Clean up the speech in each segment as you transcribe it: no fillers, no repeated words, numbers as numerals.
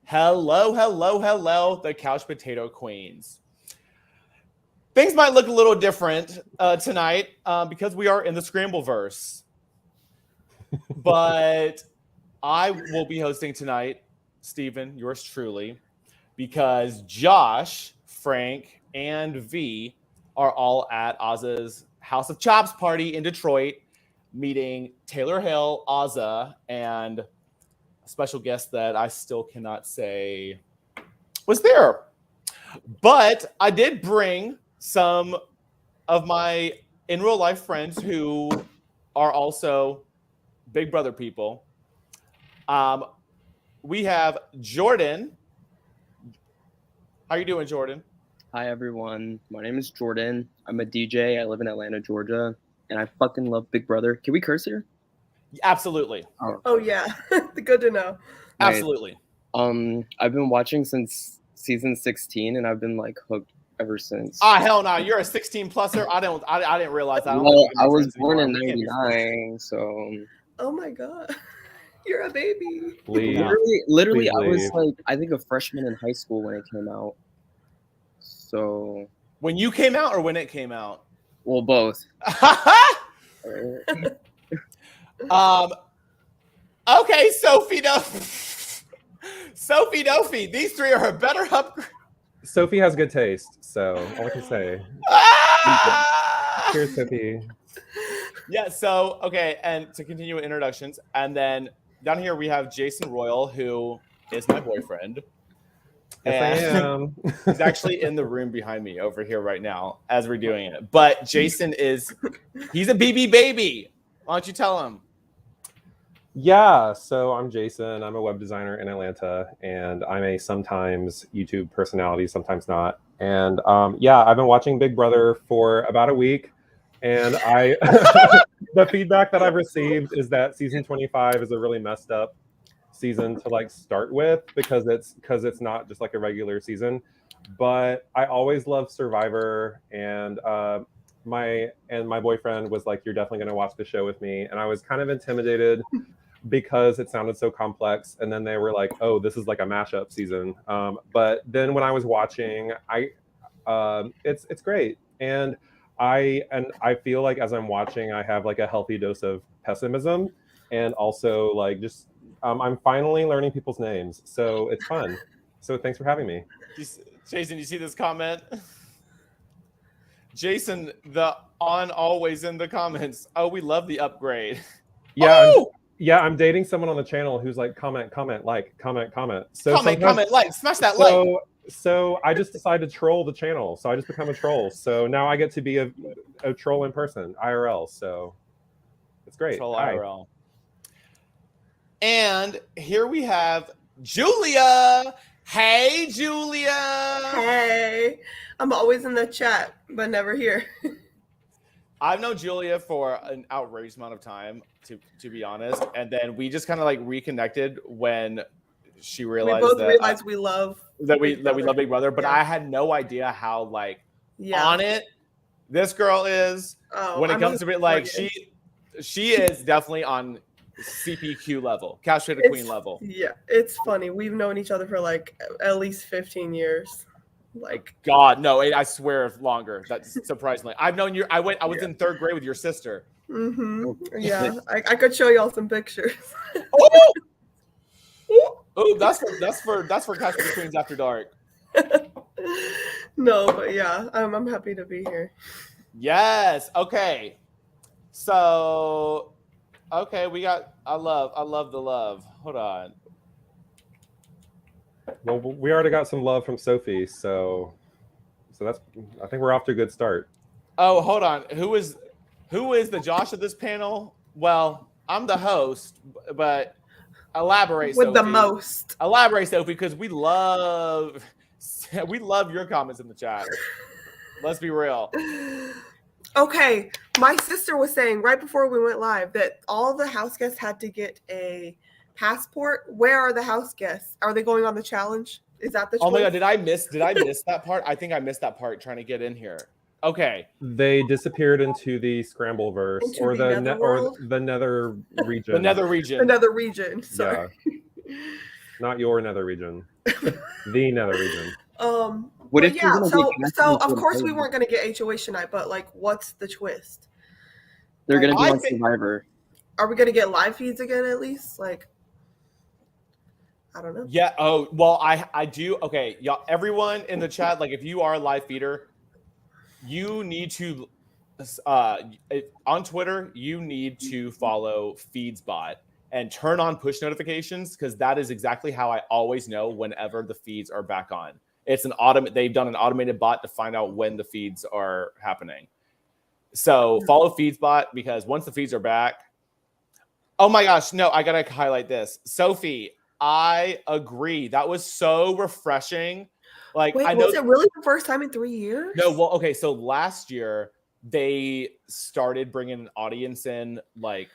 Hello, hello, hello, the Couch Potato Queens. Things might look a little different tonight because we are in the Scrambleverse. But I will be hosting tonight, Stephen, yours truly, because Josh, Frank, and V are all at Azah's House of Chops party in Detroit, meeting Taylor Hill, Azah, and a special guest that I still cannot say was there. But I did bring some of my in real life friends who are also Big Brother people. We have Jordan. How you doing, Jordan? Hi, everyone. My name is Jordan. I'm a DJ. I live in Atlanta, Georgia, and I fucking love Big Brother. Can we curse here? Absolutely. Oh yeah. Good to know. Nice. Absolutely. I've been watching since season 16, and I've been like hooked ever since. Hell no! You're a 16 pluser. I didn't realize that. Well, I was born in '99, so. Oh my god. You're a baby. Literally, I was like, I think a freshman in high school when it came out. So. When you came out or when it came out? Well, both. Okay, Sophie Dophie. These three are a better upgrade. Sophie has good taste, so all I can say. Cheers, Sophie. Yeah, so, okay, and to continue with introductions, and then down here we have Jason Royal, who is my boyfriend. Yes, I am. He's actually in the room behind me over here right now as we're doing it. But Jason he's a BB baby. Why don't you tell him? Yeah, so I'm Jason. I'm a web designer in Atlanta, and I'm a sometimes YouTube personality, sometimes not. And I've been watching Big Brother for about a week, and the feedback that I've received is that season 25 is a really messed up season to like start with because it's not just like a regular season. But I always loved Survivor, and my boyfriend was like, "You're definitely going to watch the show with me," and I was kind of intimidated because it sounded so complex. And then they were like, "Oh, this is like a mashup season." But then when I was watching, it's great, and I feel like as I'm watching, I have like a healthy dose of pessimism, and also like just I'm finally learning people's names, so it's fun. So thanks for having me. Jason, you see this comment? Jason, the on always in the comments. Oh, we love the upgrade. Yeah, I'm dating someone on the channel who's like comment, like, comment. So comment, like, smash that like. So I just decided to troll the channel. So I just become a troll. So now I get to be a troll in person, IRL. So it's great. Troll IRL. And here we have Julia. Hey, Julia. Hey. I'm always in the chat, but never here. I've known Julia for an outrageous amount of time, to be honest. And then we just kind of like reconnected when she realized we love Big Brother. But I had no idea how like on it this girl is when it comes to it. Like she is definitely on CPQ level, Couch Potato Queen level. Yeah, it's funny. We've known each other for like at least 15 years. Like God, no, I swear longer. That's surprisingly. I've known you. I was in third grade with your sister. Mm-hmm. Yeah, I could show y'all some pictures. Oh, that's for Couch Potato Queens After Dark. No, but yeah, I'm happy to be here. Yes. Okay. So, okay, we got. I love the love. Hold on. Well, we already got some love from Sophie, so that's. I think we're off to a good start. Oh, hold on. Who is the Josh of this panel? Well, I'm the host, but elaborate, with Sophie. The most. Elaborate, Sophie, because we love your comments in the chat. Let's be real. Okay, my sister was saying right before we went live that all the house guests had to get a passport. Where are the house guests? Are they going on the challenge? Is that the choice? Oh my god, did I miss that part? I think I missed that part trying to get in here. Okay. They disappeared into the Scrambleverse or the nether region. The nether region. Another region. Sorry. Yeah. Not your nether region. The nether region. What but if you're yeah, gonna so get connected so into of an course we island? weren't gonna get HOH tonight, but like, what's the twist? They're gonna be I on think- Survivor. Are we gonna get live feeds again at least? Like, I don't know. Yeah. Oh, well, I do. Okay, y'all. Everyone in the chat, like, if you are a live feeder, you need to on Twitter. You need to follow FeedsBot and turn on push notifications, because that is exactly how I always know whenever the feeds are back on. It's an They've done an automated bot to find out when the feeds are happening. So follow FeedsBot, because once the feeds are back. Oh my gosh, no, I gotta highlight this. Sophie, I agree. That was so refreshing. Like, Wait, I know was it really the first time in 3 years? no, well, okay, so last year they started bringing an audience in like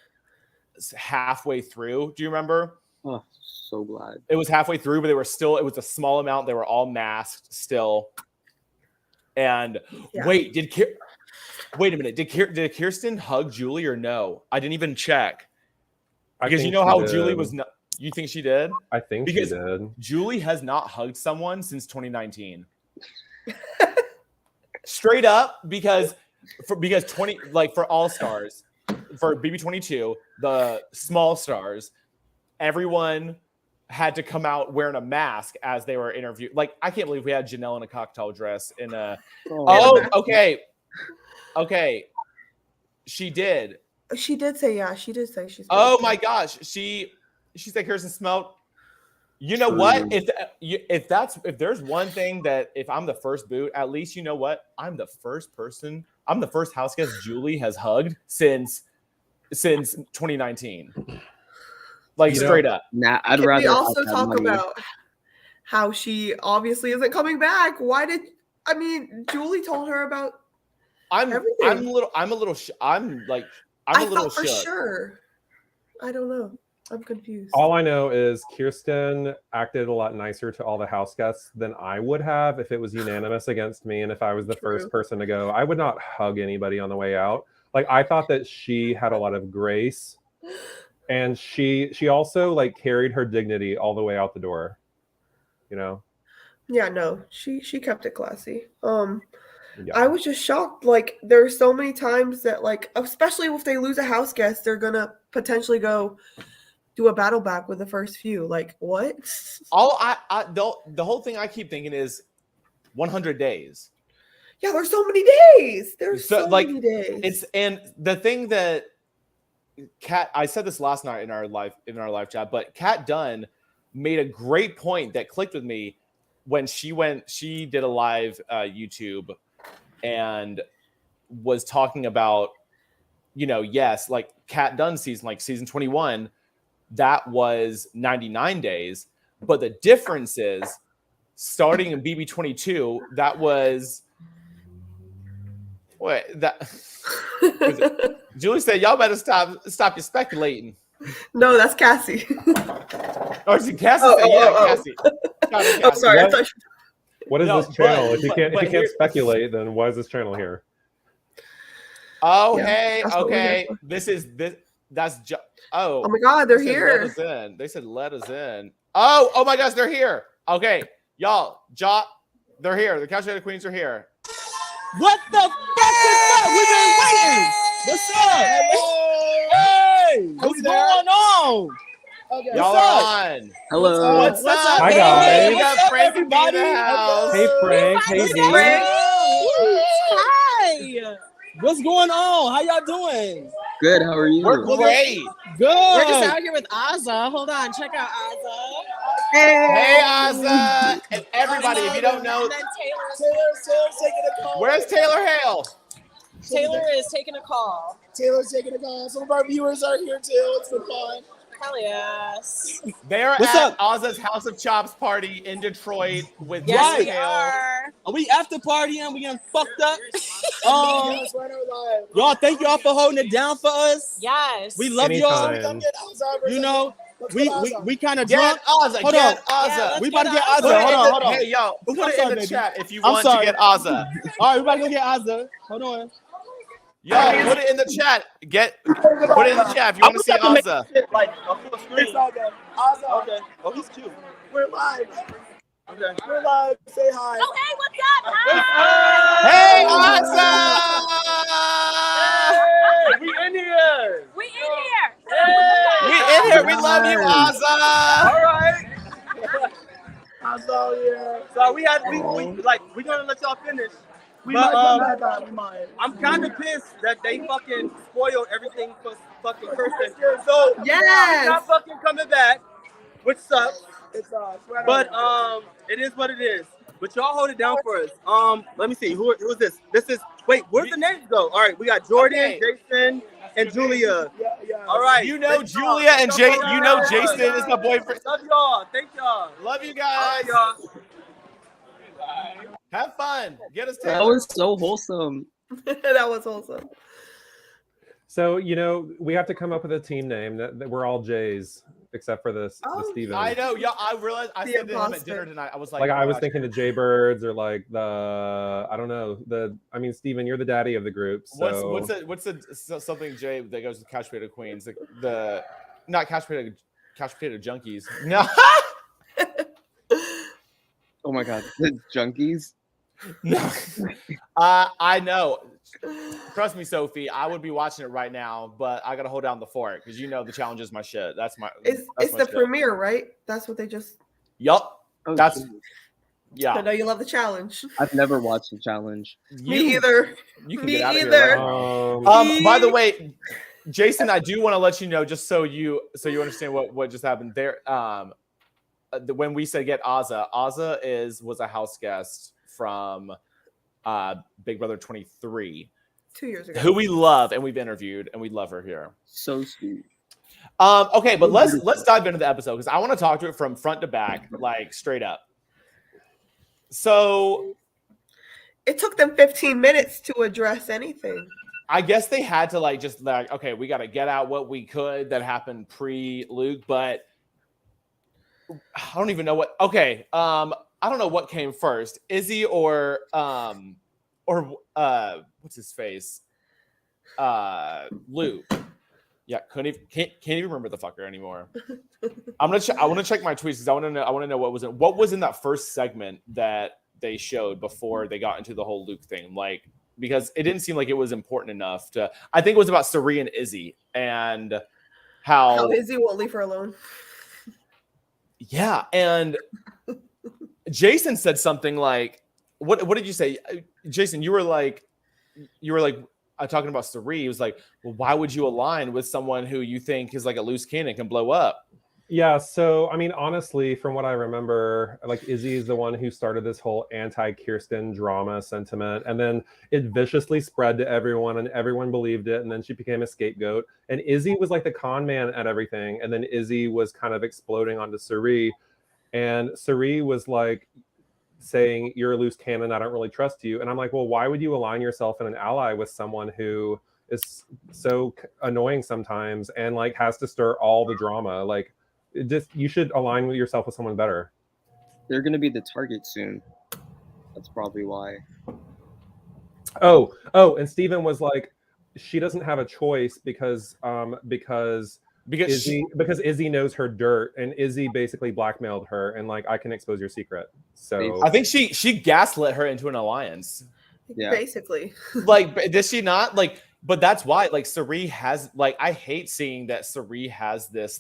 halfway through. Do you remember? Oh, so glad. It was halfway through, but it was a small amount. They were all masked still. And Yeah. wait a minute. Did Kirsten hug Julie or no? I didn't even check. Because you know how Julie was not. You think she did? I think Because she did. Julie has not hugged someone since 2019. Straight up, because for All Stars, for BB22, the small stars, everyone had to come out wearing a mask as they were interviewed. Like, I can't believe we had Janelle in a cocktail dress in a. Oh, okay. She did. She did say, yeah. She did say she's. Oh my gosh, she said Kirsten smelled. You know what? If there's one thing that if I'm the first boot, at least you know what? I'm the first house guest Julie has hugged since 2019. Like, straight up. Nah, I'd Can rather. we also have that talk money. about how she obviously isn't coming back? Julie told her about everything. I'm a little For shook. sure. I don't know. I'm confused. All I know is Kirsten acted a lot nicer to all the house guests than I would have if it was unanimous against me. And if I was the first person to go, I would not hug anybody on the way out. Like, I thought that she had a lot of grace, and she also like carried her dignity all the way out the door. You know? Yeah, no, she kept it classy. Yeah. I was just shocked. Like, there's so many times that, like, especially if they lose a house guest, they're gonna potentially go do a battle back with the first few. Like, what? The whole thing I keep thinking is 100 days. Yeah, there's so many days. There's so many days. And the thing that Kat, I said this last night in our live chat, but Kat Dunn made a great point that clicked with me when she did a live YouTube and was talking about, yes, like Kat Dunn season, like season 21, that was 99 days. But the difference is, starting in BB22, that was Julie said, y'all better stop your speculating. No, that's Cassie. Or is it Cassie? Cassie. Oh, sorry. What is this channel? If you can't speculate, then why is this channel here? Oh, Yeah, hey, that's what we're okay. here Oh my God, they're they said here. Let us in. They said let us in. Oh my gosh, they're here. Okay, y'all, they're here. The Couch Potato Queens are here. What the fuck is up? We've been waiting. What's up? Hey, what's going on? Okay. Y'all are on. Hello. What's up? Hi, guys. We got Frank in the house. Hey, Frank. Hey, Z. Hi. What's going on? How y'all doing? Good. How are you? We're great. Good. We're just out here with Azah. Hold on, check out Azah. Hey, Azah. And everybody, if you don't know, And then Taylor's taking a call. where's Taylor Hale? Taylor is taking a call. Taylor's taking a call. Some of our viewers are here too. It's been fun. Hell yes. They're What's at up? Azah's House of Chops party in Detroit with Yes, Taylor we Hale. are. Are we after partying? We getting fucked up? Y'all, thank y'all for holding it down for us. Yes. We love Anytime. y'all. You know, we kind of Get drunk. Azah. Hold Get on. Azah. We about to get Azah. Azah. Hold on. Hey, y'all, put I'm it sorry, in the baby. chat if you I'm want sorry. to get Azah. All right, we about to go get Azah. Hold on. Y'all, put it in the chat. Put it in the chat if you want to see Azah. Like a full screen. Azah. Okay. Oh, he's cute. We're live. Okay. We're live. Say hi. Oh, hey, what's up? Hey, Azah! Hey, we in here. We in here. We in here. We love you, Azah. All right. Azah here. So we gonna let y'all finish. We might come back on. We might. I'm kind of pissed that they fucking spoiled everything for fucking Kirsten. So Yes. she's not fucking coming back, which sucks. But it is what it is. But y'all hold it down for us. Let me see. Who is this? This is where'd the names go? All right, we got Jordan, Okay. Jason, and Julia. All right. You know Thank y'all. Julia and Jay. Thank y'all. You know Jason is my boyfriend. Love y'all. Thank y'all. Love you All guys. right, y'all. Have fun. Get us That Taylor. was so wholesome. That was awesome. So, we have to come up with a team name that we're all Jays, except for the Steven. I know. Yeah, I realized. I The said to him at imposter. dinner tonight. I was like, Like, oh I was gosh. thinking the Jaybirds or like I don't know. Steven, you're the daddy of the group. So What's something Jay that goes with Couch Potato Queens? The not Couch Potato Junkies. No. Oh my god, the junkies. No. I know. Trust me, Sophie. I would be watching it right now, but I gotta hold down the fort because the challenge is my shit. That's my. It's that's the my shit. premiere, right? That's what they just. Yup. Oh, That's shit. I yeah. know you love the challenge. I've never watched the challenge. Me either. You can Me get out of either. here right now. By the way, Jason, I do want to let you know, just so you understand what just happened there. When we said get Azah was a house guest from Big Brother 23, 2 years ago. who we love and we've interviewed, and we love her here. So sweet. Okay, but let's dive into the episode because I want to talk to it from front to back, like straight up. So It took them 15 minutes to address anything. I guess they had to okay, we got to get out what we could that happened pre-Luke, but I don't even know what. Okay, I don't know what came first, Izzy or what's his face, Luke. Yeah, can't even remember the fucker anymore. I want to check my tweets because I want to know what was in that first segment that they showed before they got into the whole Luke thing, because it didn't seem like it was important enough to. I think it was about Sari and Izzy and how Izzy won't leave her alone. Yeah, and Jason said something like, "What did you say, Jason? You were like, talking about Sari. He was like, well, why would you align with someone who you think is like a loose cannon can blow up?" Yeah, so I mean, honestly, from what I remember, Izzy is the one who started this whole anti-Kirsten drama sentiment, and then it viciously spread to everyone, and everyone believed it, and then she became a scapegoat. And Izzy was like the con man at everything, and then Izzy was kind of exploding onto Sari, and Sari was like saying, "You're a loose cannon. I don't really trust you." And I'm like, well, why would you align yourself and an ally with someone who is so annoying sometimes and has to stir all the drama? You should align with yourself with someone better. They're gonna be the target soon. That's probably why. Oh, and Steven was like, she doesn't have a choice because Izzy knows her dirt, and Izzy basically blackmailed her, and I can expose your secret. So I think she gaslit her into an alliance. Yeah. Basically. Does she not? But that's why Sari has I hate seeing that Sari has this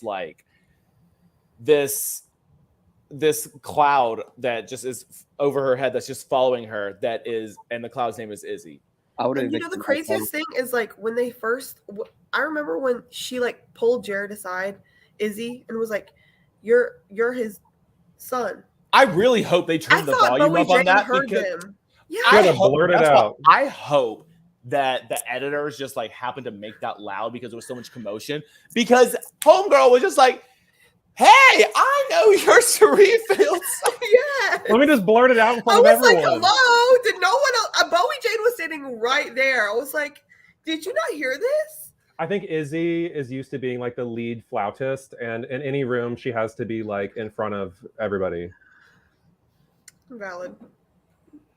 cloud that just is over her head that's just following her, and the cloud's name is Izzy. I would have. The craziest thing is when they first. I remember when she pulled Jared aside, Izzy, and was like, "You're his son." I really hope they turn the volume up on that because Yeah, I hope that the editors just happened to make that loud because there was so much commotion. Because Homegirl was just like, "Hey, I know you're Sari Fields." Yeah. Let me just blurt it out in front I of was everyone. like, "Hello? Did no one else?" Bowie Jane was sitting right there. I was like, "Did you not hear this?" I think Izzy is used to being the lead flautist, and in any room she has to be in front of everybody. Valid.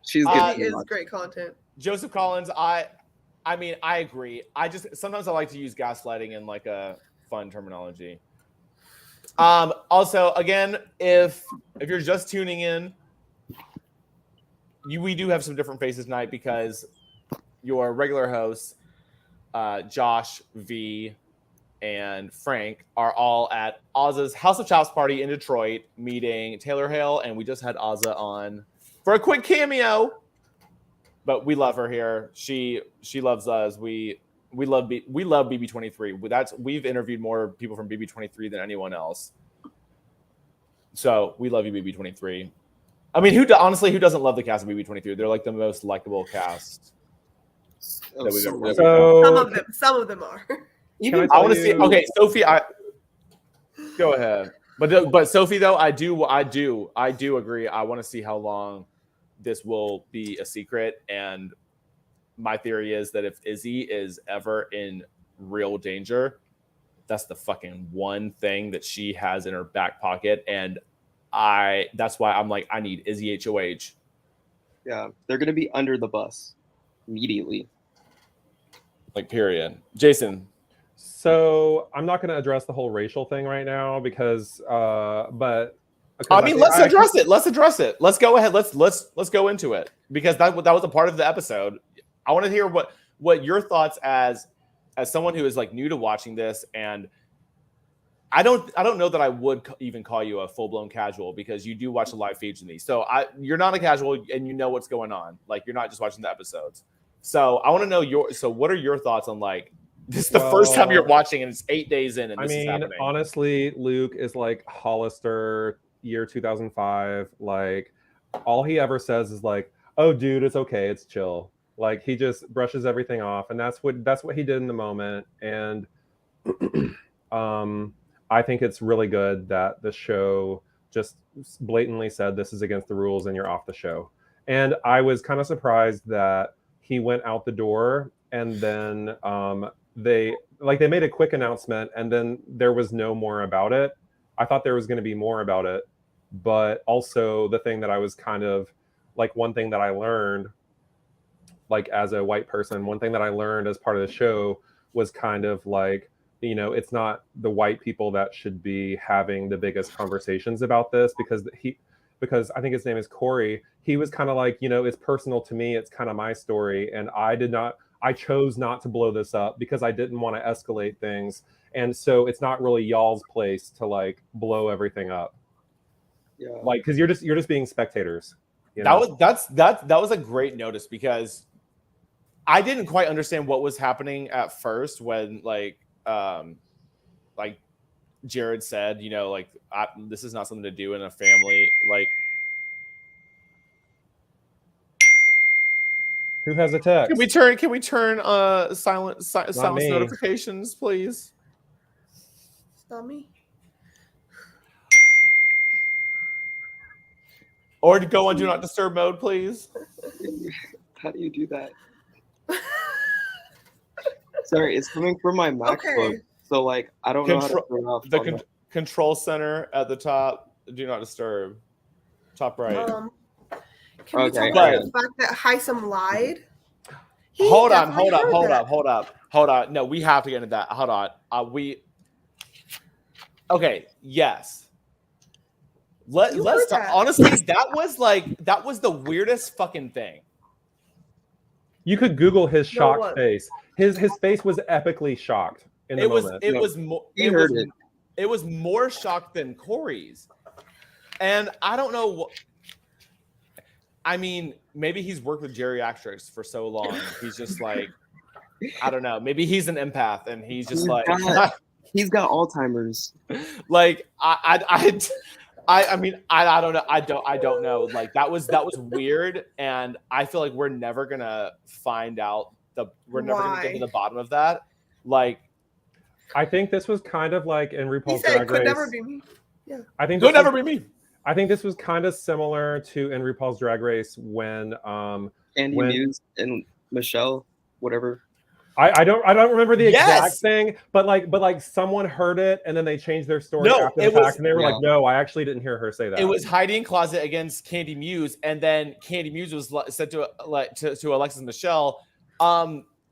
She's good. Is great content. Joseph Collins, I mean, I agree. I just sometimes I like to use gaslighting in a fun terminology. Also, again, if you're just tuning in, we do have some different faces tonight because your regular hosts, Josh, V, and Frank, are all at Azah's House of Chops party in Detroit, meeting Taylor Hale, and we just had Azah on for a quick cameo. But we love her here. She loves us. We love BB23. We've interviewed more people from BB23 than anyone else. So we love you, BB23. I mean, who doesn't love the cast of BB23? They're like the most likable cast that we've ever. So Some of them are. Can I want to see. Okay, Sophie, go ahead. But Sophie, though, I do agree. I want to see how long this will be a secret. And my theory is that if Izzy is ever in real danger, that's the fucking one thing that she has in her back pocket. And that's why I'm like, I need Izzy HOH. Yeah, they're gonna be under the bus immediately. Like, period. Jason. So I'm not going to address the whole racial thing right now because, let's address it. Let's address it. Let's go ahead. Let's go into it because that was a part of the episode. I want to hear what your thoughts as someone who is like new to watching this, and I don't know that I would even call you a full blown casual because you do watch the live feeds of these. So you're not a casual and you know what's going on. Like, you're not just watching the episodes. So I want to know what are your thoughts on, like, this is the first time you're watching and it's 8 days in and this is happening. Honestly, Luke is like Hollister year 2005. Like, all he ever says is like, "Oh, dude, it's okay, it's chill." Like, he just brushes everything off, and that's what he did in the moment. And I think it's really good that the show just blatantly said this is against the rules and you're off the show. And I was kind of surprised that he went out the door and then they made a quick announcement and then there was no more about it. I thought there was going to be more about it, but also the thing that I was kind of like, one thing that I learned, like, as a white person, one thing that I learned as part of the show was kind of like, you know, it's not the white people that should be having the biggest conversations about this because I think his name is Corey. He was kind of like, you know, it's personal to me. It's kind of my story. And I chose not to blow this up because I didn't want to escalate things. And so it's not really y'all's place to like blow everything up. Yeah. Like, cause you're just being spectators. You know? That was a great notice because I didn't quite understand what was happening at first when like Jared said, you know, like, this is not something to do in a family. Like, who has a text? Can we turn silence notifications, please? It's not me. Or to go on do not disturb mode, please. How do you do that? Sorry, it's coming from my MacBook. Okay. So like, I don't know how to turn off the control center at the top. Do not disturb. Top right. Can we talk about the fact that Hisam lied? Hold on. No, we have to get into that. Hold on. Okay. Yes. Let's talk. Honestly, that was the weirdest fucking thing. You could Google his shocked face. His face was epically shocked in the moment. It was more shocked than Corey's. And I don't know what. I mean, maybe he's worked with geriatrics for so long. He's just like, I don't know. Maybe he's an empath and he's just he's got Alzheimer's. Like, I mean, I don't know. I don't know. Like, that was weird, and I feel like we're never gonna find out we're never gonna get to the bottom of that. Like, I think this was kind of like in RuPaul's Drag Race. Could never be me. Yeah. I think could never be me. I think this was kind of similar to in RuPaul's Drag Race when Andy Muse and Michelle, whatever. I don't remember the exact thing, but like someone heard it and then they changed their story after the fact, and they were like, "No, I actually didn't hear her say that." It was hiding in closet against Candy Muse, and then Candy Muse was said to Alexis Michelle,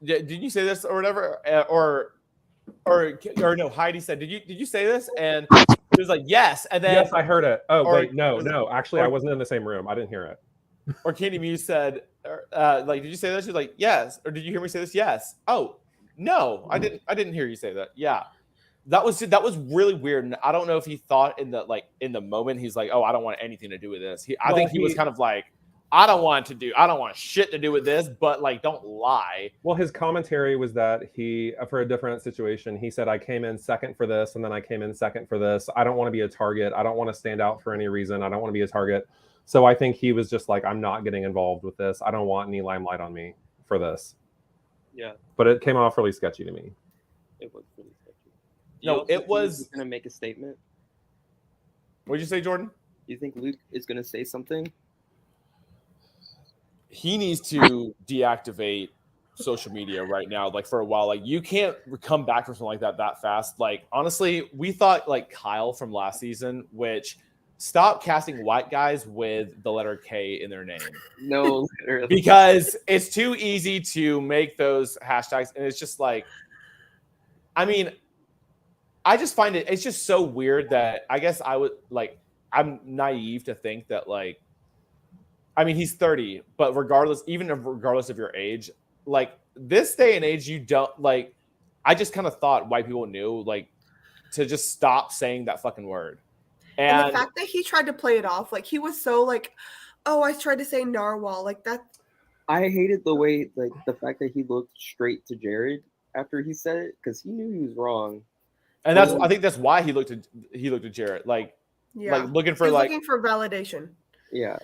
"Did you say this or whatever?" Or no, Heidi said, "Did you say this?" And she was like, "Yes." And then yes, I heard it. Oh wait, no. Actually, I wasn't in the same room. I didn't hear it. or Candy Muse said, like, did you say that? She's like, yes. Or did you hear me say this? Yes. Oh, no, I didn't hear you say that. Yeah. That was really weird. And I don't know if he thought in the moment, he's like, oh, I don't want anything to do with this. I think he was kind of like, I don't want shit to do with this, but like, don't lie. Well, his commentary was that he, for a different situation, he said, I came in second for this, and then I came in second for this. I don't want to be a target. I don't want to stand out for any reason. I don't want to be a target. So I think he was just like, I'm not getting involved with this. I don't want any limelight on me for this. Yeah. But it came off really sketchy to me. It was pretty sketchy. No, it was going to make a statement. What did you say, Jordan? Do you think Luke is going to say something? He needs to deactivate social media right now, like for a while. Like, you can't come back from something like that fast. Like, honestly, we thought like Kyle from last season, which stop casting white guys with the letter K in their name. No, literally. Because it's too easy to make those hashtags, and it's just like, I mean, I just find it's just so weird that I guess I'm naive to think that, like, I mean, he's 30, but regardless of your age, like, this day and age, you don't, like, I just kind of thought white people knew, like, to just stop saying that fucking word. And the fact that he tried to play it off, like, he was so like, oh, I tried to say narwhal, like that. I hated the way, like, the fact that he looked straight to Jared after he said it, because he knew he was wrong. And I think that's why he looked at Jared, like, looking for validation. Yeah.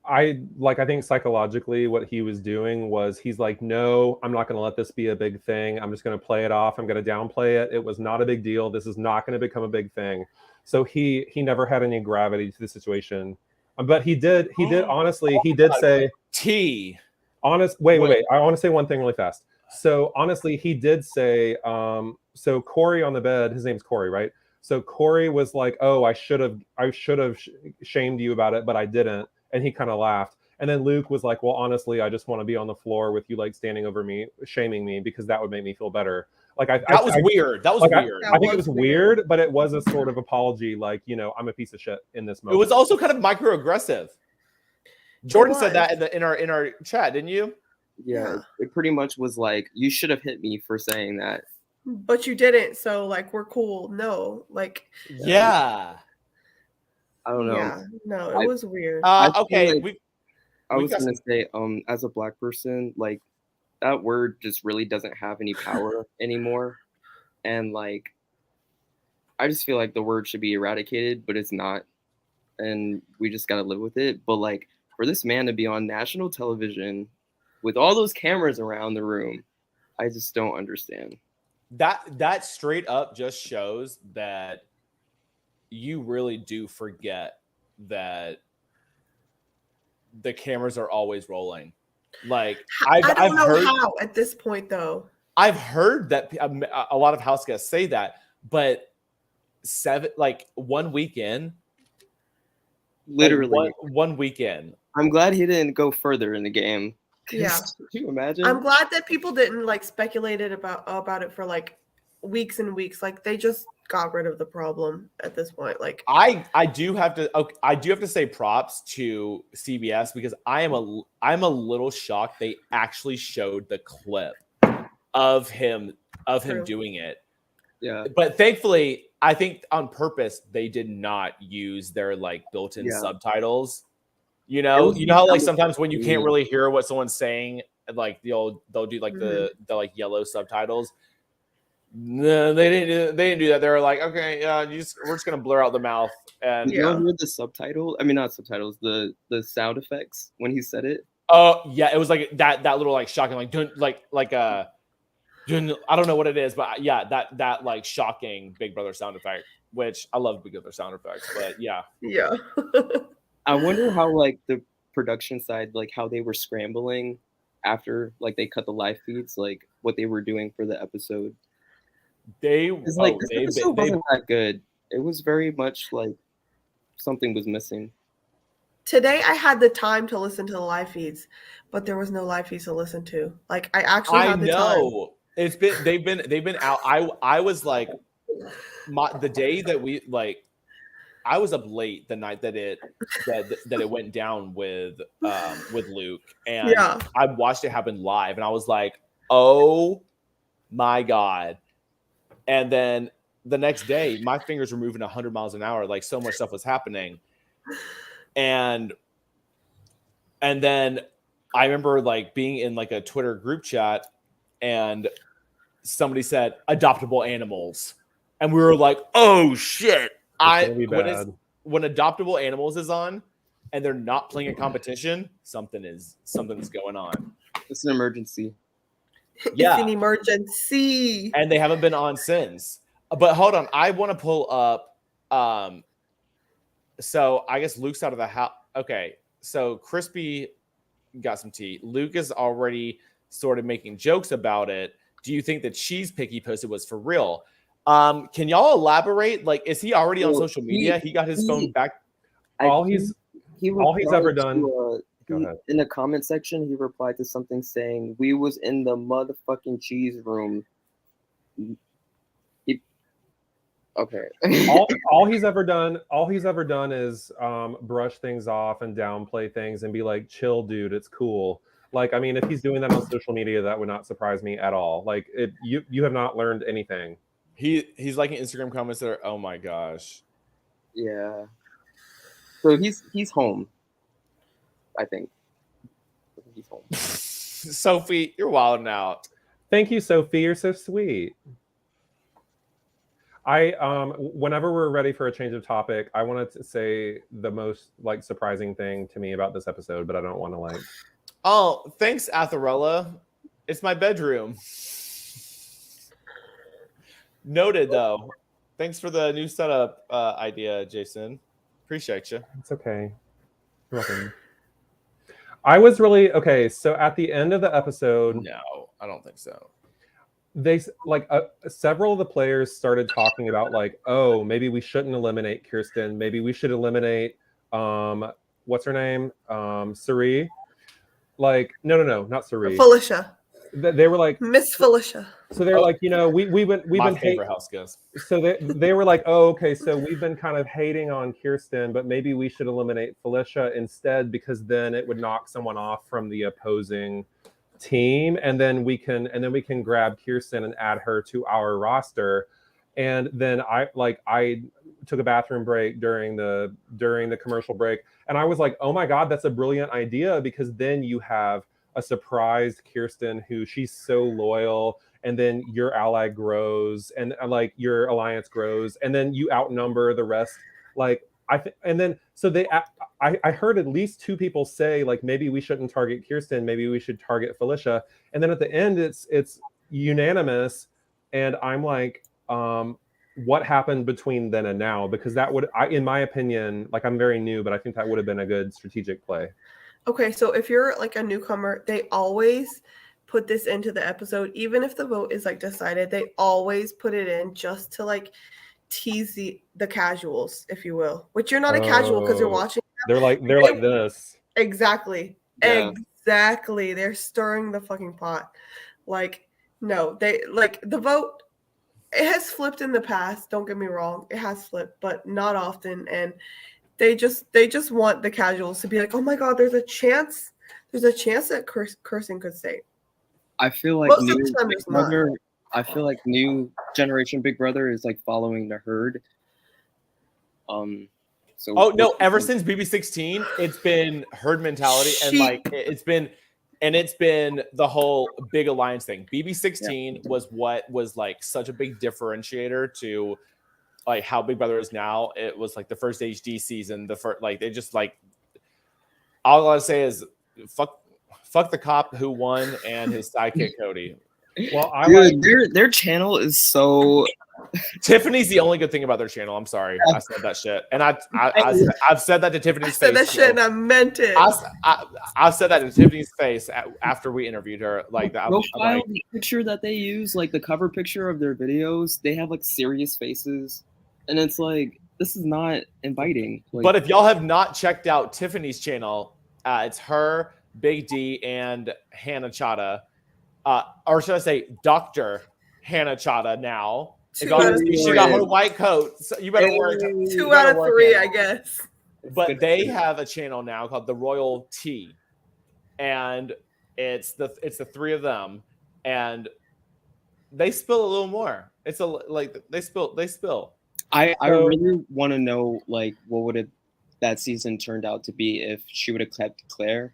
I think psychologically what he was doing was he's like, no, I'm not going to let this be a big thing. I'm just going to play it off. I'm going to downplay it. It was not a big deal. This is not going to become a big thing. So he never had any gravity to the situation. But he did honestly, he did say T. Wait. I want to say one thing really fast. So honestly, he did say, so Corey on the bed, his name's Corey, right? So Corey was like, oh, I should have shamed you about it, but I didn't. And he kind of laughed. And then Luke was like, well, honestly, I just want to be on the floor with you, like, standing over me, shaming me, because that would make me feel better. Like, that was weird. That was weird. I think it was weird, but it was a sort of apology. Like, I'm a piece of shit in this moment. It was also kind of microaggressive. Jordan said that in our chat, didn't you? Yeah, it pretty much was like, you should have hit me for saying that. But you didn't, so, like, we're cool. No, like. Yeah. I don't know. Yeah, no, it was weird. Okay, like, I was gonna say, as a Black person, like, that word just really doesn't have any power anymore, and like, I just feel like the word should be eradicated, but it's not, and we just gotta live with it. But like, for this man to be on national television with all those cameras around the room, I just don't understand. That straight up just shows that you really do forget that the cameras are always rolling. Like, I don't know how at this point, though. I've heard that a lot of house guests say that, but one weekend, literally one weekend. I'm glad he didn't go further in the game. Yeah. Can you imagine? I'm glad that people didn't like speculated about it for like weeks and weeks. Like, they just got rid of the problem at this point. Like, I do have to say props to CBS, because I'm a little shocked they actually showed the clip of him doing it. Yeah. But thankfully, I think on purpose they did not use their like built-in subtitles. You know how like sometimes when you can't really hear what someone's saying, like they'll do like the like yellow subtitles. No, they didn't do that. They were like, okay, we're just gonna blur out the mouth. And you hear the subtitle? I mean, not subtitles. The sound effects when he said it. Oh yeah, it was like that little like shocking like I don't know what it is, but yeah, that like shocking Big Brother sound effect, which I love Big Brother sound effects, but yeah. I wonder how like the production side, like how they were scrambling after like they cut the live feeds, like what they were doing for the episode. This episode wasn't that good. It was very much like something was missing. Today I had the time to listen to the live feeds, but there was no live feeds to listen to. Like, I actually had the time. It's been they've been out. I was like, the day that we like I was up late the night that it went down with Luke, and Yeah. I watched it happen live, and I was like, oh my God. And then the next day, my fingers were moving 100 miles an hour. Like, so much stuff was happening. And then I remember like being in like a Twitter group chat, and somebody said adoptable animals. And we were like, oh shit. When adoptable animals is on and they're not playing a competition, something's going on. It's an emergency. Yeah. It's an emergency. And they haven't been on since. But hold on, I want to pull up. So I guess Luke's out of the house. Okay, so Crispy got some tea. Luke is already sort of making jokes about it. Do you think the cheese pic he posted was for real? Can y'all elaborate? Like, is he already on social media? He got his phone back. All he's ever done. Go ahead. In the comment section, he replied to something saying, "We was in the motherfucking cheese room." Okay. all he's ever done is brush things off and downplay things and be like, "Chill, dude, it's cool." Like, I mean, if he's doing that on social media, that would not surprise me at all. Like, you have not learned anything. He's liking Instagram comments that are, oh my gosh. Yeah. So he's home. I think he's home. Sophie, you're wilding out. Thank you, Sophie. You're so sweet. Whenever we're ready for a change of topic, I wanted to say the most like surprising thing to me about this episode, but I don't want to like. Oh, thanks, Atharella. It's my bedroom. Noted, though. Thanks for the new setup idea, Jason. Appreciate you. It's okay. You're welcome. I was really okay. So at the end of the episode, no, I don't think so. They like several of the players started talking about like, oh, maybe we shouldn't eliminate Kirsten. Maybe we should eliminate what's her name, Sari. Like, no, not Sari. Felicia. They were like Miss Felicia. So they're like, you know, we've been favorite house guest. So they were like, oh, okay, so we've been kind of hating on Kirsten, but maybe we should eliminate Felicia instead because then it would knock someone off from the opposing team, and then we can grab Kirsten and add her to our roster. And then I took a bathroom break during the commercial break, and I was like, oh my God, that's a brilliant idea, because then you have a surprised Kirsten who she's so loyal, and then your ally grows, and like your alliance grows, and then you outnumber the rest. Like I heard at least two people say like, maybe we shouldn't target Kirsten, maybe we should target Felicia, and then at the end it's unanimous, and I'm like, what happened between then and now? Because that would, in my opinion, like I'm very new, but I think that would have been a good strategic play. Okay, so if you're like a newcomer, they always put this into the episode, even if the vote is like decided, they always put it in just to like tease the casuals, if you will. Which you're not a casual because you're watching. They're like this. Exactly. Yeah. Exactly. They're stirring the fucking pot. Like, no, they like the vote. It has flipped in the past. Don't get me wrong. It has flipped, but not often. And they just want the casuals to be like, oh my God, there's a chance that Kirsten could stay. I feel like new generation Big Brother is like following the herd. Ever since BB16, it's been herd mentality, and it's been the whole big alliance thing. BB16 was what was like such a big differentiator to like how Big Brother is now. It was like the first HD season, the first, like, they just like, all I gotta say is fuck the cop who won and his sidekick Cody. Well, their channel is so. Tiffany's the only good thing about their channel. I'm sorry, I said that shit, and I've said that to Tiffany's face. I said that shit, and I meant it. I've said that to Tiffany's face after we interviewed her. Like that profile picture that they use, like the cover picture of their videos, they have like serious faces, and it's like, this is not inviting. Like, but if y'all have not checked out Tiffany's channel, it's her, Big D, and Hannah Chata, or should I say Dr. Hannah Chata now. She got her white coat. So you better work. 2 out of 3, I guess. But they have a channel now called the Royal Tea, and it's the 3 of them, and they spill a little more. It's they spill. I really want to know like what would that season turned out to be if she would have kept Claire.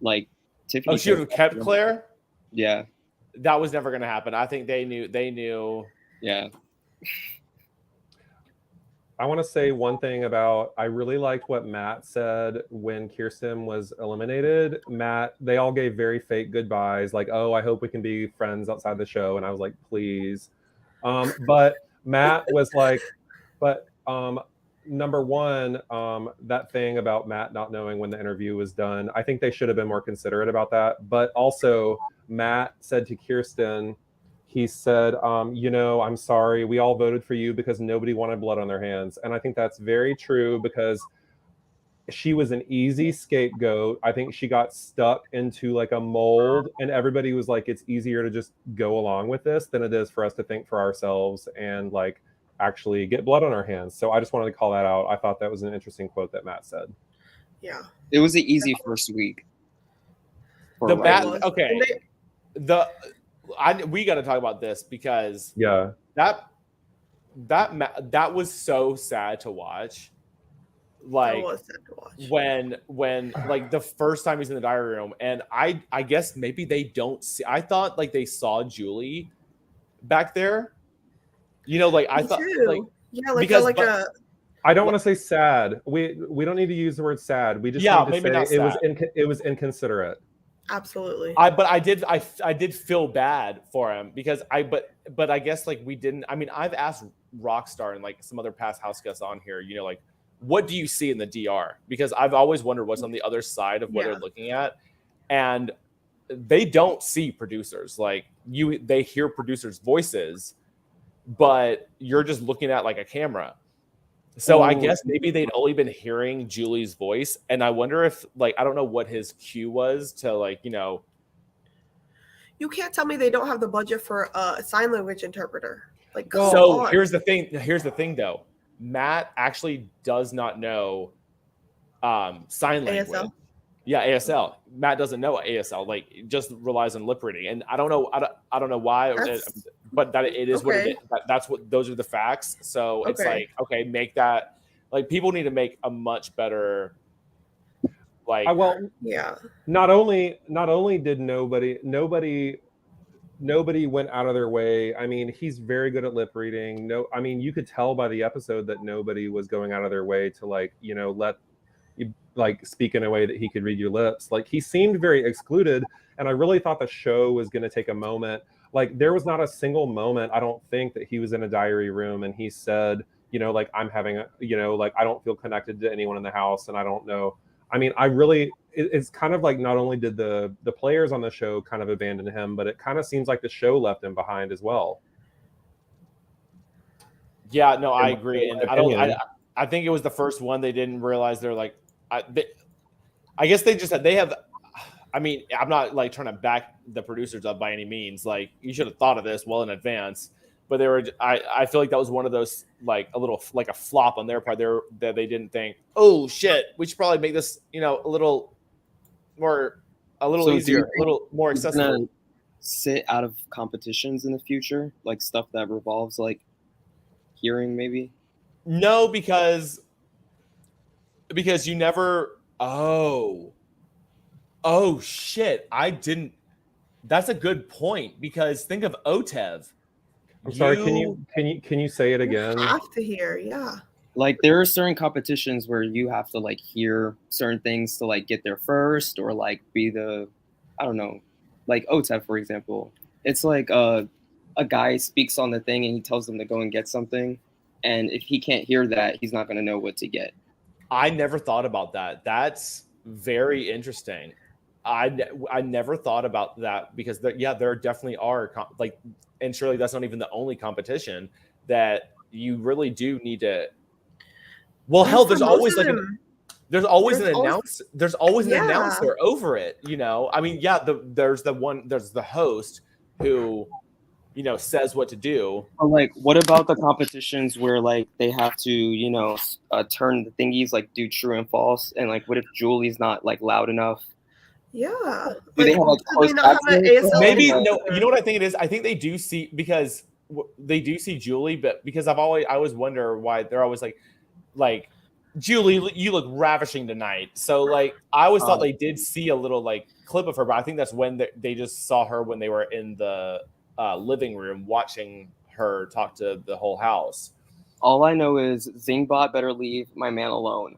Like Tiffany. Oh, she would have kept Claire? Yeah. That was never going to happen. I think they knew. Yeah. I want to say one thing about, I really liked what Matt said when Kirsten was eliminated. Matt, they all gave very fake goodbyes, like, oh, I hope we can be friends outside the show. And I was like, please. But Matt was like, number one, that thing about Matt not knowing when the interview was done, I think they should have been more considerate about that. But also, Matt said to Kirsten, he said, I'm sorry, we all voted for you because nobody wanted blood on their hands. And I think that's very true because she was an easy scapegoat. I think she got stuck into like a mold and everybody was like, it's easier to just go along with this than it is for us to think for ourselves and like actually get blood on our hands. So I just wanted to call that out. I thought that was an interesting quote that Matt said. Yeah. It was an easy first week. We got to talk about this because that was so sad to watch. Like that was sad to watch. when like the first time he's in the diary room, and I guess maybe they don't see. I thought like they saw Julie back there. Like I thought, like because I don't want to say sad. We don't need to use the word sad. We just need to say it was inconsiderate. Absolutely. But I did feel bad for him because but I guess like we didn't. I mean, I've asked Rockstar and like some other past house guests on here, like what do you see in the DR? Because I've always wondered what's on the other side of what they're looking at, and they don't see producers. Like they hear producers' voices, but you're just looking at like a camera. So I guess maybe they'd only been hearing Julie's voice. And I wonder if like, I don't know what his cue was to like, You can't tell me they don't have the budget for a sign language interpreter. Like, so here's the thing though. Matt actually does not know sign language. ASL? Yeah, ASL. Matt doesn't know ASL. Like, just relies on lip reading. And I don't know why, but that it is what it is. Those are the facts. So it's like, okay, make that like people need to make a much better like. Not only did nobody went out of their way. I mean, he's very good at lip reading. I mean, you could tell by the episode that nobody was going out of their way to like, let you like speak in a way that he could read your lips. Like he seemed very excluded. And I really thought the show was going to take a moment. Like there was not a single moment, I don't think, that he was in a diary room and he said, like I'm having like I don't feel connected to anyone in the house and I don't know. I mean, it's kind of like not only did the players on the show kind of abandon him, but it kind of seems like the show left him behind as well. Yeah, no, I agree. And I think it was the first one they didn't realize they're like, I guess they have. I mean, I'm not like trying to back the producers up by any means. Like you should have thought of this well in advance. But they were. I feel like that was one of those like a little like a flop on their part. That they didn't think, oh shit, we should probably make this a little easier, a little more accessible. Sit out of competitions in the future, like stuff that revolves like hearing, maybe. No, because you never. Oh shit! I didn't. That's a good point because think of Otev. I'm sorry. Can you say it again? You have to hear, yeah. Like there are certain competitions where you have to like hear certain things to like get there first, or like be the, I don't know, like Otev for example. It's like a guy speaks on the thing and he tells them to go and get something, and if he can't hear that, he's not going to know what to get. I never thought about that. That's very interesting. I never thought about that because there definitely are and surely that's not even the only competition that you really do need to. Well, hell, there's always an announcer over it. I mean, there's the host who, says what to do. Or like, what about the competitions where like they have to, turn the thingies, like do true and false, and like, what if Julie's not like loud enough? Yeah. Do they have like do they not have an ASL? Maybe anymore? no. You know what I think it is? I think they do see because they do see Julie, but because I always wonder why they're always like Julie, you look ravishing tonight. So like I always thought they did see a little like clip of her, but I think that's when they just saw her when they were in the living room watching her talk to the whole house. All I know is Zingbot better leave my man alone.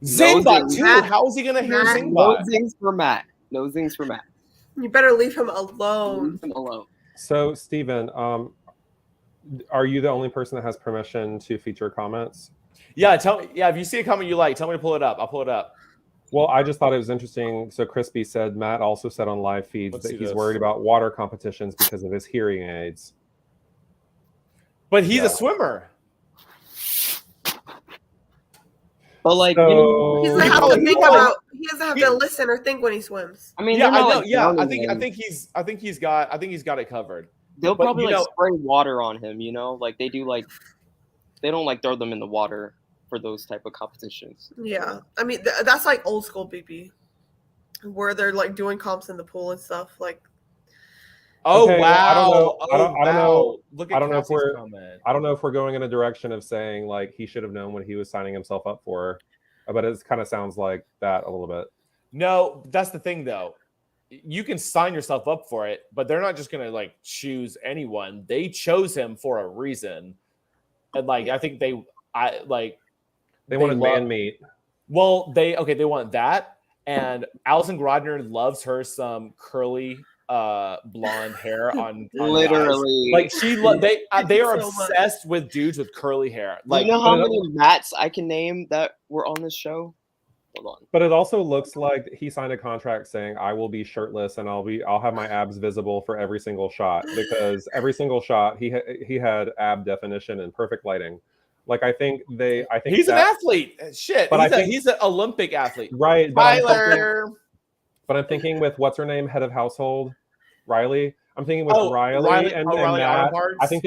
Zingbot too. How is he gonna hear No Zingbot? zings for Matt. No zings for Matt. You better leave him alone. Leave him alone. So, Steven, are you the only person that has permission to feature comments? Yeah, tell me. Yeah, if you see a comment you like, tell me to pull it up. I'll pull it up. Well, I just thought it was interesting. So Crispy said Matt also said on live feeds Let's that see he's this. worried about water competitions because of his hearing aids. But he's a swimmer. But like, So- He doesn't have to think about. He doesn't have to listen or think when he swims. I mean, Yeah, they're not, I know. like, Yeah, I drowning think him. he's got it covered. They'll but, probably you know- spray water on him. Like they do. Like they don't like throw them in the water for those type of competitions. Yeah, I mean that's like old school BP, where they're like doing comps in the pool and stuff. Like, Oh Okay, wow! well, I don't know. Oh, I don't know. wow. Look at I don't know if Cassie's we're. comment. I don't know if we're going in a direction of saying like he should have known what he was signing himself up for, but it kind of sounds like that a little bit. No, that's the thing though. You can sign yourself up for it, but they're not just gonna like choose anyone. They chose him for a reason, and like I think they wanted love- man meat. Well, they want that, and Alison Grodner loves her some curly blonde hair on Literally, guys. Like they are So much. obsessed with dudes with curly hair. Like, you know how many Matts I can name that were on this show? Hold on. But it also looks like he signed a contract saying I will be shirtless and I'll have my abs visible for every single shot, because every single shot he had ab definition and perfect lighting. Like I think he's an athlete. Shit, But he's an Olympic athlete. Right, Tyler. But I'm thinking with what's her name, head of household, Riley. I'm thinking with Riley and Matt. I think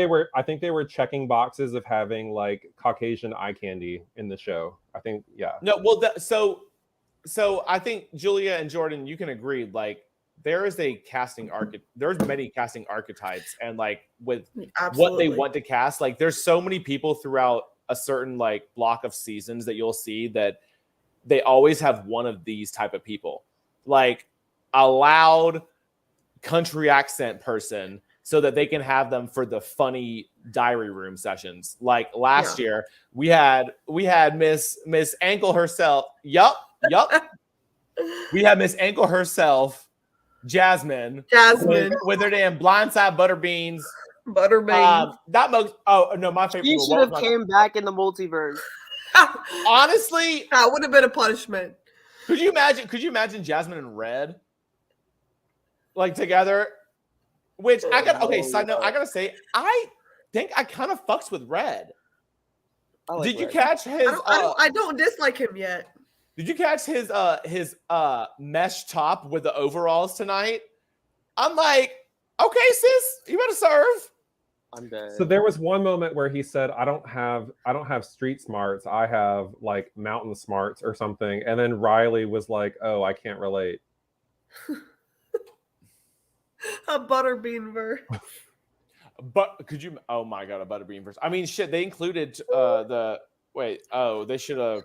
they were checking boxes of having like Caucasian eye candy in the show. I think, yeah. No, well, so I think Julia and Jordan, you can agree. Like there is a casting there's many casting archetypes, and like with what they want to cast, like there's so many people throughout a certain like block of seasons that you'll see that they always have one of these type of people, like a loud country accent person, so that they can have them for the funny diary room sessions. Like last year, we had Miss Ankle herself. Yup. We had Miss Ankle herself, Jasmine with her damn blindside butter beans. Butterbean. My favorite. He should have came back in the multiverse. Honestly, that would have been a punishment. Could you imagine Jasmine and Red like together? Which side note, I gotta say, I think I kind of fucks with Red. Did you catch his? I don't dislike him yet. Did you catch his mesh top with the overalls tonight? I'm like, okay, sis, you better serve. I'm dead. So there was one moment where he said, I don't have street smarts, I have like mountain smarts or something. And then Riley was like, oh, I can't relate. A butterbean verse. But could you? Oh my god, a butterbean verse. I mean, shit. They included they should have.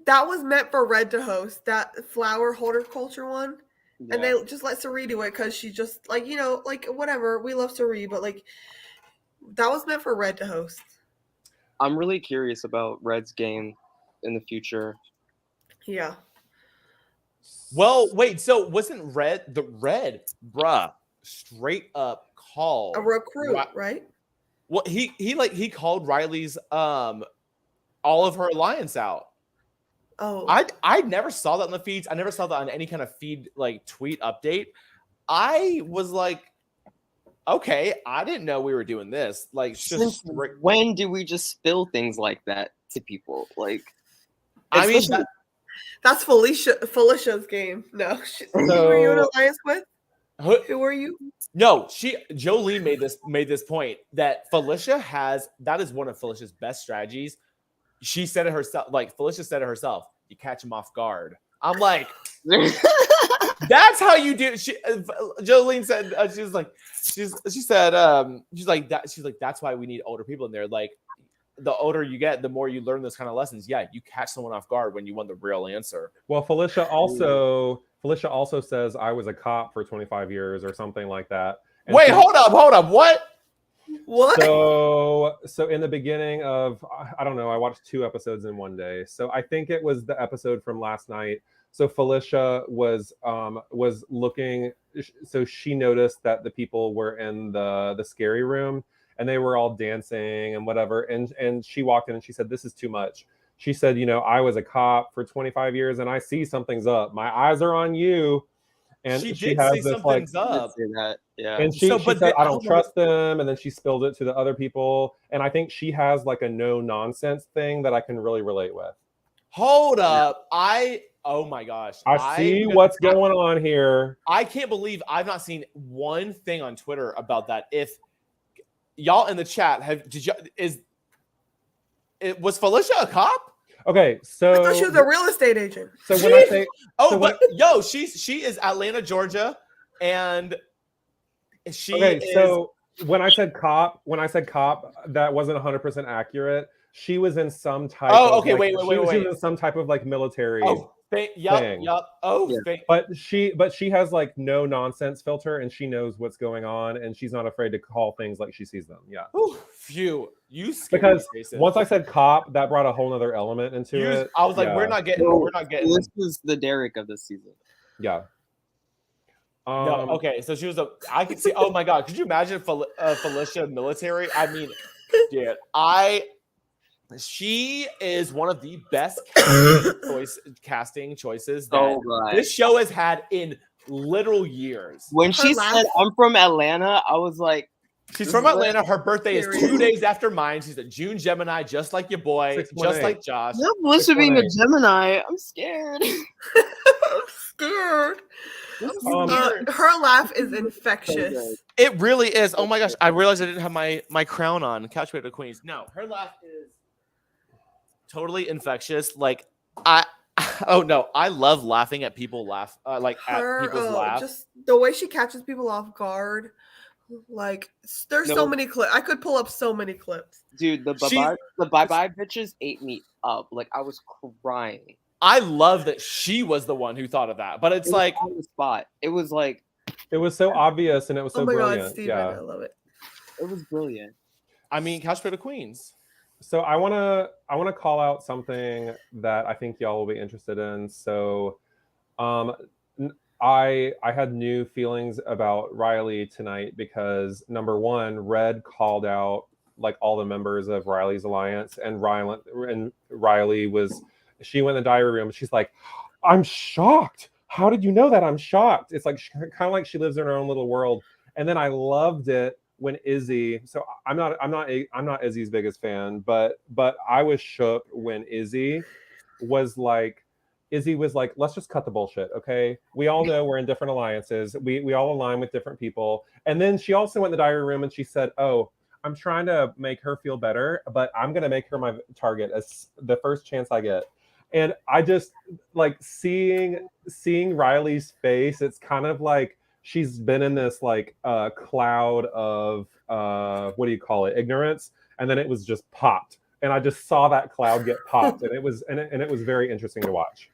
That was meant for Red to host, that flower holder culture one, and they just let Sari do it because she just like whatever. We love Sari, but like that was meant for Red to host. I'm really curious about Red's game in the future. Yeah. Well, wait. So wasn't Red bruh straight up called a recruit, right? Well, he called Riley's all of her alliance out. Oh, I never saw that in the feeds. I never saw that on any kind of feed like tweet update. I was like, okay, I didn't know we were doing this. Like, just when do we just spill things like that to people? Like, I mean. That's Felicia's game. No, who are you in alliance with? Who are you? No, Jolene made this point that that is one of Felicia's best strategies. She said it herself, like Felicia said it herself, you catch them off guard. I'm like, that's how you do. Jolene said she's like that's why we need older people in there. Like the older you get, the more you learn those kind of lessons. Yeah, you catch someone off guard when you want the real answer. Well, Felicia also says I was a cop for 25 years or something like that. And wait, hold up, what? So in the beginning of, I don't know, I watched 2 episodes in one day. So I think it was the episode from last night. So Felicia was looking, so she noticed that the people were in the scary room and they were all dancing and whatever. And she walked in and she said, this is too much. She said, I was a cop for 25 years and I see something's up. My eyes are on you. And she has say this something's up. Yeah. And she said, I don't trust them. And then she spilled it to the other people. And I think she has like a no nonsense thing that I can really relate with. Hold up. Oh my gosh. I see what's going on here. I can't believe I've not seen one thing on Twitter about that. If y'all in the chat was Felicia a cop? Okay, so I thought she was a real estate agent. So when I say, she is Atlanta, Georgia, and she. Okay, is, so when I said cop, that wasn't 100% accurate. She was in some type. Oh, okay, wait. She was in some type of like military. Thing. Oh, yeah. But she has like no nonsense filter, and she knows what's going on, and she's not afraid to call things like she sees them. Yeah. Ooh, phew. Because once I said cop, that brought a whole other element into it. I was like, we're not getting. This is the Derek of this season. Yeah. No, okay, so she was I could see. Oh my god, could you imagine Felicia military? I mean, dude, she is one of the best casting choices that this show has had in literal years. When she said, I'm from Atlanta, I was like, she's from Atlanta. Her birthday is 2 days after mine. She's a June Gemini, just like your boy, just like Josh. No, Melissa being a Gemini. I'm scared. I'm scared. Her laugh is infectious. It really is. Oh my gosh. I realized I didn't have my crown on. Couch Potato Queens. No, her laugh is totally infectious. Like I love laughing at people laugh. At people's laugh. Just the way she catches people off guard. Like there's so many clips. I could pull up so many clips. Dude, the bye-bye bitches ate me up. Like I was crying. I love that she was the one who thought of that. But it's like on the spot. It was like it was so obvious and it was so brilliant. God, Steven, I love it. It was brilliant. I mean, Couch Potato Queens. So I wanna call out something that I think y'all will be interested in. So I had new feelings about Riley tonight because number one, Red called out like all the members of Riley's alliance, and Riley was, she went in the diary room and she's like, I'm shocked. How did you know that? I'm shocked. It's like kind of like she lives in her own little world. And then I loved it when Izzy, so I'm not Izzy's biggest fan, but I was shook when Izzy was like, let's just cut the bullshit, okay? We all know we're in different alliances. We all align with different people. And then she also went in the diary room and she said, oh, I'm trying to make her feel better, but I'm going to make her my target as the first chance I get. And I just like seeing Riley's face. It's kind of like she's been in this like cloud of what do you call it? Ignorance. And then it was just popped. And I just saw that cloud get popped. And it was very interesting to watch.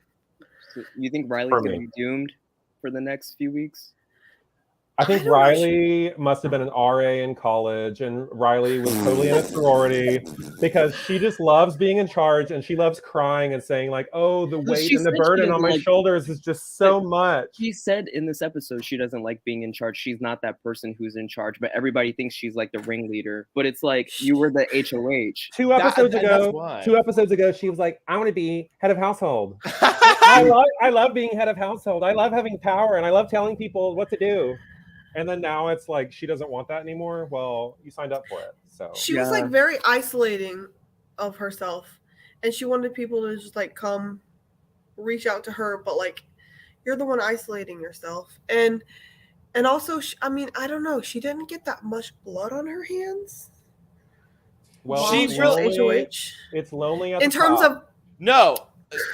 So you think Riley's going to be doomed for the next few weeks? I think Riley must have been an RA in college, and Riley was totally in a sorority because she just loves being in charge, and she loves crying and saying like, "Oh, the weight and the burden on my shoulders is just so much." She said in this episode she doesn't like being in charge. She's not that person who's in charge, but everybody thinks she's like the ringleader. But it's like you were the HOH. 2 episodes ago, she was like, "I want to be head of household." I love being head of household. I love having power, and I love telling people what to do. And then now it's like she doesn't want that anymore. Well, you signed up for it. So she was like very isolating of herself. And she wanted people to just like come reach out to her, but like you're the one isolating yourself. And And also, I mean, I don't know. She didn't get that much blood on her hands. Well, She's it's really- lonely. It's lonely at In the terms top. of No,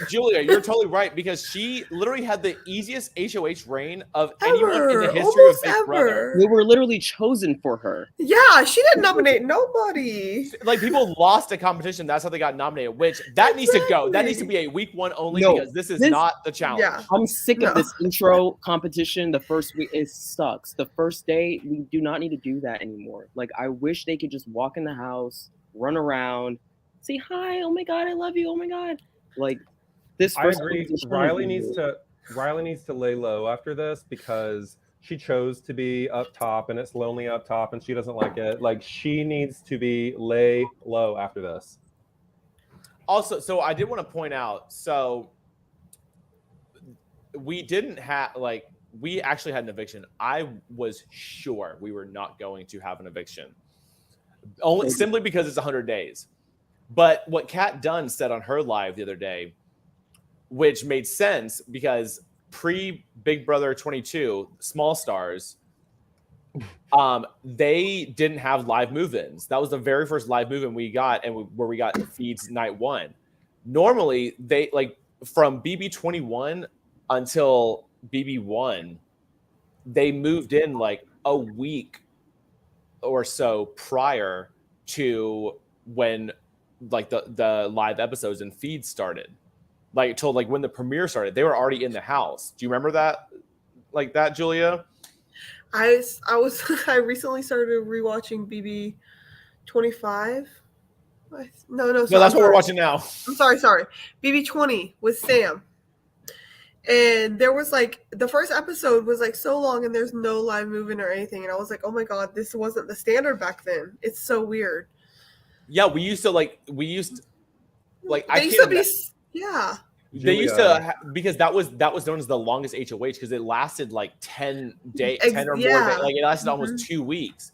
Julia, you're totally right because she literally had the easiest HOH reign of anyone in the ever, history of almost Big Brother. ever. They were literally chosen for her. Yeah, she didn't nominate nobody. Like people lost a competition, that's how they got nominated. Which that needs to go. That needs to be a week 1 only No, because this is this- not the challenge. Yeah. I'm sick No. of this intro competition. The first week, it sucks. The first day, we do not need to do that anymore. Like, I wish they could just walk in the house, run around, say hi. Oh my god, I love you. Oh my god. Like this. I First agree. competition Riley is- needs to lay low after this because she chose to be up top and it's lonely up top and she doesn't like it. Like she needs to be lay low after this. Also, so I did want to point out, so we didn't have we actually had an eviction. I was sure we were not going to have an eviction. Only simply because it's 100 days. But what Kat Dunn said on her live the other day, which made sense because pre Big Brother 22, Small Stars, they didn't have live move-ins. That was the very first live move-in we got, and where we got feeds night 1. Normally, they from BB 21 until BB 1, they moved in a week or so prior to when the live episodes and feeds started. Till when the premiere started, they were already in the house. Do you remember that? That, Julia? I recently started rewatching BB 25. No, that's what we're watching now. I'm sorry. BB 20 with Sam. And there was the first episode was so long and there's no live movement or anything. And I was like, oh my God, this wasn't the standard back then. It's so weird. Yeah, we used to yeah. They used to because that was known as the longest HOH because it lasted 10 days, 10 or more days. It lasted almost 2 weeks.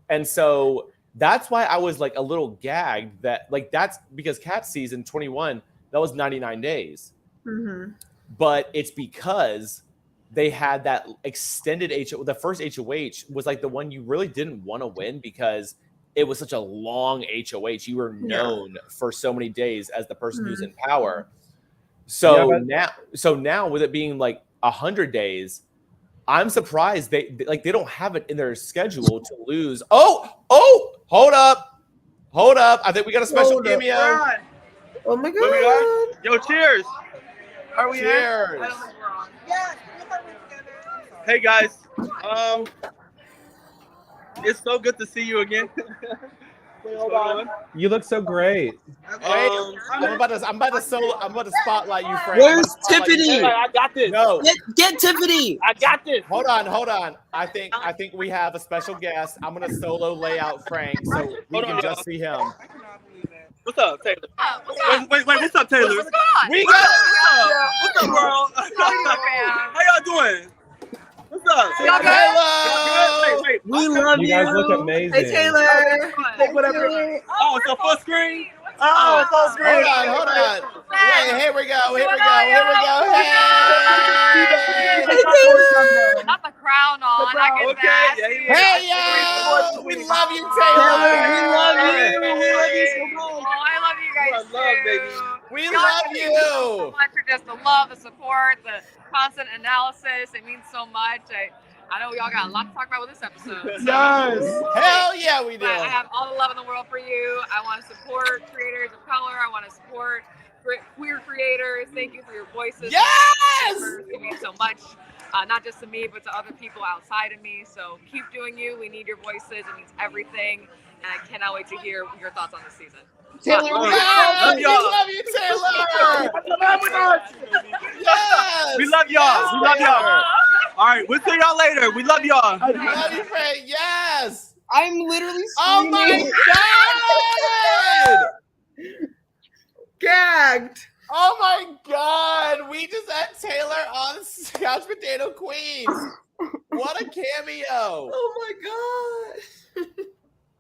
And so that's why I was a little gagged that that's because Cat season 21, that was 99 days. Mm-hmm. But it's because they had that extended HOH. The first HOH was the one you really didn't want to win because it was such a long HOH. You were known for so many days as the person who's in power. So now with it being 100 days, I'm surprised they don't have it in their schedule to lose. Oh, hold up. I think we got a special cameo. Oh my God. Yo, cheers. Are we Cheers. Yes. Hey guys. It's so good to see you again. Hold on. You look so great. I'm about to spotlight you, Frank. Where's Tiffany? I got this. No. Get Tiffany. I got this. Hold on. I think we have a special guest. I'm gonna solo lay out Frank so we can just see him. What's up, Taylor? Wait, what's up, Taylor? What's going on? We got What's up, world? How y'all doing? What's up? Y'all good? Hello. Wait. We love You you. gutake look amazing. Hey, Taylor. Take whatever. Oh, it's a full screen? Oh, full screen. Hold on. Wait, here we go. Hey. Not the crown on. I get Okay. that. Hey, yo. We love you, Taylor. We love you. We love you so Oh, much. I love you guys Love, baby. too. We Y'all love thank you so you. much for just the love, the support, the constant analysis. It means so much. I know y'all got a lot to talk about with this episode. So. Hell yeah, we do. But I have all the love in the world for you. I want to support creators of color. I want to support queer creators. Thank you for your voices. Yes! It means so much, not just to me, but to other people outside of me. So keep doing you. We need your voices. It means everything. And I cannot wait to hear your thoughts on this season. Taylor, yes! We love you, Taylor. Yes! We love y'all. We love y'all. All right, we'll see y'all later. We love y'all. We love you, Frank. Yes! I'm literally Oh my God! Gagged. Oh my God! We just had Taylor on Couch Potato Queens. What a cameo! Oh my God.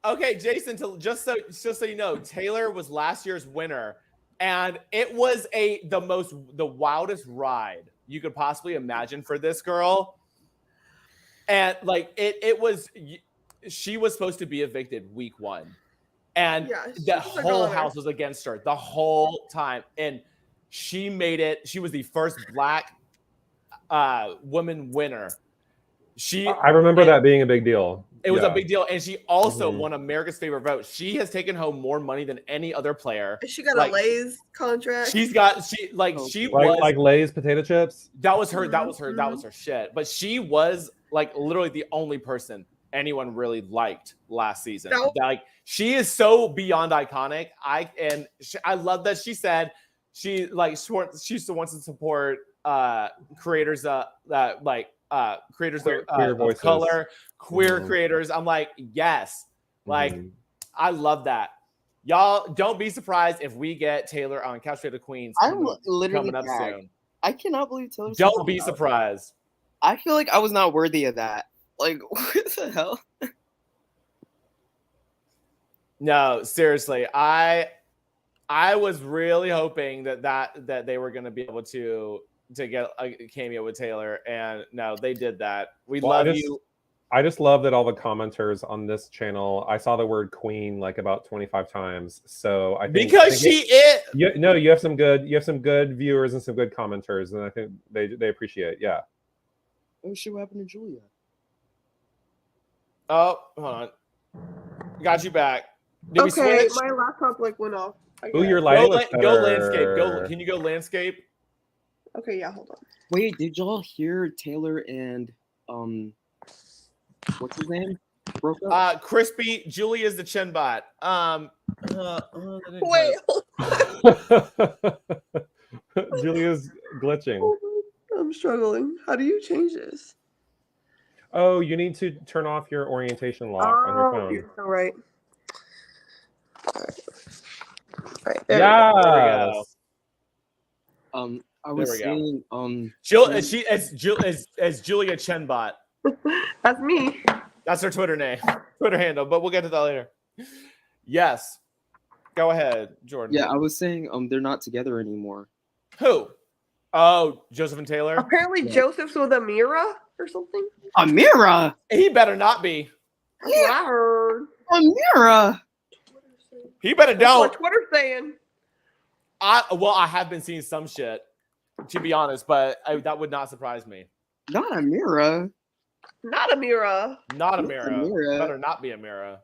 Okay, Jason. Just so you know, Taylor was last year's winner, and it was the wildest ride you could possibly imagine for this girl. And like it was, she was supposed to be evicted week 1, and the whole house was against her the whole time, and she made it. She was the first Black woman winner. I remember that being a big deal. It was a big deal, and she also won America's Favorite Vote. She has taken home more money than any other player. She got a Lay's contract. She was like Lay's potato chips. That was her. That was her shit. But she was like literally the only person anyone really liked last season. Like she is so beyond iconic. I love that she said she still wants to support creators that like creators of color, queer creators. I'm like, yes, like I love that. Y'all don't be surprised if we get Taylor on Couch Potato Queens coming up soon. I cannot believe Taylor. Don't be surprised. I feel like I was not worthy of that. Like, what the hell? No, seriously, I was really hoping that they were going to be able to get a cameo with Taylor, and no, they did that. We love you. I just love that all the commenters on this channel, I saw the word queen like about 25 times. So I think you have some good viewers and some good commenters, and I think they appreciate. Yeah. Oh shit! What happened to Julia? Oh, hold on. Got you back. Did we switch? My laptop went off. Oh, your lighting was better. Go landscape. Can you go landscape? Okay, yeah, hold on. Wait, did y'all hear Taylor and what's his name? Broke up? Crispy. Julia's the chin bot. Wait. Julia's glitching. I'm struggling. How do you change this? Oh, you need to turn off your orientation lock on your phone. You're so right. Right, there we go. I was saying, as Julia Chenbot. That's me. That's her Twitter handle, but we'll get to that later. Yes. Go ahead, Jordan. Yeah, I was saying they're not together anymore. Who? Oh, Joseph and Taylor? Apparently Joseph's with Amira or something. Amira? He better not be. That's what I heard. Amira? He better don't. What Twitter's saying. I have been seeing some shit, to be honest, but that would not surprise me. Not Amira. Not Amira. Not Amira. Better not be Amira.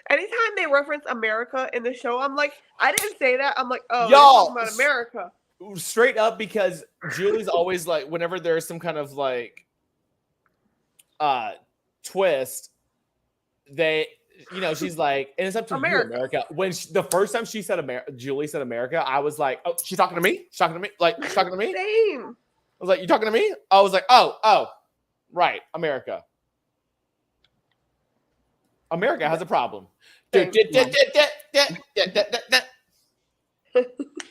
Anytime they reference America in the show, I'm like, I didn't say that. I'm like, oh, y'all, about America. Straight up, because Julie's always like, whenever there's some kind of like twist, she's like, and it's up to you, America. When the first time she said Julie said America, I was like, oh, she's talking to me? She's talking to me? Like, she's talking to me? Same. I was like, you talking to me? I was like, oh, right, America. America has a problem.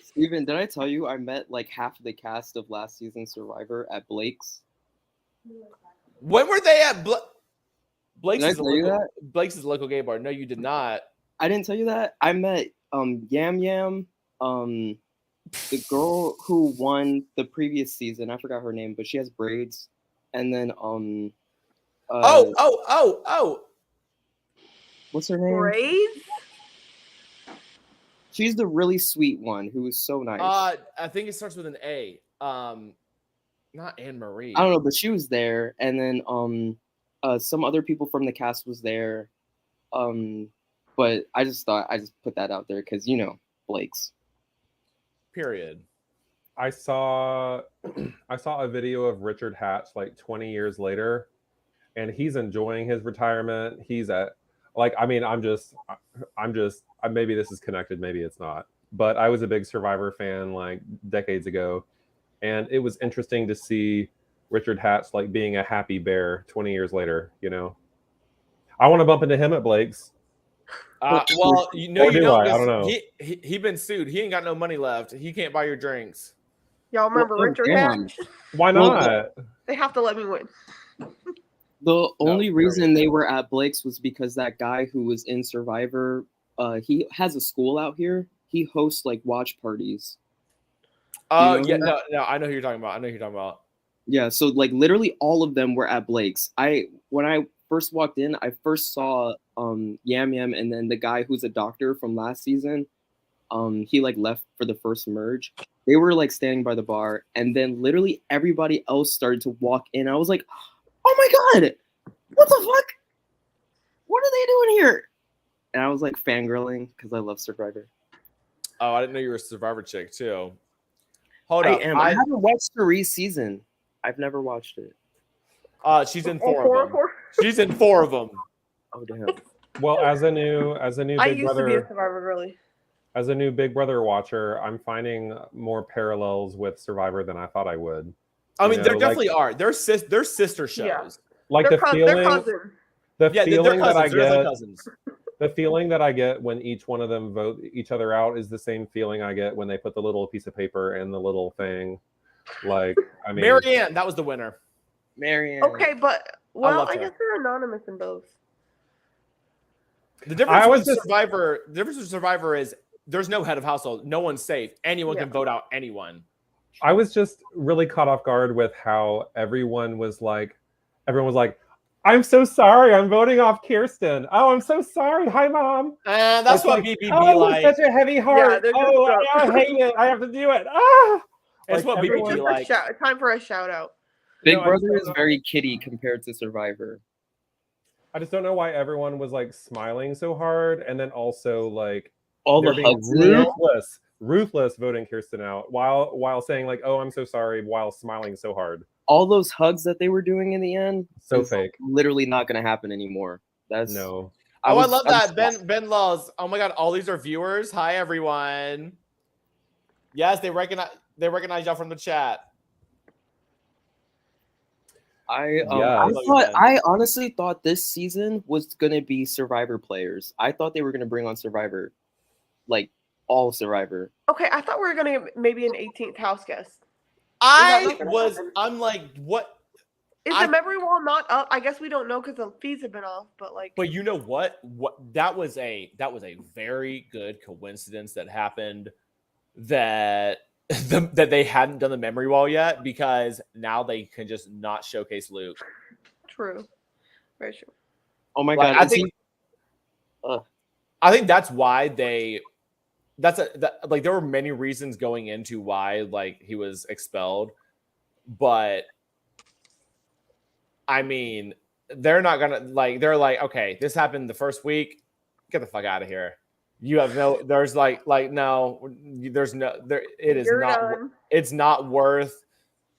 Steven, did I tell you I met like half of the cast of last season's Survivor at Blake's? When were they at Blake's? Did I tell you that? Blake's is a local gay bar. No, you did not. I didn't tell you that. I met Yam Yam, the girl who won the previous season. I forgot her name, but she has braids. And then what's her name? Braids? She's the really sweet one who was so nice. I think it starts with an A. Not Anne Marie. I don't know, but she was there, and then some other people from the cast was there. But I just thought I just put that out there because Blake's. Period. I saw a video of Richard Hatch like 20 years later, and he's enjoying his retirement. He's at maybe this is connected, maybe it's not. But I was a big Survivor fan like decades ago, and it was interesting to see Richard Hatch like being a happy bear 20 years later. I want to bump into him at Blake's. Well, I don't know. He been sued. He ain't got no money left. He can't buy your drinks. Y'all remember Richard Hatch? Why not? They have to let me win. The only reason they were at Blake's was because that guy who was in Survivor, he has a school out here. He hosts like watch parties. Oh, yeah, no, I know who you're talking about. Yeah, so like literally all of them were at Blake's. When I first walked in, I first saw Yam Yam, and then the guy who's a doctor from last season. He like left for the first merge. They were like standing by the bar, and then literally everybody else started to walk in. I was like, "Oh my god, what the fuck? What are they doing here?" And I was like fangirling because I love Survivor. Oh, I didn't know you were a Survivor chick too. Hold I up. am. I haven't watched Cerie's season. I've never watched it. She's in 4 of them. She's in 4 of them. Oh damn. Well, as a new I Big used to be a Brother, Survivor girly. as a new Big Brother watcher, I'm finding more parallels with Survivor than I thought I would. I mean, You there know, definitely are. They're sister shows. Yeah. Like They're the feeling, they're cousins. the Yeah, they're feeling that cousins. I They're like get, cousins. the feeling that I get when each one of them vote each other out is the same feeling I get when they put the little piece of paper in the little thing. Like, I mean, Marianne, that was the winner. Marianne. Okay, but loved I her. guess they're anonymous in both. The difference with Survivor is there's no head of household. No one's safe. Anyone can vote out anyone. I was just really caught off guard with how everyone was like, I'm so sorry, I'm voting off Kirsten. Oh, I'm so sorry. Hi, Mom. And that's It's what like, BBB oh, like. such a heavy heart. they're just Oh, drunk. I hate it. I have to do it. Ah! That's what It's BBB just like. time for a shout out. Big No, I Brother just is don't very kiddie compared to Survivor. I just don't know why everyone was like smiling so hard, and then also like All they're the being hugs in the end. ruthless voting Kirsten out while saying like, "Oh, I'm so sorry," while smiling so hard. All those hugs that they were doing in the end. So is fake. Literally not going to happen anymore. That's No. I love that. Ben Laws. Oh my god, all these are viewers. Hi everyone. Yes, they recognize y'all from the chat. I honestly thought this season was gonna be Survivor players. I thought they were gonna bring on Survivor, like all Survivor. Okay, I thought we were gonna get maybe an 18th house guest. I'm like, what? Is the memory wall not up? I guess we don't know because the fees have been off, but like. But you know what? That was a very good coincidence that happened. That they hadn't done the memory wall yet, because now they can just not showcase Luke. True. Very true. Oh my god! I think that's why there were many reasons going into why like he was expelled, but I mean, they're not gonna they're like, okay, this happened the first week, get the fuck out of here. You have no, there's no, it's not worth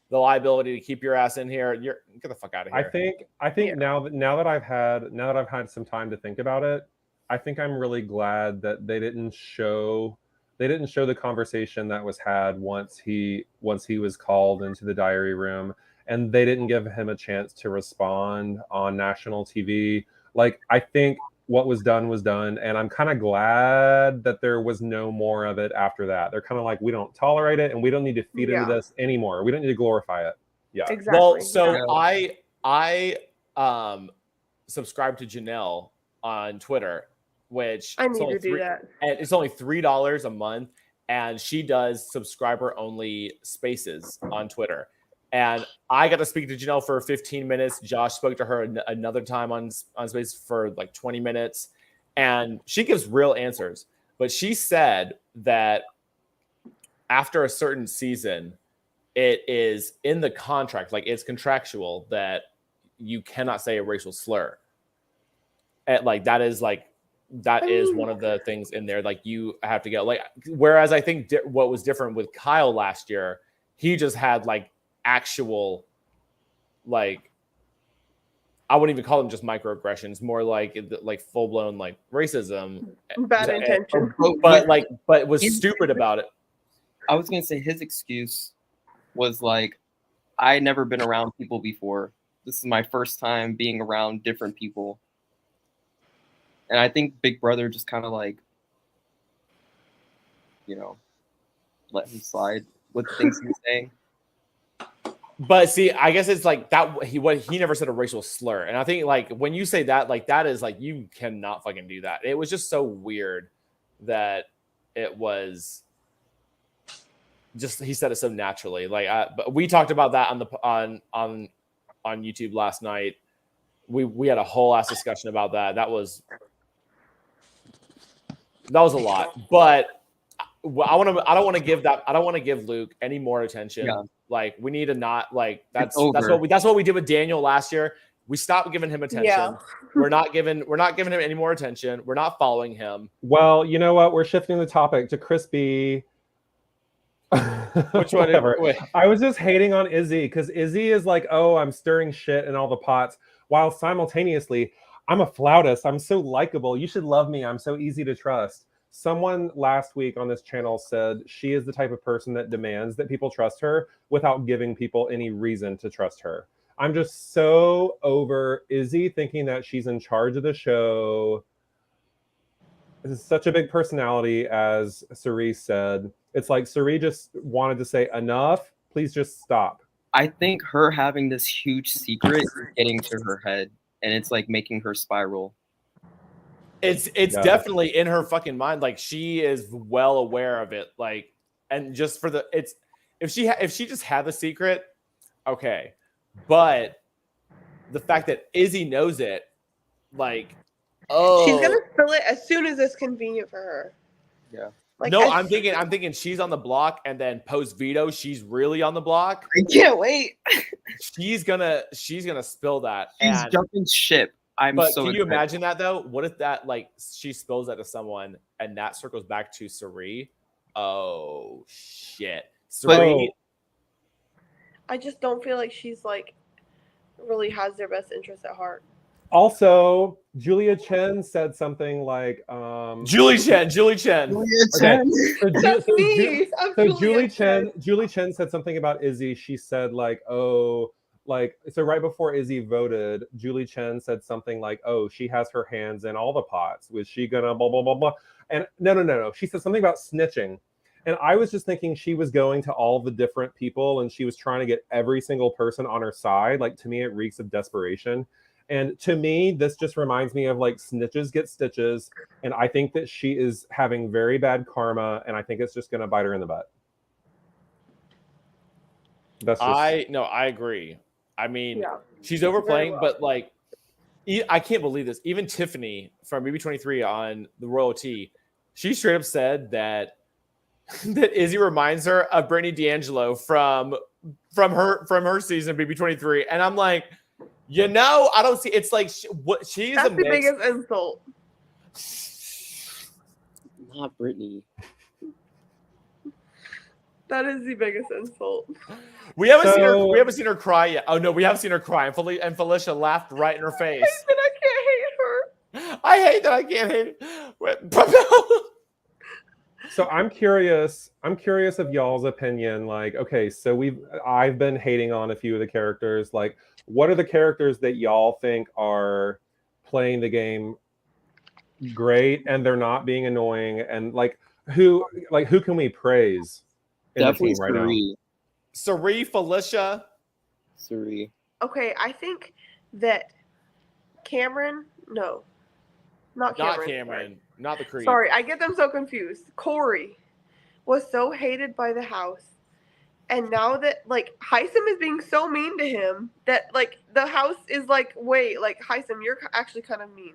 the liability to keep your ass in here. Get the fuck out of here. I think now that I've had some time to think about it, I think I'm really glad that they didn't show the conversation that was had once he was called into the diary room, and they didn't give him a chance to respond on national TV. Like, I think what was done, and I'm kind of glad that there was no more of it after that. They're kind of like, we don't tolerate it, and we don't need to feed into this anymore. We don't need to glorify it. Yeah, exactly. Well, so I subscribe to Janelle on Twitter, which I need to do that. And it's only $3 a month, and she does subscriber only spaces on Twitter. And I got to speak to Janelle for 15 minutes. Josh spoke to her another time on Space for like 20 minutes. And she gives real answers. But she said that after a certain season, it is in the contract, like it's contractual, that you cannot say a racial slur. And that is one of the things in there. Like, you have to go. Like, whereas I think what was different with Kyle last year, he just had like actual, like, I wouldn't even call them just microaggressions, more like full blown like racism, bad intention, but was stupid about it. I was gonna say his excuse was like, I never been around people before. This is my first time being around different people, and I think Big Brother just kind of like, let him slide with the things he was saying. But see, I guess it's like that. He never said a racial slur, and I think like when you say that, like that is like, you cannot fucking do that. It was just so weird that it was just he said it so naturally. Like, but we talked about that on YouTube last night. We had a whole ass discussion about that. That was a lot. But I don't want to give Luke any more attention. Yeah. Like, we need to not, like, that's over. what we did with Daniel last year. We stopped giving him attention. Yeah. We're not giving him any more attention. We're not following him. Well, you know what? We're shifting the topic to Crispy. Which one? Wait. I was just hating on Izzy because Izzy is like, oh, I'm stirring shit in all the pots, while simultaneously, I'm a flautist. I'm so likable. You should love me. I'm so easy to trust. Someone last week on this channel said she is the type of person that demands that people trust her without giving people any reason to trust her. I'm just so over Izzy thinking that she's in charge of the show. This is such a big personality, as Cerise said. It's like Cerise just wanted to say, enough, please just stop. I think her having this huge secret is getting to her head, and it's like making her spiral. It's definitely in her fucking mind. Like, she is well aware of it. Like, and just for the if she just had the secret, okay. But the fact that Izzy knows it, like, oh, she's gonna spill it as soon as it's convenient for her. Yeah. Like, no, I'm thinking she's on the block, and then post veto, she's really on the block. I can't wait. She's gonna spill that. She's jumping ship. But can you imagine that though? What if that, like, she spills that to someone and that circles back to Cerise? Oh shit, Cerise. I just don't feel like she's like really has their best interest at heart. Also, Julia Chen said something like, Julie Chen. Okay. That's me. So Julie Chen said something about Izzy. She said, like, oh, like, so right before Izzy voted, Julie Chen said something like, oh, she has her hands in all the pots. Was she gonna blah, blah, blah, blah? And no. She said something about snitching. And I was just thinking she was going to all the different people and she was trying to get every single person on her side. Like, to me, it reeks of desperation. And to me, this just reminds me of, like, snitches get stitches. And I think that she is having very bad karma. And I think it's just going to bite her in the butt. That's just... I agree. I mean, she's overplaying, but, like, I can't believe this. Even Tiffany from BB23 on the Royal Tea, she straight up said that Izzy reminds her of Brittany D'Angelo from her season BB23, and I'm like, you know, I don't see. It's like she's that's the biggest insult. Not Brittany. That is the biggest insult. We haven't seen her. We haven't seen her cry yet. Oh no, we have seen her cry, and Felicia laughed right in her face. I can't hate her. I hate that I can't hate it. So I'm curious of y'all's opinion. Like, okay, so I've been hating on a few of the characters. Like, what are the characters that y'all think are playing the game great and they're not being annoying? And who can we praise in Definitely the team right now? Cerise, Felicia. Cerise. Okay, I think that Cameron. No, not Cameron. Not Cameron. Not the Creed. Sorry, I get them so confused. Corey was so hated by the house. And now that, like, Hisam is being so mean to him that, like, the house is like, wait, like, Hisam, you're actually kind of mean.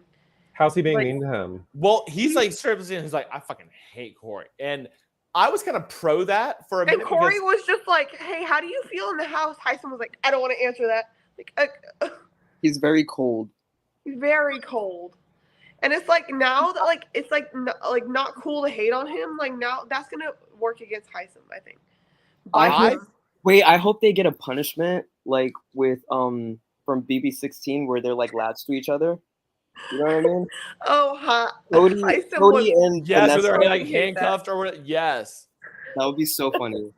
How's he being mean to him? Well, he's like, straight up, he's like, I fucking hate Corey. And I was kind of pro that for a minute. And Corey was just like, hey, how do you feel in the house? Hisam was like, I don't want to answer that. Like, he's very cold. He's very cold. And it's like, now that, like, it's like not cool to hate on him. Like, now that's gonna work against Hisam, I think. I hope they get a punishment like with from BB16 where they're like lads to each other. You know what I mean? Oh, Cody and yes, so they're like handcuffed or whatever. Yes, that would be so funny.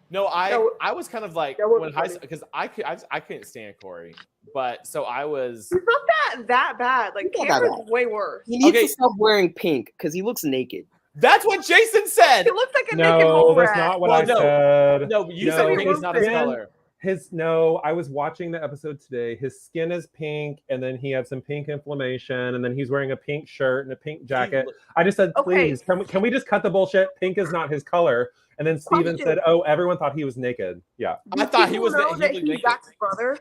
No, I was kind of like when because I couldn't stand Corey, but so I was. He's not that bad. Like, Cameron's way worse. He needs to stop wearing pink because he looks naked. That's what Jason said. He looks like a naked mole rat. No, that's not what I said. No, you said pink is not his color. I was watching the episode today. His skin is pink, and then he has some pink inflammation, and then he's wearing a pink shirt and a pink jacket. I just said, please, can we just cut the bullshit? Pink is not his color. And then Steven said, oh, everyone thought he was naked. Yeah. I thought he was naked. Zach's brother?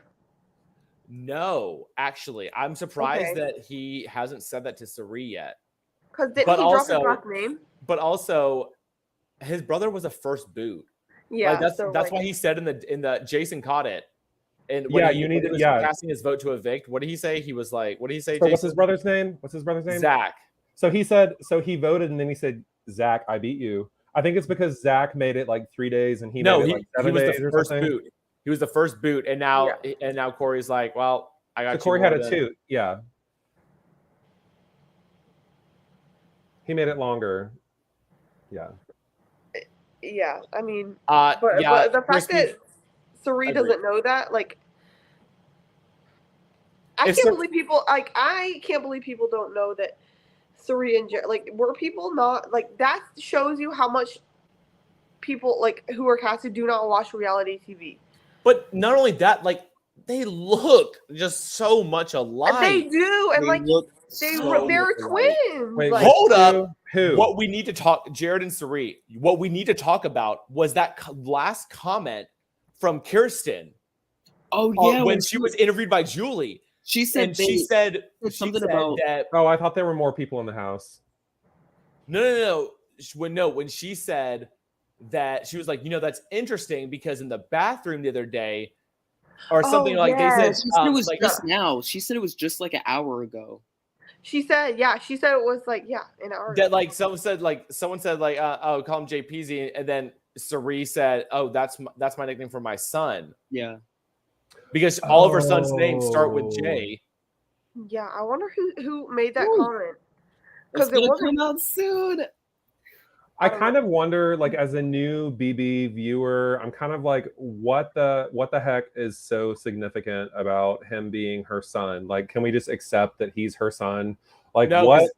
No, actually. I'm surprised that he hasn't said that to Sari yet. Because didn't he drop his last name? But also, his brother was a first boot. Yeah, like that's why he said in the Jason caught it. And when he was casting his vote to evict. What did he say? He was like, what did he say? So what's his brother's name? Zach. So he said, so he voted, and then he said, Zach, I beat you. I think it's because Zach made it like 3 days, and he made it like 7 days or something. Boot. He was the first boot, and now Corey's like, well, I got. So Corey had a toot. Yeah. He made it longer. Yeah. Yeah, I mean, but the fact that Sari doesn't know that, like, I can't believe people don't know that Sari and Jared, like, were people not, like, that shows you how much people, like, who are casted do not watch reality TV. But not only that, like, they look just so much alike. They do, and they're twins. Wait, hold up. Who? What we need to talk, Jared and Sari, what we need to talk about was that last comment from Kirsten. Oh, yeah. When she was interviewed by Julie. She said something about that. Oh, I thought there were more people in the house. No. When she said that, she was like, that's interesting because in the bathroom the other day, or something they said. She said it was just now. She said it was just like an hour ago. She said it was like, an hour ago. That someone said oh, call him JPZ, and then Sari said, oh, that's my nickname for my son. Yeah. Because all of her son's names start with J. Yeah, I wonder who made that comment. Because it will come out soon. I kind of wonder, like, as a new BB viewer, I'm kind of like, what the heck is so significant about him being her son? Like, can we just accept that he's her son? Like,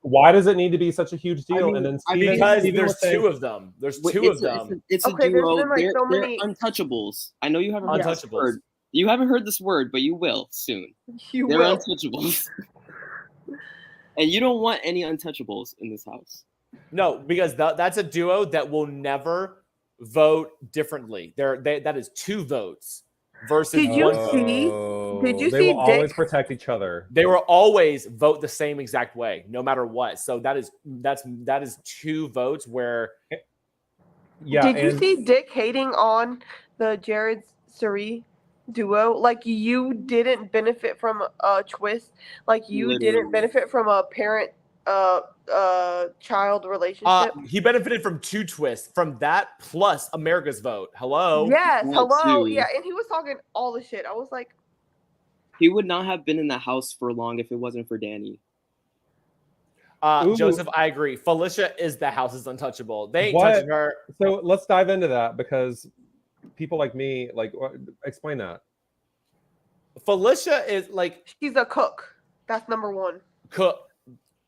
why does it need to be such a huge deal? And then because there's two of them. There's two of them. It's a duo. They're untouchables. I know you haven't heard this word. You haven't heard this word, but you will soon. They're untouchables. And you don't want any untouchables in this house. No, because that's a duo that will never vote differently. That is 2 votes versus Did you see? They will always protect each other. They will always vote the same exact way, no matter what. So that is 2 votes where. Yeah. Did you see Dick hating on the Jared Sari duo? Like, you didn't benefit from a twist. Like, you didn't benefit from a parent child relationship. He benefited from 2 twists, from that plus America's vote. Hello. Yes, hello. Yeah, and he was talking all the shit. I was like, he would not have been in the house for long if it wasn't for Danny. Joseph, I agree. Felicia is the house's untouchable. They ain't touching her. So let's dive into that, because people like me, explain that. Felicia is like, she's a cook. That's number 1. Cook.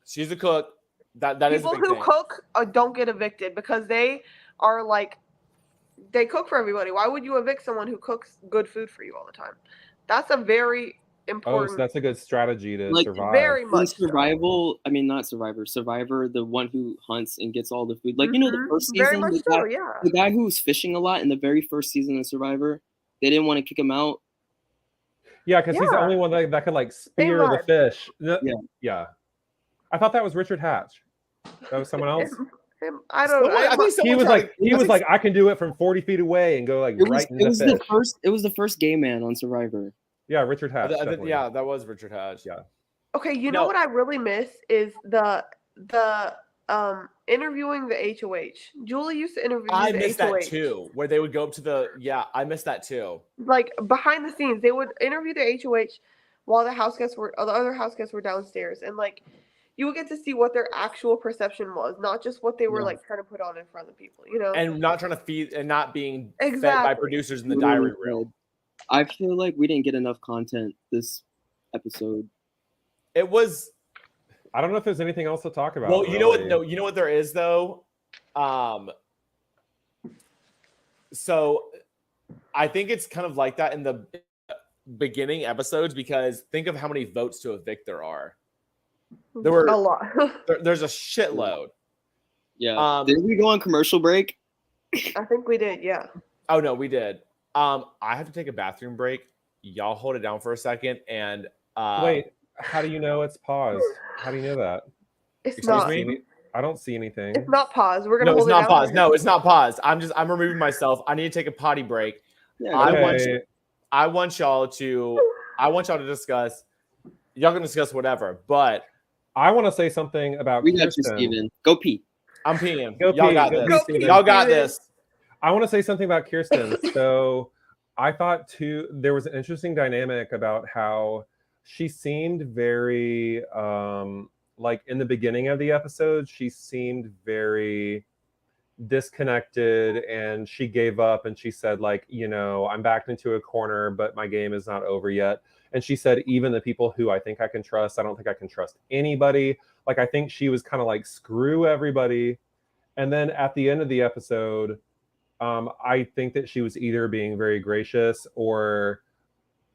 She's a cook. That is a big people who thing. Cook don't get evicted because they are like, they cook for everybody. Why would you evict someone who cooks good food for you all the time? That's a very important. Oh, so that's a good strategy to survive. Very much. Survival. I mean, not Survivor. Survivor, the one who hunts and gets all the food. Like, the first season, very much the guy who was fishing a lot in the very first season of Survivor, they didn't want to kick him out. Yeah, because he's the only one that could like spear the fish. Yeah. I thought that was Richard Hatch. That was someone else. I don't know. He was like, I can do it from 40 feet away and go like right in the fish. It was the first gay man on Survivor. Yeah, Richard Hatch. Yeah, that was Richard Hatch. Yeah. Okay, you know what I really miss is the interviewing the HOH. Julie used to interview I the missed HOH. that too, where they would go up to I missed that too. Like, behind the scenes, they would interview the HOH while the other house guests were downstairs, and like, you would get to see what their actual perception was, not just what they were like trying to put on in front of people, and not trying to feed and not being fed by producers in the diary room. I feel like we didn't get enough content this episode. It was. I don't know if there's anything else to talk about. Well, you know what? No, you know what there is though. So I think it's kind of like that in the beginning episodes because think of how many votes to evict there are. There were a lot. there's a shitload. Yeah. Did we go on commercial break? I think we did. Yeah. Oh no, we did. I have to take a bathroom break. Y'all hold it down for a second and wait. How do you know it's paused? How do you know that? It's Excuse not. me? I don't see anything. It's not paused. We're gonna No, it's hold it not down. paused. No, it's not paused. I'm removing myself. I need to take a potty break. Yeah, I want y'all to discuss. Y'all can discuss whatever, but I want to say something about we got Kirsten. you, Steven. Go pee. I'm peeing. Go Y'all pee. got Go this. pee, Y'all got Steven. this. I want to say something about Kirsten. So I thought too, there was an interesting dynamic about how she seemed very, like in the beginning of the episode, she seemed very disconnected and she gave up and she said like, you know, I'm backed into a corner, but my game is not over yet. And she said, even the people who I think I can trust, I don't think I can trust anybody. Like, I think she was kind of like, screw everybody. And then at the end of the episode, I think that she was either being very gracious or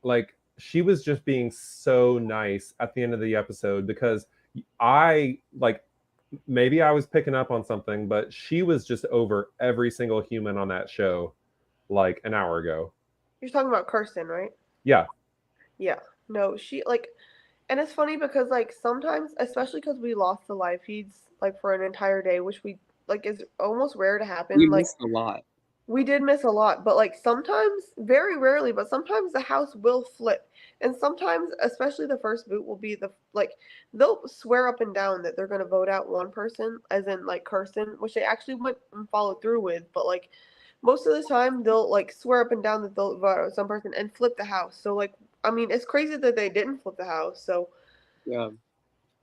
like she was just being so nice at the end of the episode because I like maybe I was picking up on something, but she was just over every single human on that show like an hour ago. You're talking about Kirsten, right? Yeah. Yeah. No, she like, and it's funny because like sometimes, especially because we lost the live feeds like for an entire day, which we like is almost rare to happen. We like missed a lot. we did miss a lot, but like sometimes, very rarely, but sometimes the house will flip. And sometimes, especially the first boot will be the like they'll swear up and down that they're gonna vote out one person, as in like Kirsten, which they actually went and followed through with, but like most of the time they'll like swear up and down that they'll vote out some person and flip the house. So like I mean it's crazy that they didn't flip the house. So yeah.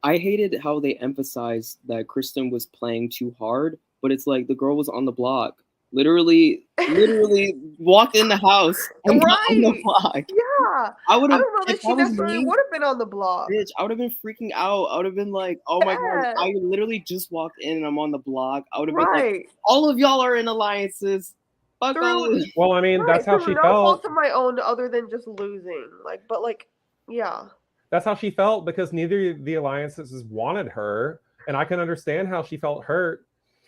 I hated how they emphasized that Kristen was playing too hard, but it's like the girl was on the block. Literally walked in the house and got on the block. Yeah. I don't know that she necessarily would have been on the block. Bitch, I would have been freaking out. I would have been like, oh my god, I literally just walked in and I'm on the block. I would have been like, all of y'all are in alliances. Fuck all. Well, I mean, that's how she no felt. fault of my own other than just losing. Like, but like, yeah. That's how she felt because neither of the alliances wanted her. And I can understand how she felt hurt.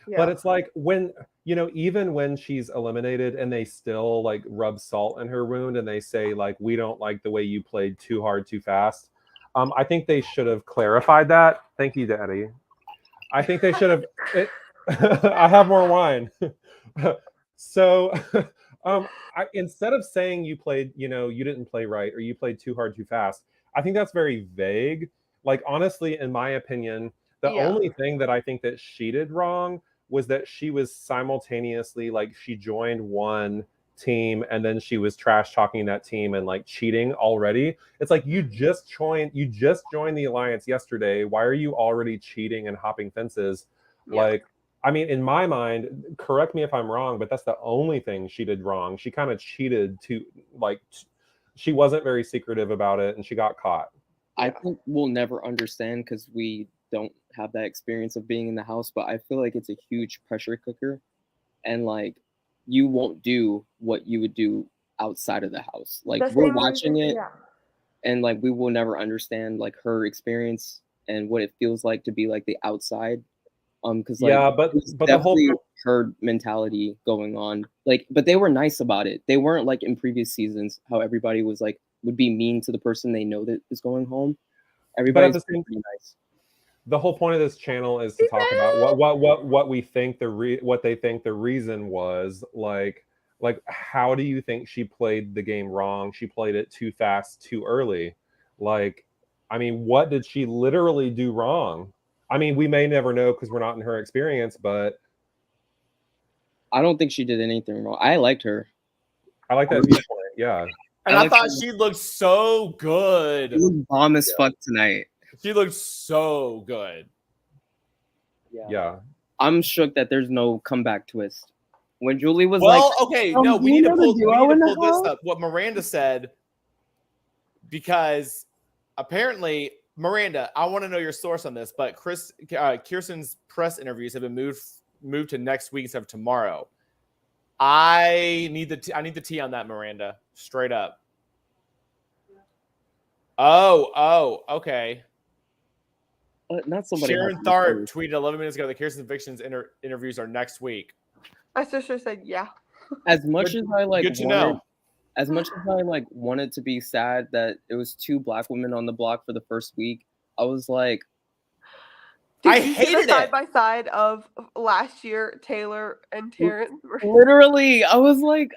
Yeah. But it's like when, you know, even when she's eliminated and they still like rub salt in her wound and they say like, we don't like the way you played too hard, too fast. I think they should have clarified that. Thank you, Daddy. I think they should have. I have more wine. So instead of saying you played, you know, you didn't play right or you played too hard, too fast, I think that's very vague. Like, honestly, in my opinion, the only thing that I think that she did wrong was that she was simultaneously, like, she joined one team and then she was trash talking that team and like cheating already. It's like you just joined the alliance yesterday. Why are you already cheating and hopping fences? Like, I mean, in my mind, correct me if I'm wrong, but that's the only thing she did wrong. She kind of cheated to like she wasn't very secretive about it and she got caught. I think we'll never understand because we don't have that experience of being in the house, but I feel like it's a huge pressure cooker and like you won't do what you would do outside of the house. Like we're watching it and like we will never understand like her experience and what it feels like to be like the outside. Because like but the whole herd mentality going on. Like, but they were nice about it. They weren't like in previous seasons how everybody was like would be mean to the person they know that is going home. Everybody's pretty nice. The whole point of this channel is to talk about what we think what they think the reason was. Like how do you think she played the game wrong? She played it too fast, too early. Like, I mean, what did she literally do wrong? I mean, we may never know because we're not in her experience, but I don't think she did anything wrong. I liked her. I like that viewpoint. Yeah. And I thought she looked so good. She looked bomb as fuck tonight. She looked so good. Yeah. I'm shook that there's no comeback twist. When Julie was okay, no, we need to pull this up. What Miranda said, because apparently, Miranda, I want to know your source on this, but Kirsten's press interviews have been moved to next week instead of tomorrow. I need the tea on that, Miranda. Straight up. Oh, okay. Not somebody. Sharon Tharp tweeted 11 minutes ago that Kirsten's Evictions interviews are next week. My sister said, yeah. As much as I like Good to wanted, know. as much as I like wanted to be sad that it was 2 black women on the block for the first week, I was like, Did I you see hated the side it. by side of last year Taylor and Terrence? literally, I was like,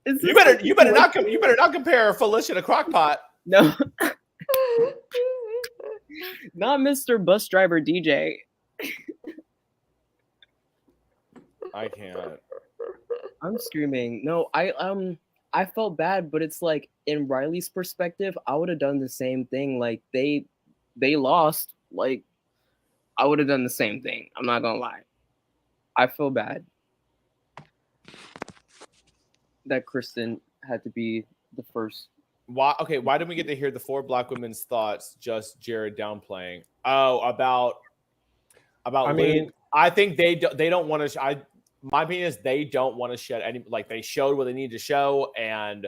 You better not compare Felicia to Crockpot. No, not Mr. Bus Driver DJ. I can't. I'm screaming. No, I felt bad, but it's like in Riley's perspective, I would have done the same thing. Like they lost. Like I would have done the same thing. I'm not gonna lie. I feel bad that Kristen had to be the first. Why didn't we get to hear the 4 black women's thoughts? Just Jared downplaying. Oh, about. I mean, Luke. I think they don't want to. My opinion is they don't want to shed any. Like they showed what they needed to show, and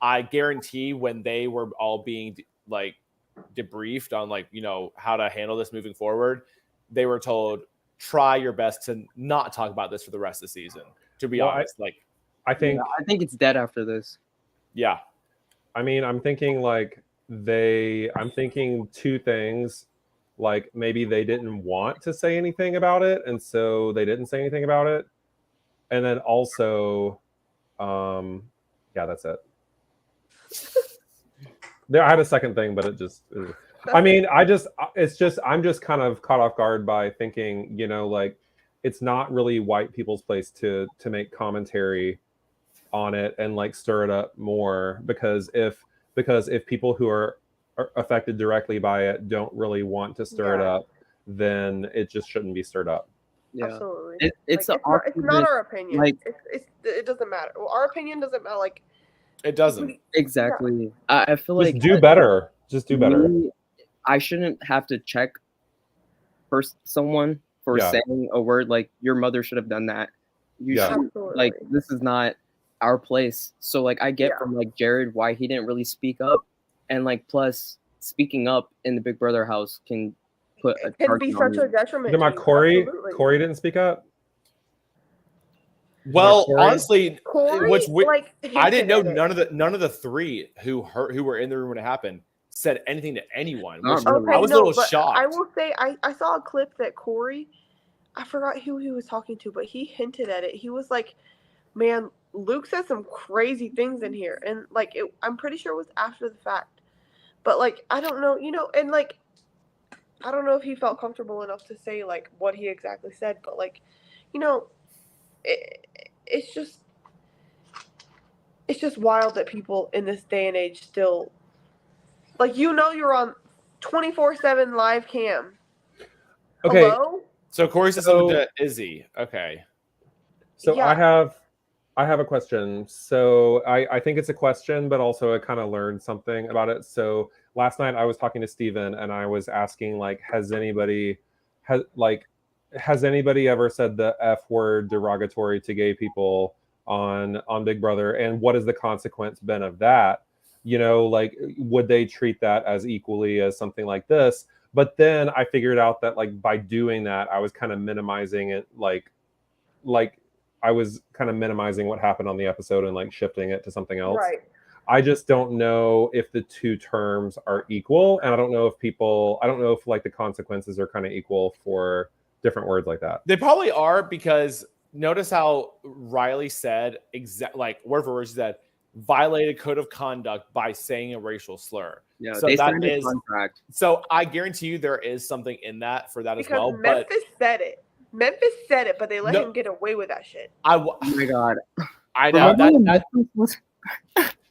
I guarantee when they were all being like debriefed on like how to handle this moving forward, they were told try your best to not talk about this for the rest of the season. To be honest, I think it's dead after this. Yeah. I mean, I'm thinking I'm thinking 2 things. Like maybe they didn't want to say anything about it, and so they didn't say anything about it. And then also, that's it. There, I had a second thing, but it just. I mean, I'm just kind of caught off guard by thinking, like it's not really white people's place to make commentary on it and like stir it up more because if people who are affected directly by it don't really want to stir it up, then it just shouldn't be stirred up. Yeah. Absolutely. It's not our opinion. Like it doesn't matter. Well, our opinion doesn't matter. Like it doesn't. Exactly. I feel just like do better. Just do better. I shouldn't have to check for someone for saying a word like your mother should have done that. You should like this is not our place. So like I get from like Jared why he didn't really speak up. And like, plus, speaking up in the Big Brother house can put a can be such a detriment. You know, Corey didn't speak up. Well, honestly, Corey, I didn't know none of the 3 who were in the room when it happened said anything to anyone. I was a little shocked. I will say I saw a clip that Corey, I forgot who he was talking to, but he hinted at it. He was like, "Man, Luke said some crazy things in here," and like I'm pretty sure it was after the fact. But like I don't know, and like I don't know if he felt comfortable enough to say like what he exactly said, but like, it's just wild that people in this day and age still like you're on 24/7 live cam. Okay. Hello? So Corey says something to Izzy. Okay. So yeah. I have a question. So I think it's a question, but also I kind of learned something about it. So last night I was talking to Steven and I was asking like, has anybody ever said the F word derogatory to gay people on Big Brother? And what has the consequence been of that? Like, would they treat that as equally as something like this? But then I figured out that like by doing that, I was kind of minimizing it, like I was kind of minimizing what happened on the episode and like shifting it to something else. Right. I just don't know if the 2 terms are equal. And I don't know if like the consequences are kind of equal for different words like that. They probably are because notice how Riley said like word for word, she said violated code of conduct by saying a racial slur. Yeah, so they that signed a contract. So I guarantee you there is something in that for that because as well. Memphis said it. Memphis said it, but they let him get away with that shit. Oh my god! I know that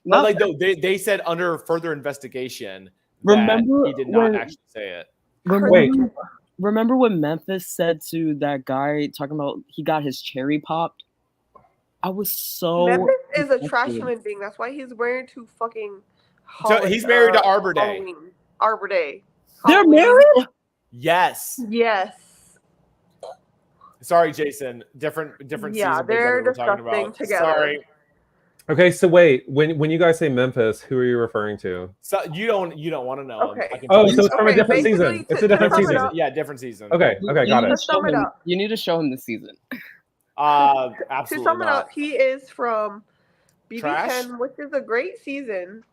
not like they said under further investigation. Remember, he did not actually say it. Remember when Memphis said to that guy talking about he got his cherry popped? I was so. Memphis is a trash human being. That's why he's wearing 2 fucking. So he's married to Arbor Day. Arbor Day. They're married? Yes. Yes. Sorry, Jason. Different Yeah, season. Big they're Brother we're talking disgusting about. together. Sorry. Okay, so wait, when you guys say Memphis, who are you referring to? So you don't want to know. Okay. I can Oh, tell so you. it's from a Okay, different basically, season. It's to a different sum it season. up- Yeah, different season. Okay, got it. sum it up. You need to show him the season. Absolutely To sum it not. up, he is from BB10, Trash? which is a great season.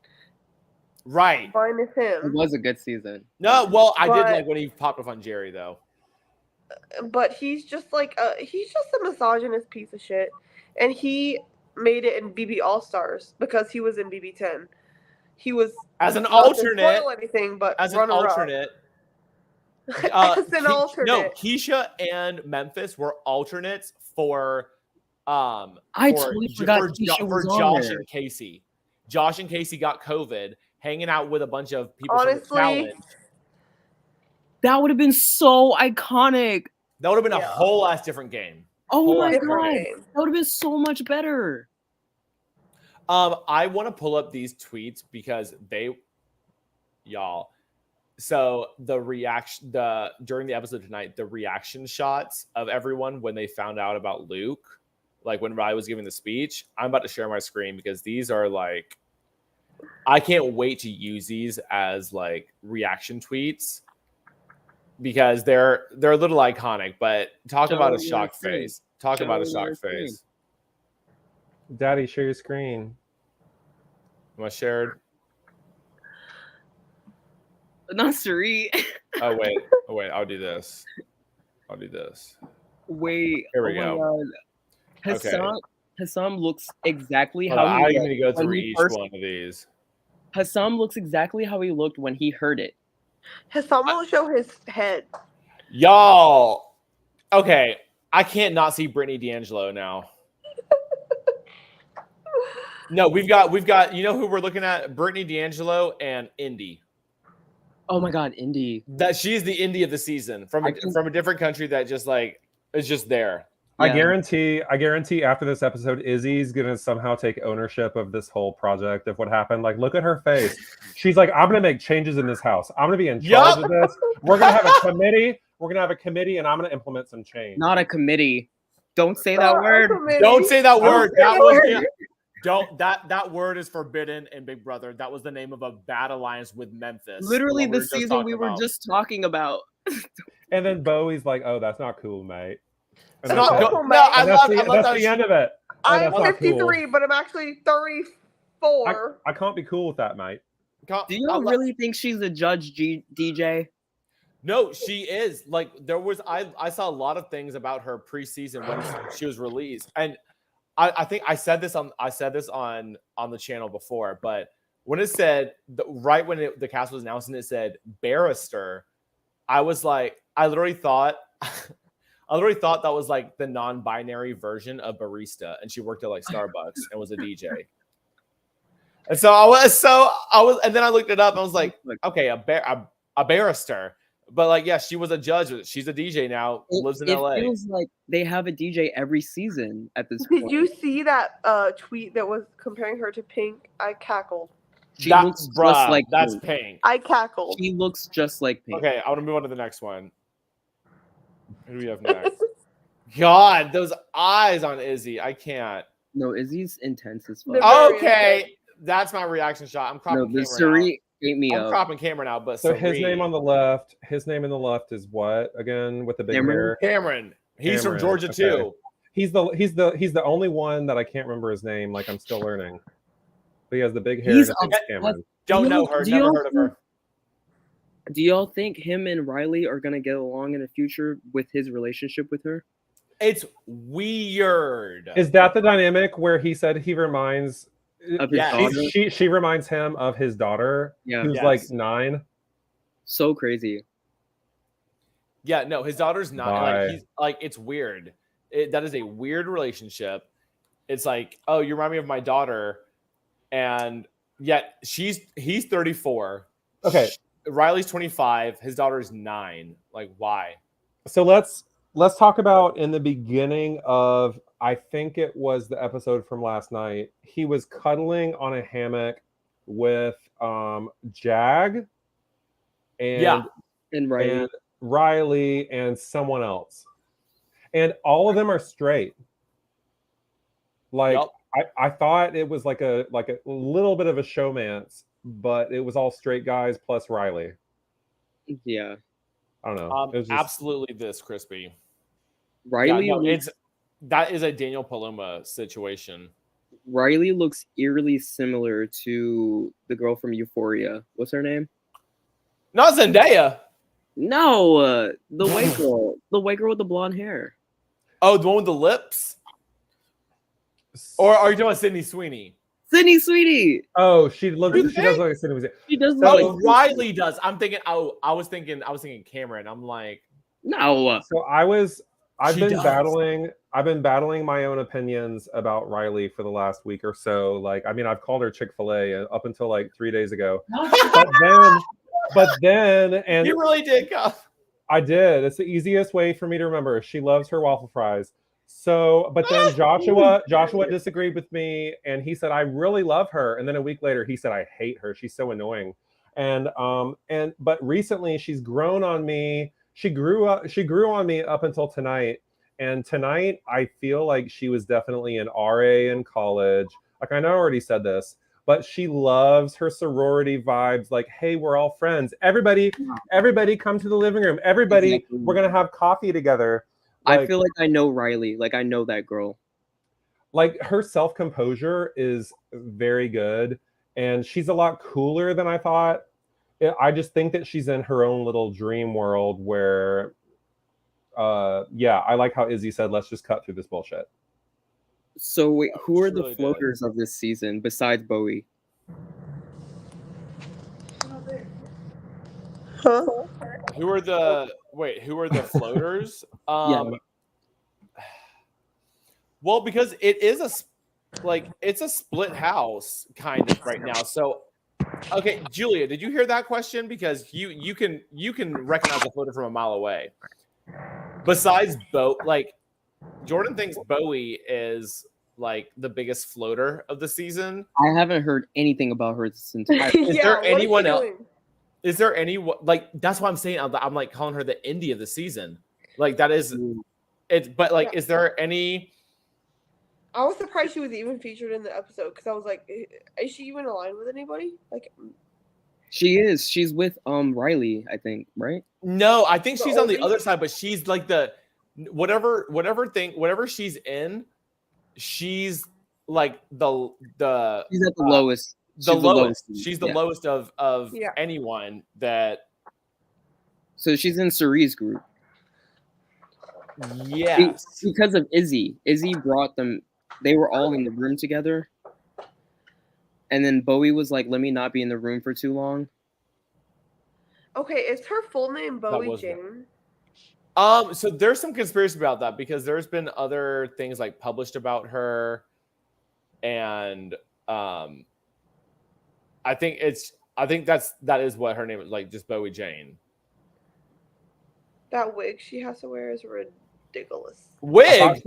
Right. Minus It him, was a good season. No, well, I did But- like when he popped up on Jerry though. but he's just like he's just a misogynist piece of shit, and he made it in BB All Stars because he was in BB10. He was As an not to alternate. spoil anything, but As an runner-up. alternate. As an alternate. No, Keisha and Memphis were alternates for I totally forgot Keisha was on Josh there. and Casey. Josh and Casey got COVID hanging out with a bunch of people from the Honestly, challenge. That would have been so iconic. That would have been a Yeah. whole ass different game. Oh Whole my ass different god, game. that would have been so much better. I want to pull up these tweets because y'all. So during the episode tonight, the reaction shots of everyone when they found out about Luke, like when Riley was giving the speech, I'm about to share my screen because these are like, I can't wait to use these as like reaction tweets because they're a little iconic. But talk Show about a your shocked screen. face. Talk Show about a your shocked screen. face. Daddy, share your screen. Am I shared? Not Sari. Oh wait, I'll do this. Wait. Here we oh go. My God. Okay. Hassam looks exactly Hold how on, he I looked need to go when through he each first- one of these. Hassam looks exactly how he looked when he heard it. Someone will show his head. Y'all, okay, I can't not see Brittany D'Angelo now. No, we've got. You know who we're looking at? Brittany D'Angelo and Indy. Oh my God, Indy. That she's the Indy of the season from a different country that just like is just there. I Yeah. guarantee after this episode, Izzy's gonna somehow take ownership of this whole project of what happened. Like, look at her face. She's like, I'm gonna make changes in this house. I'm gonna be in charge of this. We're gonna have a committee. And I'm gonna implement some change. Not a committee. Don't say that word. Don't say that word. say That that was word. don't that word is forbidden in Big Brother. That was the name of a bad alliance with Memphis. Literally what the season we were about. just talking about. And then Bowie's like, "Oh, that's not cool, mate." And It's not that's it. cool. man. No, I And love that's that the she- end of it. Oh, I'm that's not 53, cool. but I'm actually 34. I can't be cool with that, mate. Do you really think she's a judge, DJ? No, she is. Like there was I saw a lot of things about her preseason when she was released. And I think I said this on the channel before, but when it said right when the cast was announced and it said barrister, I was like, I literally thought that was like the non-binary version of barista, and she worked at like Starbucks and was a DJ. And so I was, and then I looked it up and I was like, okay, a barrister. But like, yeah, she was a judge. She's a DJ now. Lives in LA. It feels like they have a DJ every season at this Did point. you see that tweet that was comparing her to Pink? I cackled. She looks just like that's Pink. Pink. I cackled. She looks just like Pink. Okay, I want to move on to the next one. Who do we have next? God, those eyes on Izzy. I can't. No, Izzy's intense as fuck. They're very Okay, that's my reaction shot. I'm cropping No, the camera now. Sari ate me I'm up. cropping camera now, but So his Sari- name on the left. His name in the left is what again with the big Cameron? hair? Cameron. He's from Cameron, Georgia okay. too. He's the only one that I can't remember his name. Like I'm still learning. But he has the big hair. He's and I think it's a- Cameron. Don't Do know y'all- her. do Never y'all heard of her. Do y'all think him and Riley are gonna get along in the future with his relationship with her? It's weird. Is that the dynamic where he said he reminds? Of his Yeah. daughter? She reminds him of his daughter, Yeah. who's Yes. like 9. So crazy. Yeah, no, his daughter's not Why? like he's like it's weird. That is a weird relationship. It's like, oh, you remind me of my daughter, and yet he's 34. Okay. Riley's 25. His daughter's 9. Like, why? So let's talk about in the beginning of, I think it was the episode from last night. He was cuddling on a hammock with Jag and Yeah. And Riley. and Riley and someone else. and all of them are straight. Like Yep. I thought it was like a little bit of a showmance, but it was all straight guys plus Riley. Yeah. I don't know. It was just... Absolutely this crispy. Riley Yeah, no, that is a Daniel Paloma situation. Riley looks eerily similar to the girl from Euphoria. What's her name? Not Zendaya. No, the white girl. The white girl with the blonde hair. Oh, the one with the lips? Or are you talking about Sydney Sweeney? Sydney Sweeney. Oh, she does look like Sydney Sweeney. She does Oh, look like Riley does. I'm thinking. Oh, I was thinking Cameron. I'm like, no. So I've been battling my own opinions about Riley for the last week or so. Like, I mean, I've called her Chick-fil-A up until like 3 days ago. but then, and you really did, I did. It's the easiest way for me to remember. She loves her waffle fries. So, but then Joshua disagreed with me, and he said I really love her. And then a week later, he said I hate her. She's so annoying. But recently, she's grown on me. She grew on me up until tonight. And tonight, I feel like she was definitely an RA in college. Like, I know I already said this, but she loves her sorority vibes. Like, hey, we're all friends. Everybody come to the living room. Everybody, exactly. We're going to have coffee together. Like, I feel like I know Riley. Like, I know that girl. Like, her self-composure is very good. And she's a lot cooler than I thought. I just think that she's in her own little dream world where, I like how Izzy said, let's just cut through this bullshit. So wait, who are the floaters of this season besides Bowie? Huh? Who are the floaters? Yeah. Well, because it is it's a split house kind of right now. So, okay, Julia, did you hear that question? Because you can recognize a floater from a mile away. Besides Jordan thinks Bowie is like the biggest floater of the season. I haven't heard anything about her this entire. Is there anyone else? Is there any that's why I'm saying I'm like calling her the indie of the season. Like that is it. But like, is there any? I was surprised she was even featured in the episode because I was like, is she even aligned with anybody? Like, she is. She's with Riley, I think, right? No, I think she's on the other side, but she's like the whatever she's in. She's like the she's at the lowest. The lowest. She's the lowest of anyone that. So she's in Cerie's group. Yes. Because of Izzy. Izzy brought them. They were all in the room together. And then Bowie was like, let me not be in the room for too long. Okay, is her full name Bowie Jane? So there's some conspiracy about that because there's been other things like published about her, and I think that is what her name is, like just Bowie Jane. That wig she has to wear is ridiculous. Wig.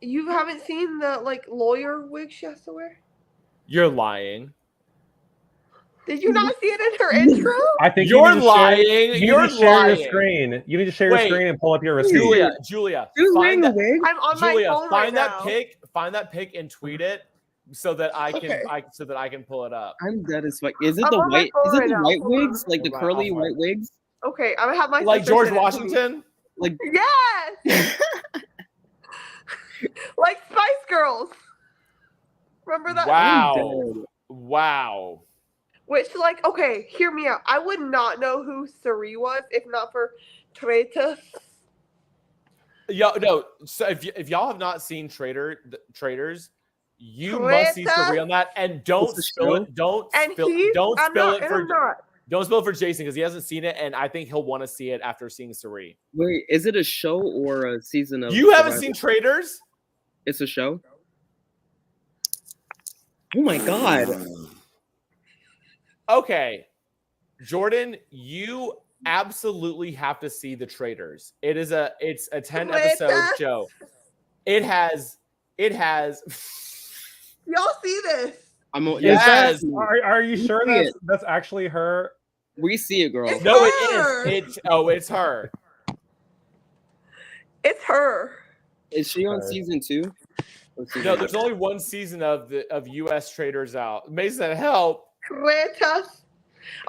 You haven't seen the lawyer wig she has to wear? You're lying. Did you not see it in her intro? I think you're lying. You need to share your screen. You need to share your screen and pull up your receipt. Julia, find that. I'm on my phone find right that now. pic. Find that pic and tweet it so that I can pull it up. I'm dead as fuck. Is it the white? Is it the white wigs? Like the curly white wigs? Okay, I'm gonna have my like George Washington. Like yes. Like Spice Girls. Remember that? Wow. Which, okay, hear me out. I would not know who Cerie was if not for Traitors. No. So if y'all have not seen Traitors, you must see Cerie on that, and don't spill it. Don't spill it for Jason because he hasn't seen it, and I think he'll want to see it after seeing Cerie. Wait, is it a show or a season of? You haven't seen Traitors? It's a show. Oh my god. Okay, Jordan, you absolutely have to see the Traitors. It's a 10-episode show. It has. Y'all see this? Yes. Are you sure that's actually her? We see it, girl. It's No, her. it is. It's her. It's her. Is she on Okay. season 2? No, there's only one season of U.S. Traders out. Mason, help. Cretas.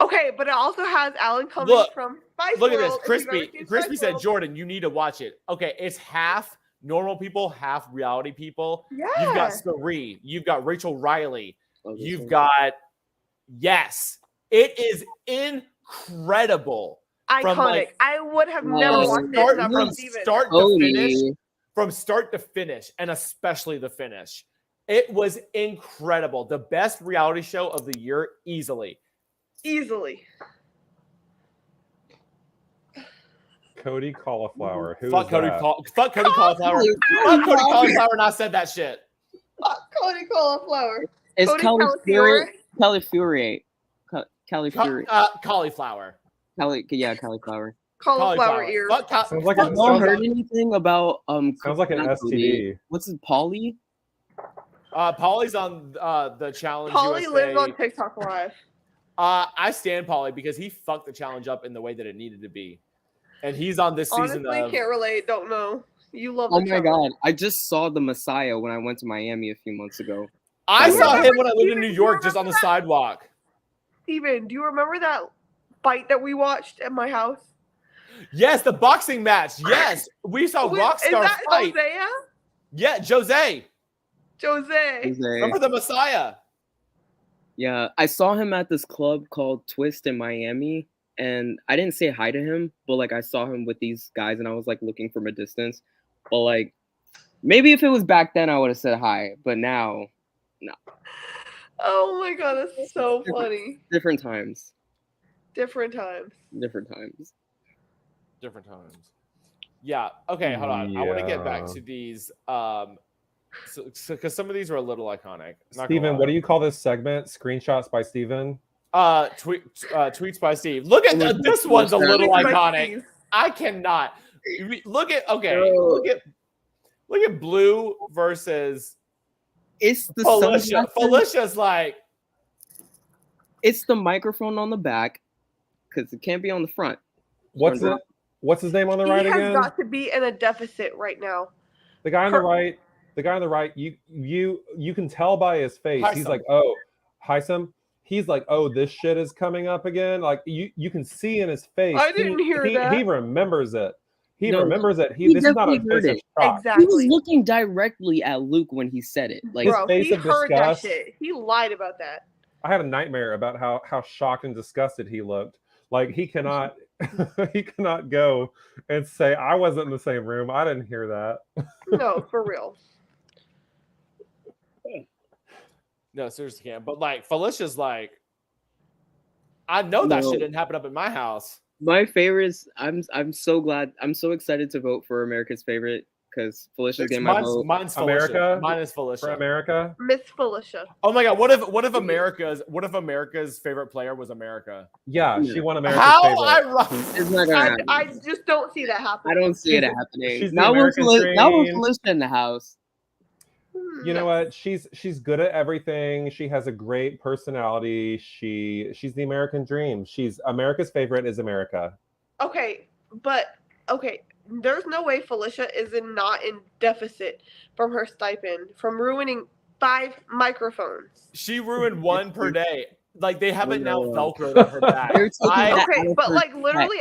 Okay, but it also has Alan Cummings Look, from Spice Look at World. this. if you've ever Crispy seen Spice said, World. Jordan, you need to watch it. Okay, it's half normal people, half reality people. Yeah. You've got Sari. You've got Rachel Riley. You've one. got, yes. It is incredible. Iconic. I would have never watched this Start, without from Steven. start to finish. From start to finish, and especially the finish. It was incredible. The best reality show of the year, easily. Easily. Cody Cauliflower. Who Fuck is Cody, that? fuck Cody Cauliflower. Fuck Cody Cauliflower, and I said that shit. Fuck Cody Cauliflower. It's Cody Cauliflower. Cauliflower. Cauliflower. Cauliflower. Cauliflower. Cauliflower ear. Sounds like Have you heard anything about sounds like an STD. What's his Polly? Polly's on the challenge. Polly USA. lives on TikTok Live. I stand Polly because he fucked the challenge up in the way that it needed to be, and he's on this season. Honestly, can't relate. Don't know. You love. Oh my god! I just saw the Messiah when I went to Miami a few months ago. I saw him when I lived in New York, just on the sidewalk. Steven, do you remember that fight that we watched at my house? Yes, the boxing match. Yes, we saw Rockstar fight. Azah? Yeah, Jose. Remember the Messiah? Yeah, I saw him at this club called Twist in Miami, and I didn't say hi to him, but like I saw him with these guys, and I was like looking from a distance. But like, maybe if it was back then, I would have said hi, but now, no. Oh my god, that's so funny. Different times. Different times. Yeah. Okay, hold on. I want to get back Yeah. to these because some of these are a little iconic. Steven, what do you call this segment? Screenshots by Steven? Tweets by Steve. Look at this one's a little Tweets by iconic. Steve. I cannot. Look at Bro. look at Blue versus It's the Felicia. sunglasses. Felicia's like, It's the microphone on the back because it can't be on the front. What's his name on the He right has again? got to be in a deficit right now. The guy on the right. The guy on the right. You can tell by his face. Hi, He's Sam. like, oh, hi, Sam. He's like, oh, this shit is coming up again. Like you can see in his face. I didn't hear that. He remembers it. He No, remembers it. he This is not a definitely heard face of it. shock. Exactly. He was looking directly at Luke when he said it. Like, Bro, face he of heard disgust. that shit. He lied about that. I had a nightmare about how shocked and disgusted he looked. Like he cannot he cannot go and say I wasn't in the same room. I didn't hear that. No, for real. no, seriously, can't. But like, Felicia's like, I know that No. shit didn't happen up in my house. my favorites. I'm so glad. I'm so excited to vote for America's favorite because Felicia's getting my vote. Mine's Felicia. America? Mine is For Felicia. America. Miss Felicia. Oh my god, what if America's favorite player was America? Yeah, she won America's How favorite. ironic. It's not gonna happen. I just don't see that I happening. don't see it She's happening. the Not with American dream. Felicia in the house. You know what? She's good at everything. She has a great personality. She's the American dream. She's America's favorite is America. Okay, but okay, there's no way Felicia is not in deficit from her stipend from ruining 5 microphones. She ruined one per day. Like they have it now no. velcroed on her back. They're taking that Okay, out of but her like back. literally,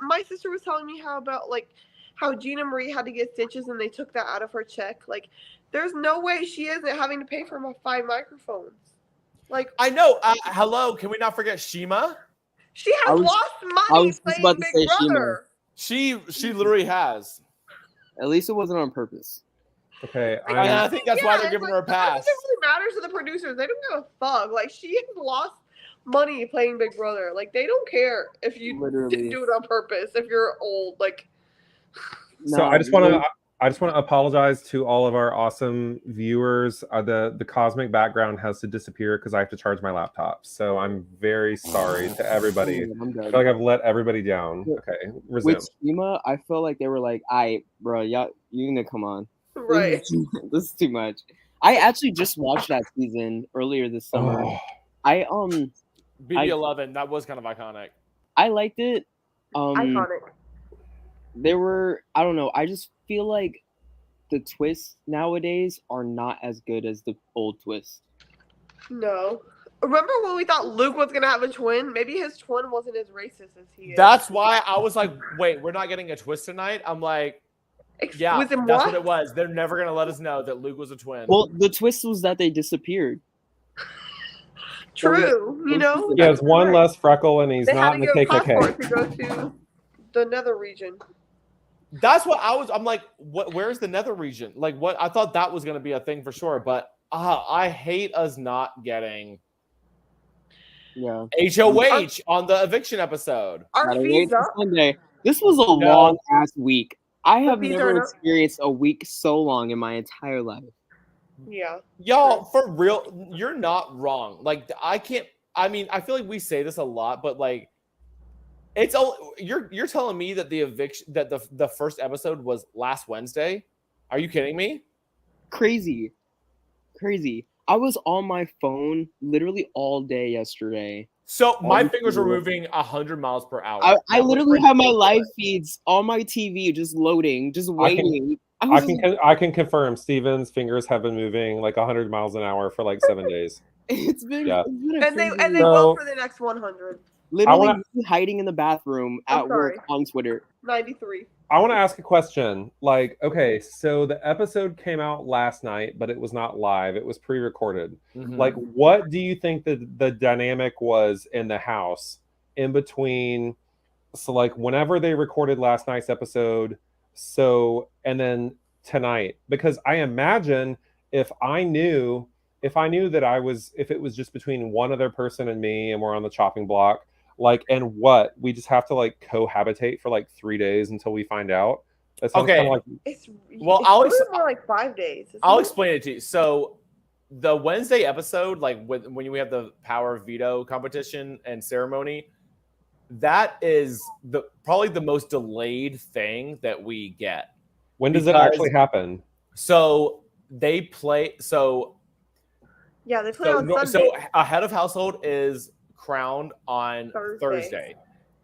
my sister was telling me how Gina Marie had to get stitches and they took that out of her check. Like, there's no way she isn't having to pay for my 5 microphones. Like, I know. Hello, can we not forget Shima? she I has was- lost I money was just playing about to Big say Shima. Brother. She literally has. At least it wasn't on purpose. Okay, And I think that's why they're it's giving her a I don't pass. think it really matters to the producers. They don't give a fuck. Like, she has lost money playing Big Brother. Like, they don't care if you Literally. didn't do it on purpose. If you're old, like, So I just want to apologize to all of our awesome viewers. The cosmic background has to disappear because I have to charge my laptop. So I'm very sorry to everybody. I'm I good. feel like I've let everybody down. Okay, resume. With Shima, I feel like they were like, "Aight, bro, y'all, you gonna come on? right. This is too much." I actually just watched that season earlier this summer. Oh, BB11, that was kind of iconic. I liked it. Iconic. I don't know. I just feel like the twists nowadays are not as good as the old twists. No. Remember when we thought Luke was gonna have a twin? Maybe his twin wasn't as racist as he is. That's why I was like, wait, we're not getting a twist tonight? I'm like, yeah, that's what it was. They're never going to let us know that Luke was a twin. Well, the twist was that they disappeared. True, you know? He has one less freckle and he's not in the KKK. To go to the nether region. That's what I'm like, where's the nether region? Like, what? I thought that was going to be a thing for sure, but I hate us not getting HOH on the eviction episode. Our fees up? Sunday. This was a long ass week. I have never experienced a week so long in my entire life. Yeah. Y'all, for real, you're not wrong. Like, I feel like we say this a lot, but like, you're telling me that the eviction, that the first episode was last Wednesday? Are you kidding me? Crazy. I was on my phone literally all day yesterday. So my fingers were moving 100 miles per hour. I literally have my live feeds on my TV just loading, just waiting. I can confirm Steven's fingers have been moving like 100 miles an hour for like 7 days. It's been and they will for the next 100. Literally hiding in the bathroom at work on Twitter. 93. I want to ask a question. Like, okay, so the episode came out last night, but it was not live. It was pre-recorded. Mm-hmm. Like, what do you think the dynamic was in the house in between? So, like, whenever they recorded last night's episode, and then tonight, because I imagine if I knew that if it was just between one other person and me, and we're on the chopping block. Like, and what? We just have to like cohabitate for like 3 days until we find out. That sounds kind of like. It's more like 5 days. I'll explain it to you. So, the Wednesday episode, like when we have the power veto competition and ceremony, that is probably the most delayed thing that we get. When does it actually happen? So they play. Yeah, they play on Sunday. So a head of household is crowned on Thursday.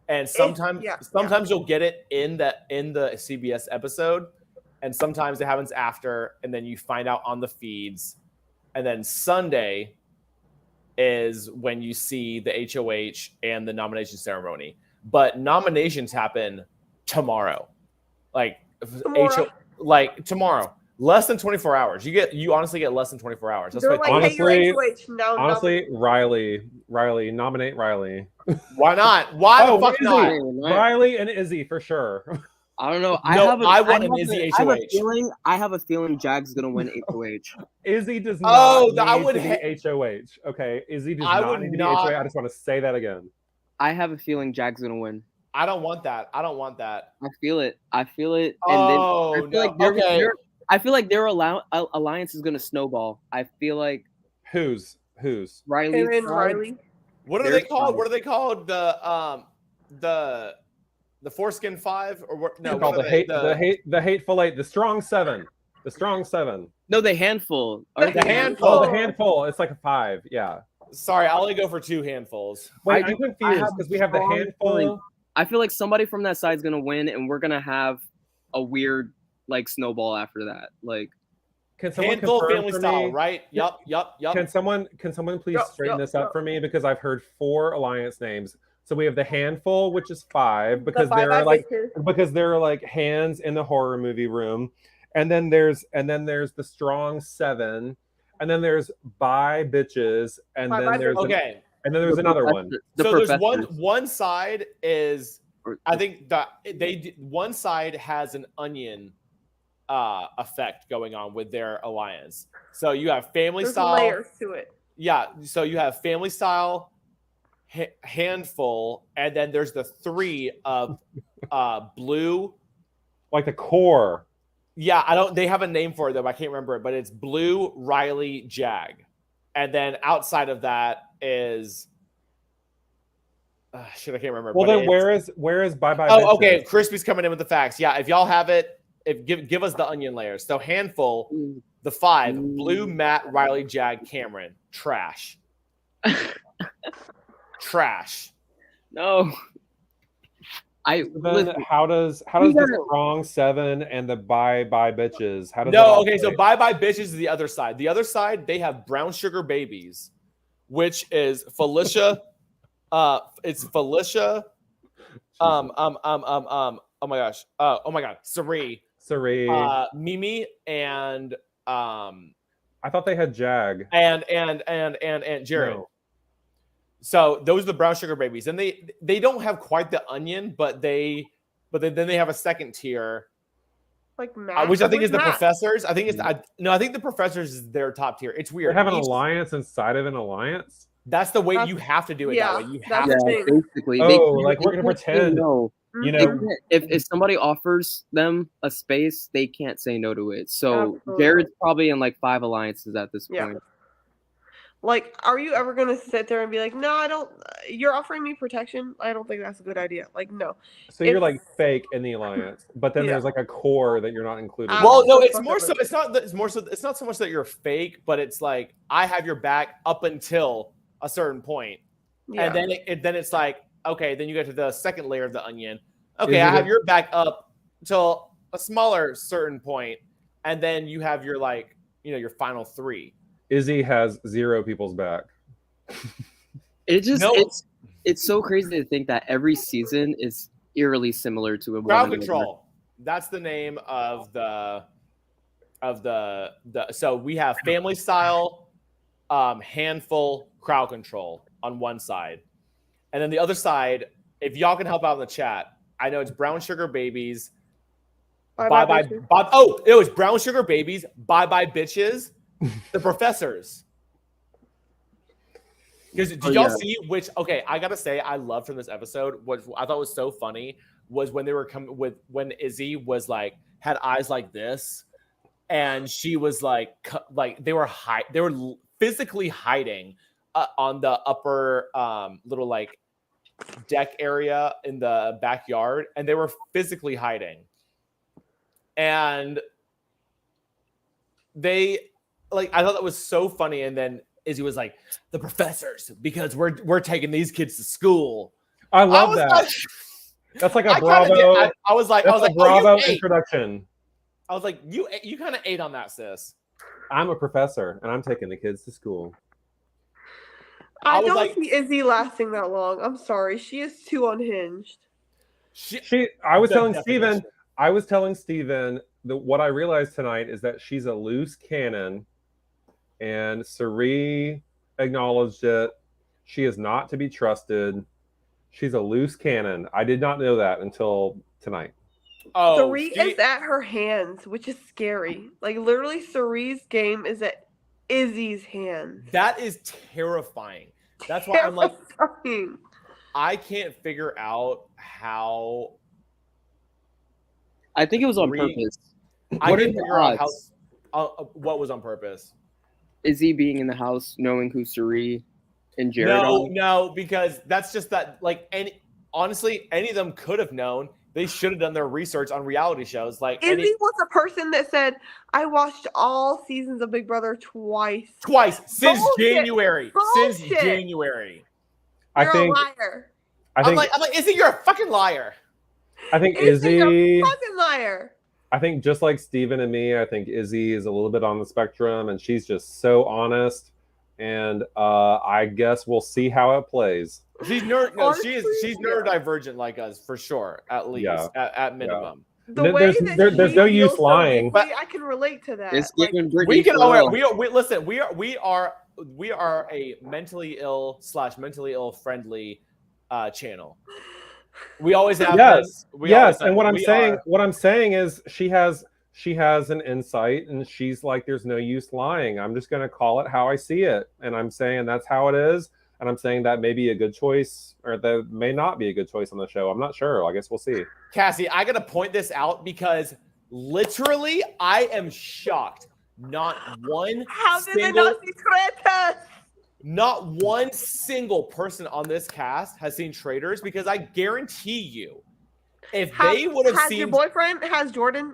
And sometimes you'll get it in the CBS episode, and sometimes it happens after, and then you find out on the feeds. And then Sunday is when you see the HOH and the nomination ceremony. But nominations happen tomorrow. Tomorrow. Less than 24 hours. You honestly get less than 24 hours. That's like, honestly, Riley, nominate Riley. Why not? Why the fuck not? Riley and Izzy for sure. I don't know. I want an Izzy HOH. I have a feeling Jag's gonna win HOH. Izzy does not need to be HOH. Okay, Izzy does not need to be HOH. I just want to say that again. I have a feeling Jag's gonna win. I don't want that. I feel it. Oh, and then I feel like their alliance is gonna snowball. I feel like who's Riley. What are they called? What are they called? The Foreskin Five or what? No, called the Hateful Eight, the Strong Seven, the Strong Seven. No, the Handful. The Handful. Oh, the Handful. It's like a 5. Yeah. Sorry, I'll only go for 2 handfuls. Wait, I'm confused because we have the Handful. I feel like somebody from that side is gonna win, and we're gonna have a weird like snowball after that. Like, can someone Handful family style, right? Yup. Can someone please straighten this up for me, because I've heard 4 alliance names. So we have the Handful, which is 5 because there are like hands in the horror movie room, and then there's the Strong 7, and then there's Bye Bitches, and then there's another one. So there's one side is, I think one side has an onion effect going on with their alliance. So you have family style. There's layers to it. Yeah. So you have family style, Handful, and then there's the 3 of blue, like the core. Yeah, they have a name for it though, but I can't remember it, but it's Blue, Riley, Jag. And then outside of that is I can't remember. Well, then where is Bye Bye? Oh, okay. Crispy's coming in with the facts. Yeah, if y'all have it, give us the onion layers. So Handful, the 5, Blue, Matt, Riley, Jag, Cameron, trash. trash. No. Then Listen, how does the wrong 7 and the bye bitches? How does that No, all okay, so play? bye bitches is the other side. The other side, they have brown sugar babies, which is Felicia. It's Felicia. Oh my gosh. Oh my god. Sari, Mimi, and I thought they had Jag. and Jared. No. So those are the brown sugar babies, and they don't have quite the onion, but then they have a second tier, Like Matt, which I think who's is the Matt? professors. I think the professors is their top tier. It's They weird. have an alliance inside of an alliance. That's the way you have to do it. Yeah, that way you that's have the to. thing. basically. Oh, like we're gonna can't say pretend. no. You Mhm. know, If somebody offers them a space, they can't say no to it. So Absolutely. Jared's probably in like 5 alliances at this Yeah. point. Like, are you ever gonna sit there and be like, no, I don't? You're offering me protection. I don't think that's a good idea. Like, no. so you're If- like fake in the alliance, but then Yeah. there's like a core that you're not included. in. Well, no, it's Fuck more so. everything. It's not so much that you're fake, but it's like I have your back up until a certain point, Yeah. and then it's like okay, then you get to the second layer of the onion. Okay, Is I it have a- your back up till a smaller certain point, and then you have your your final 3. Izzy has 0 people's back. It just No. it's so crazy to think that every season is eerily similar to a Crowd one another. control. That's the name of the so we have family style, handful, crowd control on one side. And then the other side, if y'all can help out in the chat, I know it's brown sugar babies. Bye bye. bitches. Oh, it was brown sugar babies. Bye bye bitches. The professors. Because did y'all see which? Okay, I gotta say, I loved from this episode. What I thought was so funny was when they were coming with when Izzy was like had eyes like this, and she was like they were physically hiding on the upper little like deck area in the backyard, and they were physically hiding, and they I thought that was so funny, and then Izzy was like, the professors, because we're taking these kids to school. I love that. Like, That's like a I Bravo. was like, Bravo oh, you ate. introduction. I was like, you kind of ate on that, sis. I'm a professor, and I'm taking the kids to school. I was don't like- see Izzy lasting that long. I'm sorry. She is too unhinged. I was The telling definition. Steven that what I realized tonight is that she's a loose cannon, and Sari acknowledged it. She is not to be trusted. She's a loose cannon. I did not know that until tonight. Oh, Sari is at her hands, which is scary. Like, literally, Sari's game is at Izzy's hands. that is terrifying. That's why I'm like, Terrifying. I can't figure out how. I think it was on Sari- purpose. I What are can't the figure out odds? what was on purpose. Izzy being in the house, knowing who Sari and Jared are. No, because that's just that. Like, honestly, any of them could have known. They should have done their research on reality shows. Like, Izzy was a person that said, I watched all seasons of Big Brother twice. since Bullshit. January. Since Bullshit. January. You're I think a liar. I'm like, Izzy, you're a fucking liar. I think Izzy, you're Izzy. a fucking liar. I think just like Steven and me, I think Izzy is a little bit on the spectrum, and she's just so honest. And I guess we'll see how it plays. She's Honestly, she's neurodivergent like us for sure, at least Yeah. at minimum. The There- way there's- that there's she no feels use so lying. deeply, I can relate to that. It's Like, giving We Brittany can Farrell. listen. We are a mentally ill / mentally ill friendly channel. We always have Yes, been. yes. And what I'm saying is she has an insight, and she's like, there's no use lying. I'm just going to call it how I see it, and I'm saying that's how it is. And I'm saying that may be a good choice, or that may not be a good choice on the show. I'm not sure. I guess we'll see. Cassie, I gotta point this out because literally I am shocked. Not one how did they single not see Cretas? not one single person on this cast has seen Traitors, because I guarantee you, if they would have Has seen your boyfriend? Has Jordan?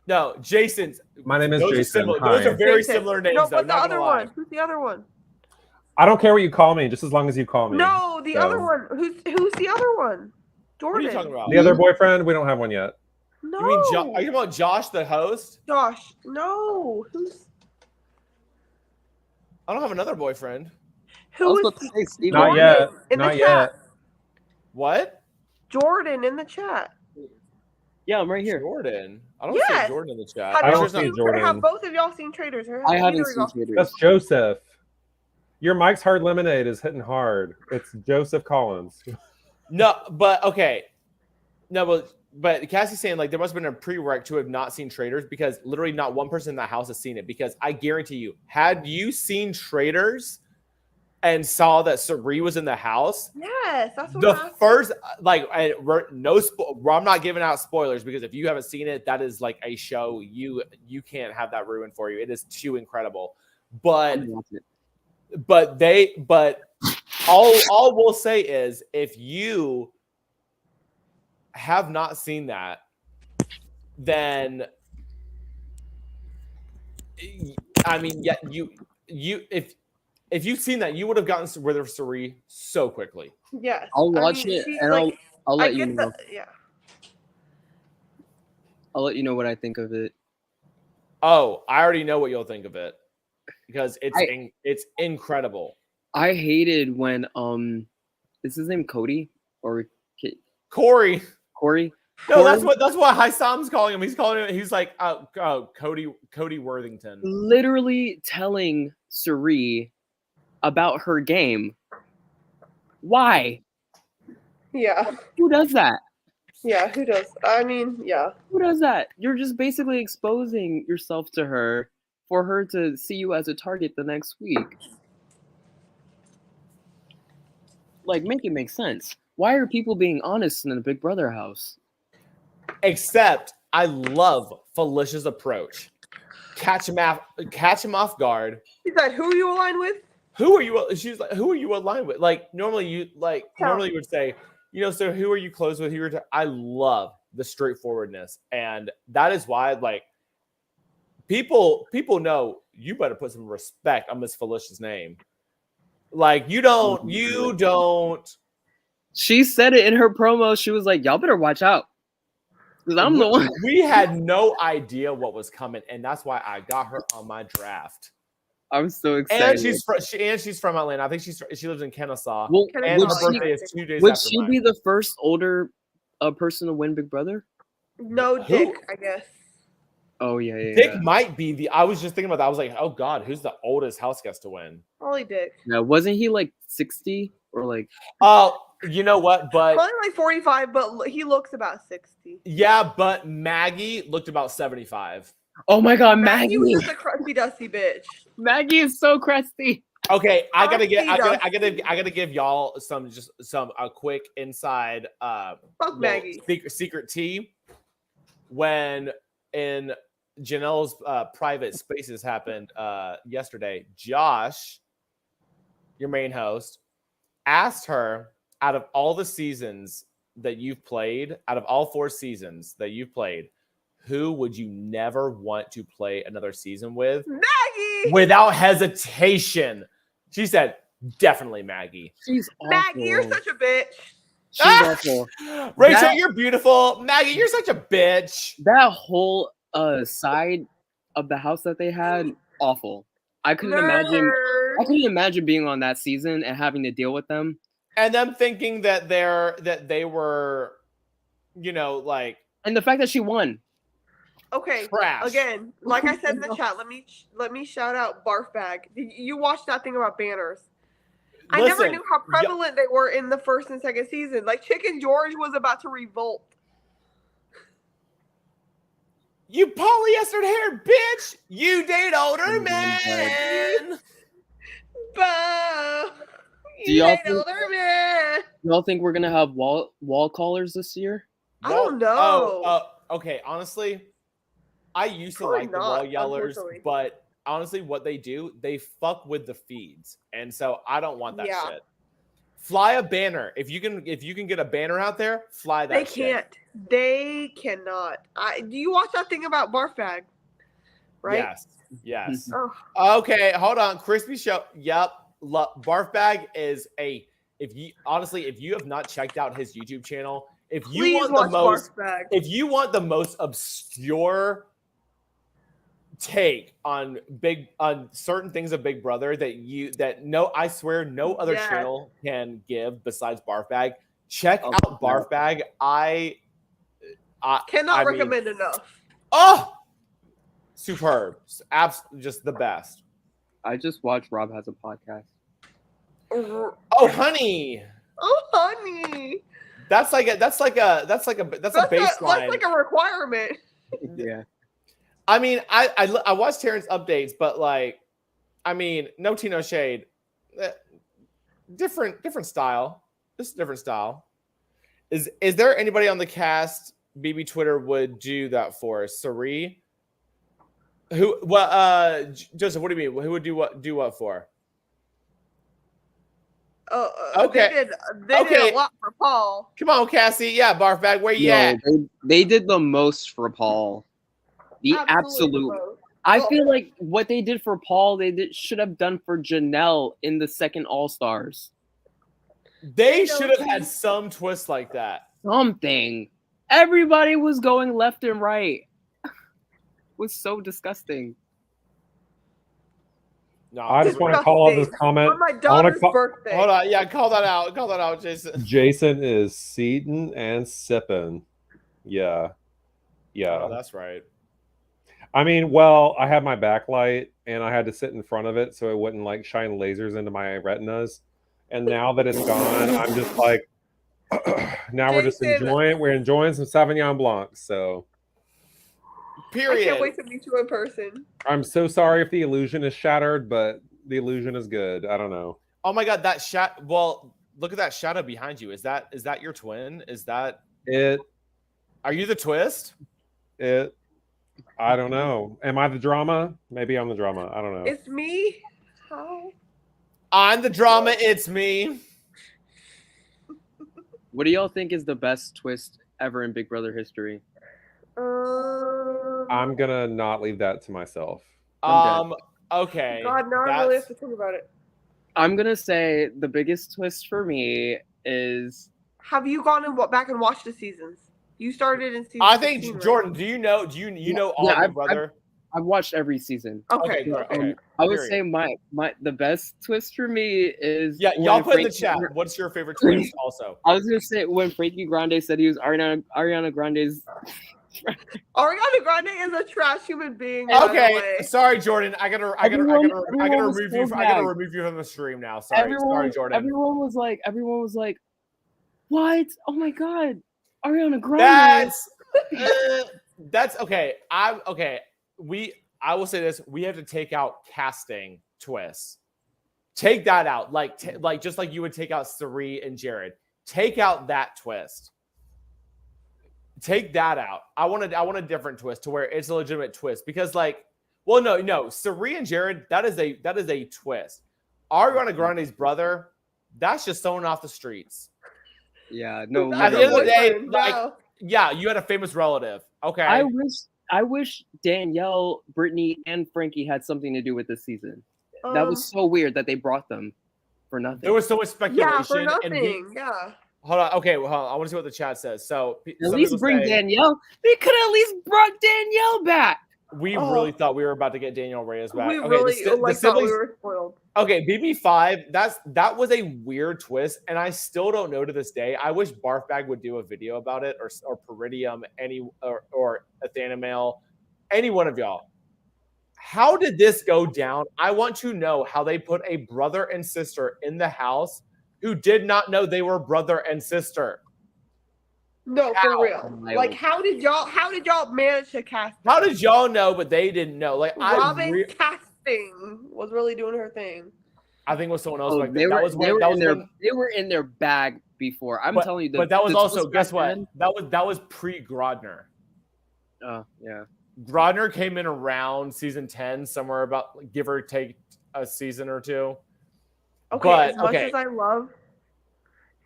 no, Jason's. My name is Those are Jason. similar. Hi. Those are very Jason. similar names. No, though, but the not other gonna lie. one. Who's the other one? I don't care what you call me, just as long as you call me. No, the So- other one. Who's the other one? What are Jordan. you talking about? The other boyfriend, we don't have one yet. No. You mean are you talking about Josh, the host? Josh? No. Who's? I don't have another boyfriend. I was Who about to is? say, Steven. Not yet. In Not the yet. chat. What? Jordan in the chat. Yeah, I'm right here. Jordan. I don't Yes. see Jordan in the chat. Have I y'all don't There's see not- Jordan. Have both of y'all seen Traders? Or I neither haven't of seen y'all? Traders. That's Joseph. Your Mike's Hard Lemonade is hitting hard. It's Joseph Collins. No, but okay. No, but Cassie's saying like there must have been a prereq to have not seen Traders because literally not one person in the house has seen it. Because I guarantee you, had you seen Traders and saw that Sari was in the house, Yes, that's what the I'm asking. first like I'm not giving out spoilers because if you haven't seen it, that is like a show you can't have that ruined for you. It is too incredible. But I'm watching it. but all we'll say is if you have not seen that, then I mean, yeah, you if you've seen that, you would have gotten rid of Sari so quickly. Yes. I'll I watch mean, it she's and like, I'll I let you get know. yeah. I'll let you know what I think of it. Oh, I already know what you'll think of it because I- it's incredible. I hated when is his name Cody or Corey. Corey? No, Corey that's what Hisam's calling him. He's like Cody Worthington. literally telling Sari about her game. Why? Yeah. Who does that? Yeah. Who does? I mean, yeah. Who does that? You're just basically exposing yourself to her for her to see you as a target the next week. Like, make it make sense. Why are people being honest in the Big Brother house? Except I love Felicia's approach. Catch him off guard. He said, "Who are you aligned with?" Who are you? She's like, who are you aligned with? Like normally you would say, so who are you close with? I love the straightforwardness, and that is why like people know you better put some respect on Miss Felicia's name. Like you don't. She said it in her promo. She was like, y'all better watch out. Because I'm the one. We had no idea what was coming, and that's why I got her on my draft. I'm so excited. And she's from Atlanta. I think she lives in Kennesaw. Well, and would her she- birthday is 2 days Would after she mine. be the first older person to win Big Brother? No, Who? Dick. I guess. Oh, yeah. Dick might be the. I was just thinking about that. I was like, oh God, who's the oldest house guest to win? Probably Dick. Yeah, wasn't he like 60 or like? Oh, you know what? But Probably like 45, but he looks about 60. yeah, but Maggie looked about 75. Oh my God, Maggie Maggie! was just a crusty, dusty bitch. Maggie is so crusty. Okay, I gotta Crusty give y'all some a quick inside Fuck little Maggie. secret tea. When in Janelle's private spaces happened yesterday, Josh, your main host, asked her out of all the seasons that you've played, out of all 4 seasons that you've played, who would you never want to play another season with? Maggie. Without hesitation. She said, definitely Maggie. She's awful. Maggie, you're such a bitch. She's awful. Rachel, That- you're beautiful. Maggie, you're such a bitch. That whole side of the house that they had, awful. I couldn't imagine. Nerd. I couldn't imagine being on that season and having to deal with them. And them thinking that they were, like And the fact that she won. Okay. trash. Again, like I said in the chat, let me shout out Barf Bag. Did you watch that thing about banners? I never Listen, knew how prevalent they were in the first and second season. Like Chicken George was about to revolt. You polyester hair bitch. You date older Oh, men. Bah. Do You y'all ain't think- older man. Y'all think we're gonna have wall callers this year? I don't know. Oh, okay. Honestly, I used to Probably like the not, wall yellers, unfortunately. but honestly, what they do, they fuck with the feeds, and so I don't want that Yeah. shit. Fly a banner if you can get a banner out there. Fly that. They shit. can't. They cannot. Do you watch that thing about Barf Bag? Right? Yes. Oh, Okay, hold on. Crispy show. Yep. Barf Bag is if you have not checked out his YouTube channel, if you want the most obscure take on certain things of Big Brother I swear no other channel can give besides Barf Bag. Check out Barf Bag. I cannot recommend enough. Oh, superb! Just the best. I just watched Rob Has a Podcast. Oh, honey. Oh, honey. That's a baseline. That's like a requirement. Yeah. I mean, I watched Terrence updates, but like, I mean, no tea, no shade. Different style. This is a different style. Is there anybody on the cast BB Twitter would do that for? Sari? Who? What? Joseph, what do you mean? Who would do what for? Okay. They did a lot for Paul. Come on, Cassie. Yeah, Barf Bag, where you at? They did the most for Paul. The absolute. I feel like what they did for Paul, should have done for Janelle in the second All-Stars. They should have had some twist like that. Something. Everybody was going left and right. It was so disgusting. No, I just want to call out this comment. On my daughter's birthday. Hold on. Yeah, call that out. Call that out, Jason. Jason is seating and sipping. Yeah. Oh, that's right. I mean, well, I had my backlight and I had to sit in front of it so it wouldn't like shine lasers into my retinas. And now that it's gone, I'm just like, now we're just enjoying some Sauvignon Blanc. So, period. I can't wait to meet you in person. I'm so sorry if the illusion is shattered, but the illusion is good. I don't know. Oh my God, that well, look at that shadow behind you. Is that your twin? Is that it? Are you the twist? I don't know. Am I the drama? Maybe I'm the drama. I don't know. It's me. Hi. I'm the drama. It's me. What do y'all think is the best twist ever in Big Brother history? I'm gonna not leave that to myself. Okay. God, now I really have to think about it. I'm gonna say the biggest twist for me is. Have you gone back and watched the seasons? You started in season. I think 16, Jordan. right? Do you know all Big Brother? I've watched every season. Okay. I would say the best twist for me is y'all put in the chat. What's your favorite twist? Also, I was gonna say when Frankie Grande said he was Ariana Grande's. Ariana Grande is a trash human being. Okay, sorry, Jordan. I gotta remove you from the stream now. Sorry, Jordan. Everyone was like, what? Oh my God, Ariana Grande. That's okay. I will say this: we have to take out casting twists. Take that out, like just like you would take out Sari and Jared. Take out that twist. Take that out. I want a different twist to where it's a legitimate twist because, no, Sari and Jared, that is a twist. Ariana Grande's brother, that's just someone off the streets. Yeah, no. At the end of the day, you had a famous relative. Okay. I wish Danielle, Brittany, and Frankie had something to do with this season. That was so weird that they brought them for nothing. There was so much speculation. Yeah, for nothing. Hold on. Okay, well, I want to see what the chat says. So at least bring Danielle. They could have at least brought Danielle back. We really thought we were about to get Danielle Reyes back. We really thought we were spoiled. Okay, BB5. That was a weird twist, and I still don't know to this day. I wish Barf Bag would do a video about it, or Peridium, or Athanamal, any one of y'all. How did this go down? I want to know how they put a brother and sister in the house who did not know they were brother and sister. No, for real. Like, how did y'all manage to cast? How did y'all know, but they didn't know? Like, Robin casting was really doing her thing. I think it was someone else. They were in their bag before. I'm telling you. But that was also, guess what? That was pre-Grodner. Oh, yeah. Grodner came in around season 10, somewhere about give or take a season or two. Okay, but, as much as I love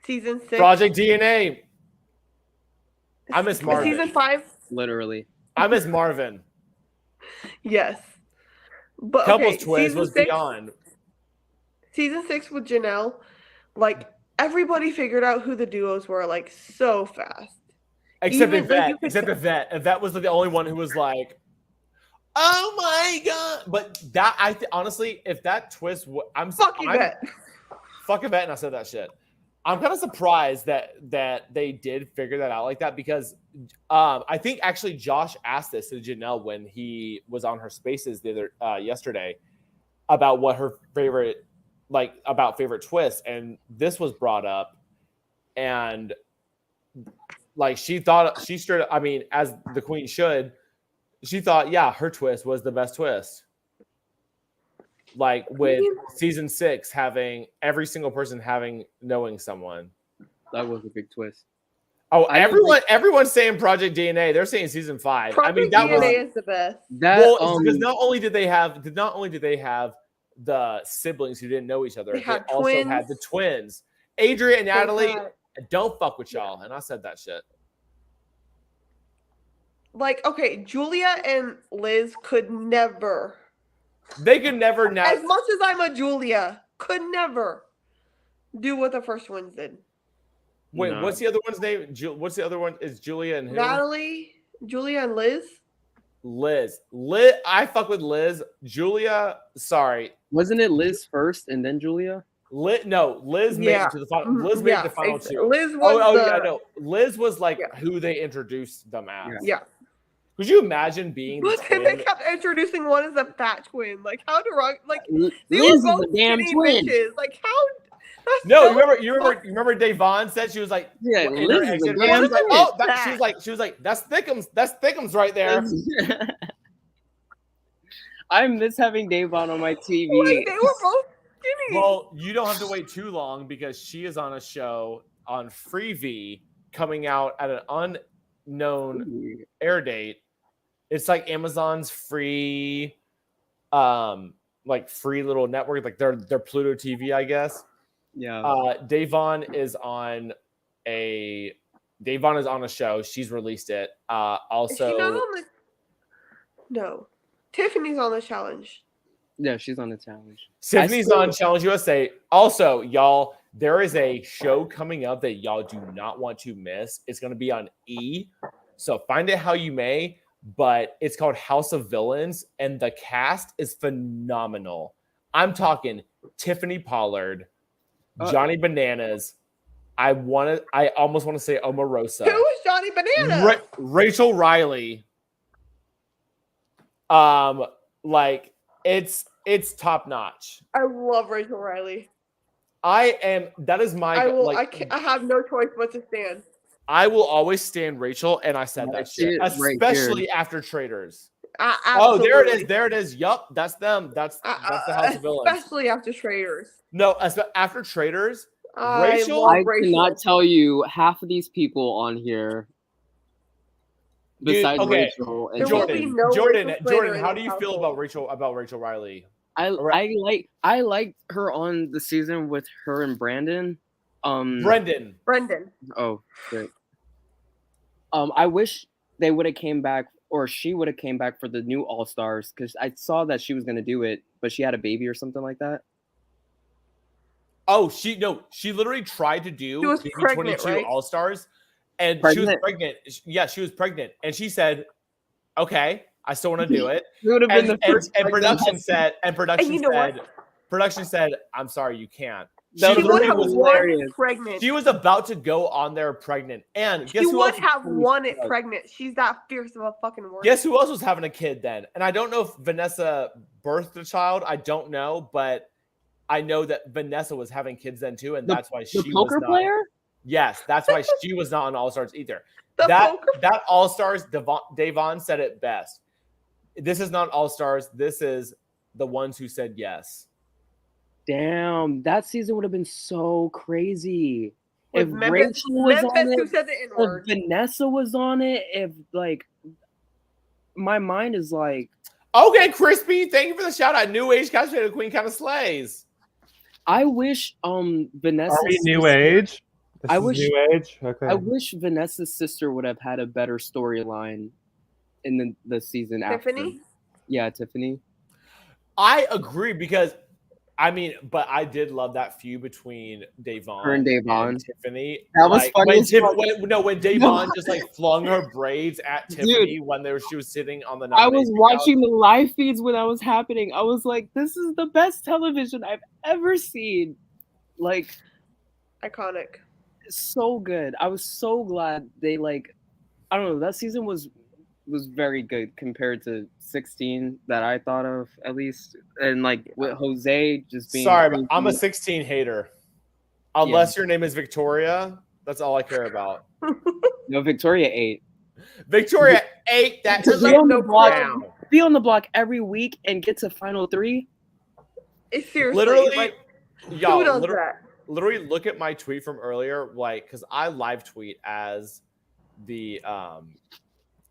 season 6, Project DNA. I miss Marvin. Season 5, literally. I miss Marvin. Yes, but Couples Twist was beyond. Season 6 with Janelle, like everybody figured out who the duos were like so fast. Except Even, like, Yvette. you could Except tell- Yvette. Yvette was the only one who was like, "Oh my god!" But that honestly, if that twist, Fuck Yvette. Fuck Yvette, and I said that shit. I'm kind of surprised that they did figure that out like that because I think actually Josh asked this to Janelle when he was on her Spaces yesterday about what her favorite twists, and this was brought up, and like she thought she straight. I mean, as the queen should, she thought her twist was the best twist. Like with season 6 having every single person knowing someone. That was a big twist. Oh, everyone's saying Project DNA. They're saying season 5. Project DNA is the best. Because not only did they have the siblings who didn't know each other, they also had the twins. Adrian and Natalie, don't fuck with y'all. And I said that shit. Like, okay, Julia and Liz could never. They could never now. As much as I'm a Julia, could never do what the first ones did. Wait, what's the other one's name? What's the other one? Is Julia and who? Natalie, Julia and Liz. Liz. I fuck with Liz. Julia, sorry. Wasn't it Liz first and then Julia? Liz made it to the final. Liz made the final two. Liz was Liz was like who they introduced them as. Yeah. Could you imagine being? But then they kept introducing one as a fat twin. Like how like Liz they is were both a damn skinny twin. bitches. Like how? No, you remember Devon said she was like, yeah, Liz is a damn twin. She was like, that's Thickums right there. I miss having Devon on my TV. Like, they were both skinny. Well, you don't have to wait too long because she is on a show on Freevee coming out at an unknown air date. It's like Amazon's free, free little network, like their Pluto TV, I guess. Yeah. Devon is on a show. She's released it. Also, is she not on the... No, Tiffany's on the challenge. Yeah, she's on the challenge. Tiffany's on Challenge USA. Also, y'all, there is a show coming up that y'all do not want to miss. It's going to be on E, so find it how you may. But it's called House of Villains, and the cast is phenomenal. I'm talking Tiffany Pollard, Johnny Bananas. I almost want to say Omarosa. Who is Johnny Bananas? Rachel Riley. It's top notch. I love Rachel Riley. That is my. I have no choice but to stand. I will always stand Rachel, and I said that shit, especially after Traders. Oh, there it is. Yup, that's them. That's the House of Villains. Especially after Traders. No, after Traders, Rachel. I cannot tell you half of these people on here. Besides Rachel and Jordan, how do you feel about Rachel Riley? I liked her on the season with her and Brandon. Brendan. Oh, great. I wish they would have came back, or she would have came back for the new All Stars, because I saw that she was going to do it, but she had a baby or something like that. Oh, she literally tried to do the 22 right? All Stars, and she was pregnant. Yeah, she was pregnant, and she said, "Okay, I still want to do it." It would have been the first. And production said, "I'm sorry, you can't." She would have won pregnant. She was about to go on there pregnant, and guess who who else? She would have won it pregnant. She's that fierce of a fucking woman. Guess who else was having a kid then? And I don't know if Vanessa birthed a child. I don't know, but I know that Vanessa was having kids then too, and that's why she was poker player. Yes, that's why she was not on All Stars either. That All Stars, Devon said it best. This is not All Stars. This is the ones who said yes. Damn, that season would have been so crazy. If Rachel was on it, if Vanessa was on it, if my mind is like, okay, Crispy, thank you for the shout out. New Age Cosplay Queen kind of slays. I wish Vanessa. Are we New Age? New Age. Okay. I wish Vanessa's sister would have had a better storyline in the season after. Tiffany? Yeah, Tiffany. I agree because I mean, but I did love that feud between Davon Her and Davon. and Tiffany. That was like, funny when as fuck. when Davon just like flung her braids at Tiffany when she was sitting on the I was nomination watching couch. the live feeds when that was happening. I was like, this is the best television I've ever seen. Like, Iconic. so good. I was so glad they like, I don't know, that season was very good compared to 16 that I thought of, at least. And like with Jose just being Sorry, but I'm a 16 hater. Unless Yeah. your name is Victoria, that's all I care about. No, Victoria 8. Victoria 8, that To is be on the no block, crown. be on the block every week and get to final 3. Seriously, Literally, like, y'all, who does that? literally look at my tweet from earlier, like, because I live tweet as the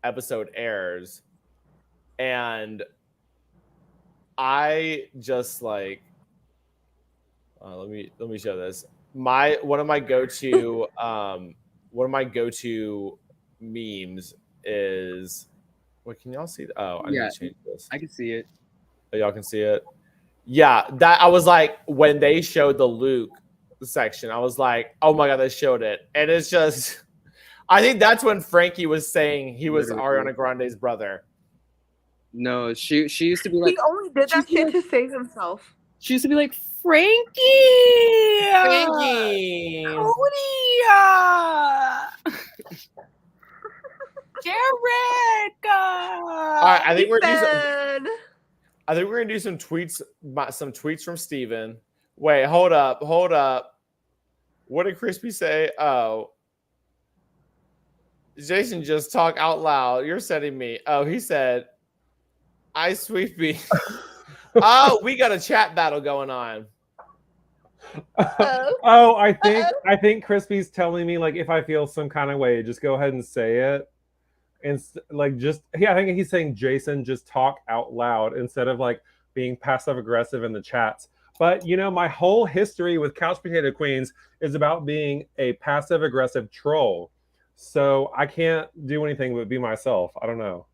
episode airs, and I just like let me show this. One of my go-to memes is, wait, can y'all see that? Oh, I need to change this. I can see it. Oh, y'all can see it. Yeah, that I was like, when they showed the Luke section, I was like, oh my god, they showed it. And it's just, I think that's when Frankie was saying he was Ariana Grande's brother. No, she used to be like, He only did that shit to save himself. She used to be like, Frankie! Cody! Derek! All right, I think we're gonna do some tweets from Steven. Wait, hold up. What did Crispy say? Oh, Jason, just talk out loud. You're sending me. Oh, he said, I sweepy. Oh, we got a chat battle going on. Oh, I think Crispy's telling me, like, if I feel some kind of way, just go ahead and say it. And like, I think he's saying, Jason, just talk out loud instead of like being passive aggressive in the chats. But you know, my whole history with Couch Potato Queens is about being a passive aggressive troll. So I can't do anything but be myself. I don't know.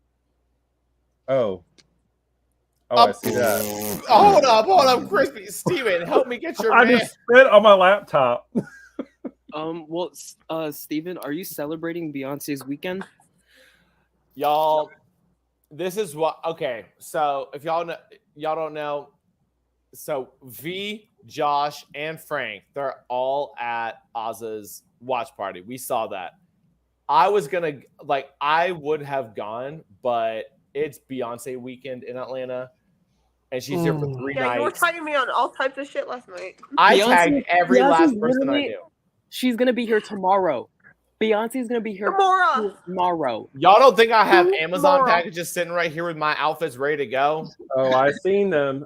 Oh, I see that. Hold up, Crispy. Steven, help me get your I man. just spit on my laptop. Well, Steven, are you celebrating Beyonce's weekend? Y'all, this is what, okay, so if y'all don't know, so V, Josh, and Frank, they're all at Azah's watch party. We saw that. I would have gone, but it's Beyonce weekend in Atlanta, and she's here for 3 nights. You were tagging me on all types of shit last night. I tagged every last person I knew. She's gonna be here tomorrow. Beyonce's gonna be here tomorrow. Y'all don't think I have Amazon packages sitting right here with my outfits ready to go? Oh, I seen them.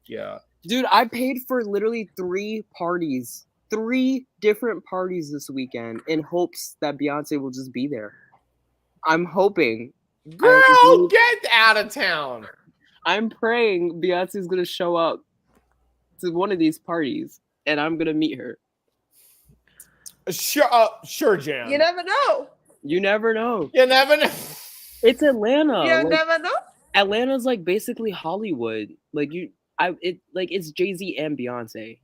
Yeah. Dude, I paid for literally 3 parties. 3 different parties this weekend in hopes that Beyonce will just be there. I'm hoping. Girl, get out of town. I'm praying Beyonce's gonna show up to one of these parties and I'm gonna meet her. Sure, Jan. You never know. You never know. You never know. It's Atlanta. You never know. Atlanta's like basically Hollywood. Like it's Jay-Z and Beyonce.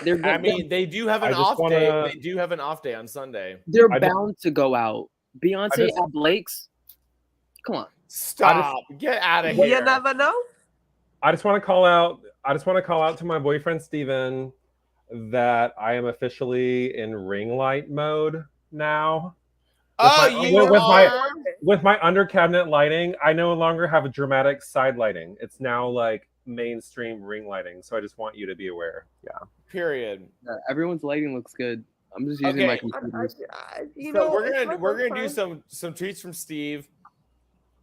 They do have an off day. They do have an off day on Sunday. They're bound to go out. Beyonce at Blake's. Come on. Stop. Get out of here. You never know. I just want to call out to my boyfriend Steven that I am officially in ring light mode now. With my under cabinet lighting, I no longer have a dramatic side lighting. It's now like mainstream ring lighting. So I just want you to be aware. Yeah. Period. Yeah, everyone's lighting looks good. I'm just using my computer. We're gonna do some tweets from Steve.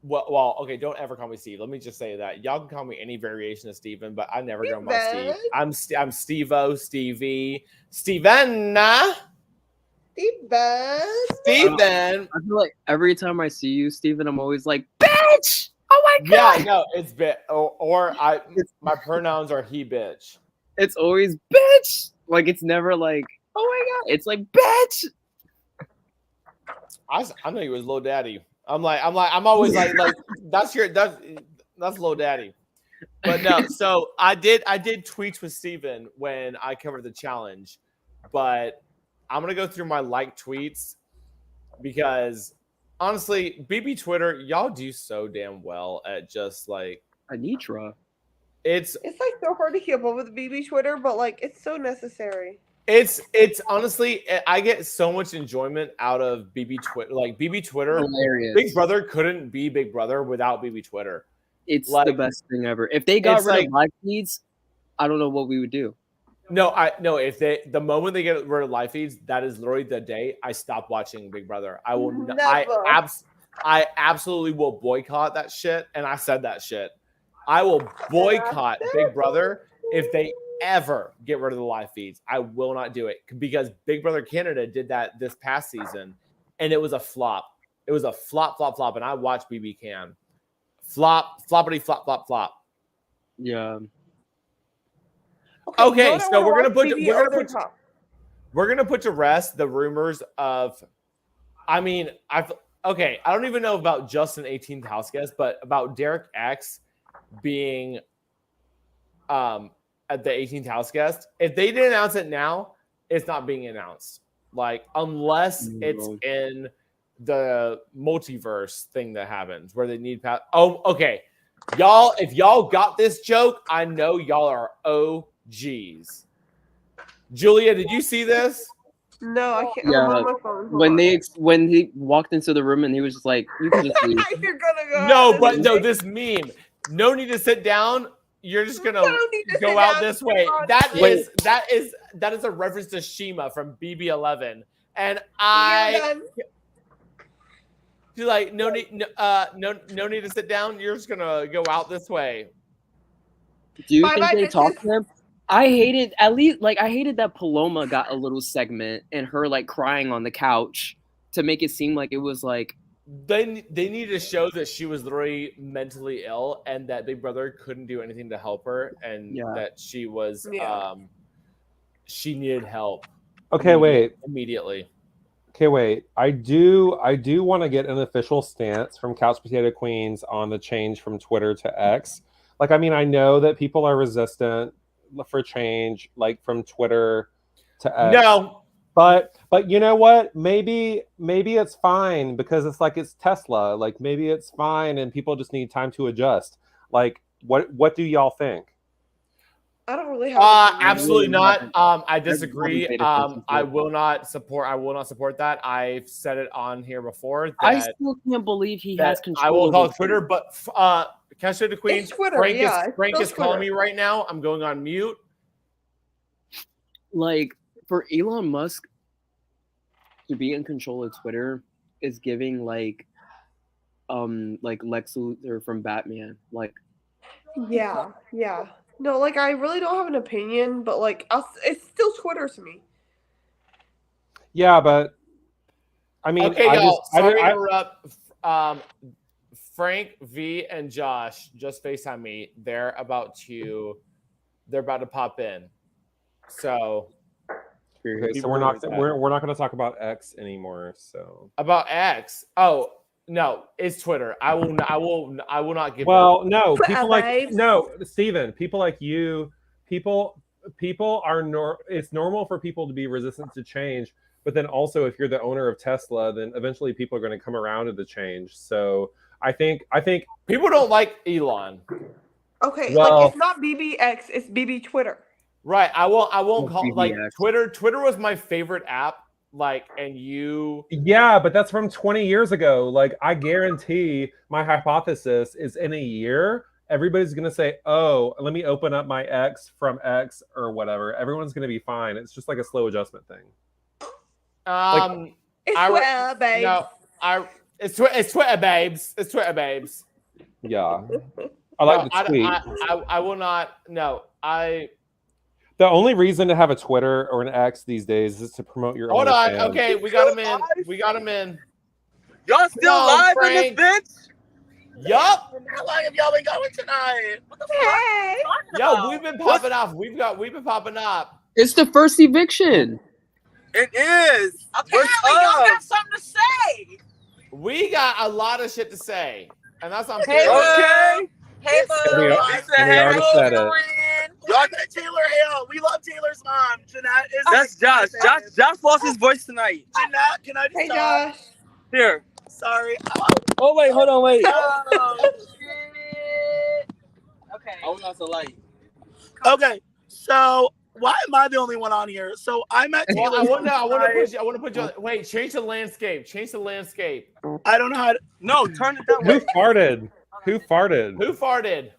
Well, okay, don't ever call me Steve. Let me just say that y'all can call me any variation of Steven, but I never go by Steve. I'm Steve-O, Stevie, Stevenna. Steven. I feel like every time I see you, Steven, I'm always like, bitch! Oh my god! Yeah, no, it's my pronouns are he, bitch. It's always bitch. Like it's never like, oh my god. It's like bitch. I know he was Lil Daddy. I'm always like that's Lil Daddy. But no, so I did tweets with Steven when I covered the challenge, but I'm gonna go through my liked tweets because honestly, BB Twitter, y'all do so damn well at just like Anitra. It's like so hard to keep up with BB Twitter, but like it's so necessary. It's honestly, I get so much enjoyment out of BB Twitter. Like BB Twitter, Hilarious. Big Brother couldn't be Big Brother without BB Twitter. It's like, the best thing ever. If they got rid of live feeds, I don't know what we would do. No, if the moment they get rid of live feeds, that is literally the day I stop watching Big Brother. I will. I absolutely will boycott that shit, and I said that shit. I will boycott Big Brother if they ever get rid of the live feeds. I will not do it because Big Brother Canada did that this past season, and it was a flop. It was a flop, and I watched BB Can. Floppity, flop. Yeah. Okay, so we're gonna put to rest the rumors of. I mean, I don't even know about Justin 18th house guest, but about Derek X being at the 18th house guest. If they didn't announce it now, it's not being announced. Like unless it's in the multiverse thing that happens where they need okay. Y'all, if y'all got this joke, I know y'all are OGs. Julia, did you see this? No, I can't. Yeah, I'm on my phone. when he walked into the room and he was just like, "You can just leave." You're gonna go. No, but no, this meme. No need to sit down. You're just gonna go out this way. That is a reference to Shima from BB11, and she's like, no need to sit down. You're just gonna go out this way. Do you think they talked to him? I hated that Paloma got a little segment and her like crying on the couch to make it seem like it was like they need to show that she was literally mentally ill and that Big Brother couldn't do anything to help her and that she was she needed help. Okay, wait. Immediately. Okay, wait. I do want to get an official stance from Couch Potato Queens on the change from Twitter to X. Like, I mean, I know that people are resistant for change, like from Twitter to X. No. But you know what? Maybe it's fine because it's Tesla. Like maybe it's fine and people just need time to adjust. Like what do y'all think? I don't really have absolutely not. I disagree. I will not support that. I've said it on here before. I still can't believe he has control. I will call Twitter, but can I say the Queens? Twitter, Frank is calling me right now. I'm going on mute. Like for Elon Musk to be in control of Twitter is giving like Lex Luthor from Batman. Like yeah. No, like I really don't have an opinion, but like it's still Twitter to me. Yeah, but I mean, okay, y'all. Sorry to interrupt. Frank, V, and Josh just FaceTime me. They're about to pop in. So, okay, so we're not going to talk about X anymore. So about X. Oh no, it's Twitter. I will not give. Well, no, people Steven. People like you. People are it's normal for people to be resistant to change. But then also, if you're the owner of Tesla, then eventually people are going to come around to the change. So I think people don't like Elon. Okay, like it's not BBX, it's BB Twitter. Right. I won't call it like Twitter. Twitter was my favorite app. Like, and you. Yeah, but that's from 20 years ago. Like, I guarantee my hypothesis is in a year, everybody's going to say, oh, let me open up my X from X or whatever. Everyone's going to be fine. It's just like a slow adjustment thing. It's Twitter, babes. No, it's Twitter, babes. It's Twitter, babes. Yeah. I like the tweet. I will not. No, The only reason to have a Twitter or an X these days is to promote your own. Hold on. Okay, we got him in. Y'all still live in this bitch? Yup. How long have y'all been going tonight? What the fuck? Yo, we've been popping off. We've been popping up. It's the first eviction. It is. Apparently, y'all got something to say. We got a lot of shit to say, and that's on. Okay. Hey, boo. We already said it. Y'all get Taylor Hale. We love Taylor's mom. Jeanette is. That's Josh. Josh lost his voice tonight. Jeanette, can I just Hey, talk? Josh. Here. Sorry. Oh wait, hold on, wait. Oh, shit. Okay. I was not so light. Okay, so why am I the only one on here? So I met Taylor. Well, I want to put you. Wait, change the landscape. Change the landscape. I don't know how to. No, turn it that Who way. farted? Who farted? Who farted?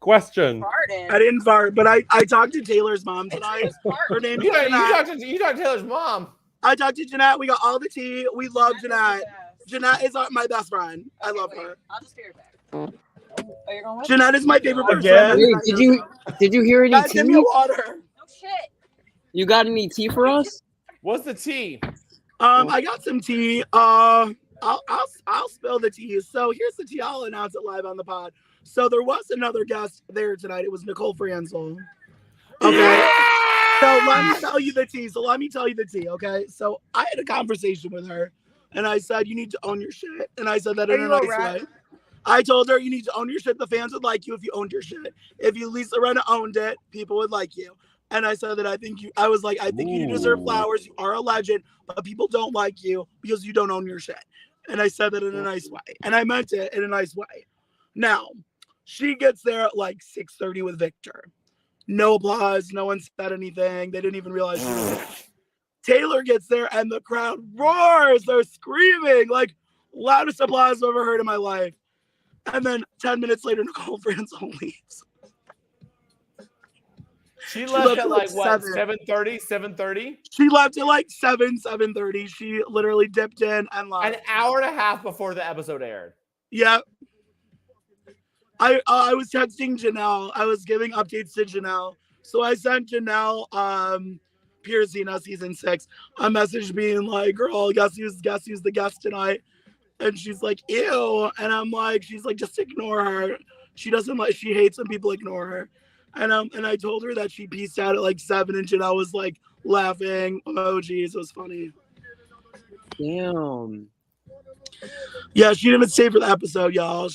Question. I didn't fart, but I talked to Taylor's mom tonight. Her name is Jeanette. You talked to Taylor's mom. I talked to Jeanette. We got all the tea. We love Jeanette. Jeanette is my best friend. I love her. I'll just be right back. Are you going with? Jeanette is my favorite person. Wait, did you hear any Guys, tea? give me a water. No shit. You got any tea for us? What's the tea? I got some tea. I'll spill the tea. So here's the tea. I'll announce it live on the pod. So there was another guest there tonight. It was Nicole Franzel. Okay. Yeah! So let me tell you the tea. Okay. So I had a conversation with her, and I said you need to own your shit, and I said that in a nice way. I told her you need to own your shit. The fans would like you if you owned your shit. If you Lisa Rinna owned it, people would like you. And I said that I think you deserve flowers. You are a legend, but people don't like you because you don't own your shit. And I said that in a nice way. And I meant it in a nice way. Now, she gets there at like 6:30 with Victor. No applause. No one said anything. They didn't even realize she was there. Taylor gets there and the crowd roars. They're screaming, like loudest applause I've ever heard in my life. And then 10 minutes later, Nicole Franzel leaves. She left at like what, 7:30? 7:30? She left at like 7:30. She literally dipped in and left. An hour and a half before the episode aired. Yeah. I was texting Janelle. I was giving updates to Janelle. So I sent Janelle Piercina season 6 a message being like, girl, guess who's the guest tonight? And she's like, ew. And I'm like, she's like, just ignore her. She hates when people ignore her. And I told her that she peaced out at like 7 and Janelle was like laughing emojis. It was funny. Damn. Yeah, she didn't even stay for the episode, y'all.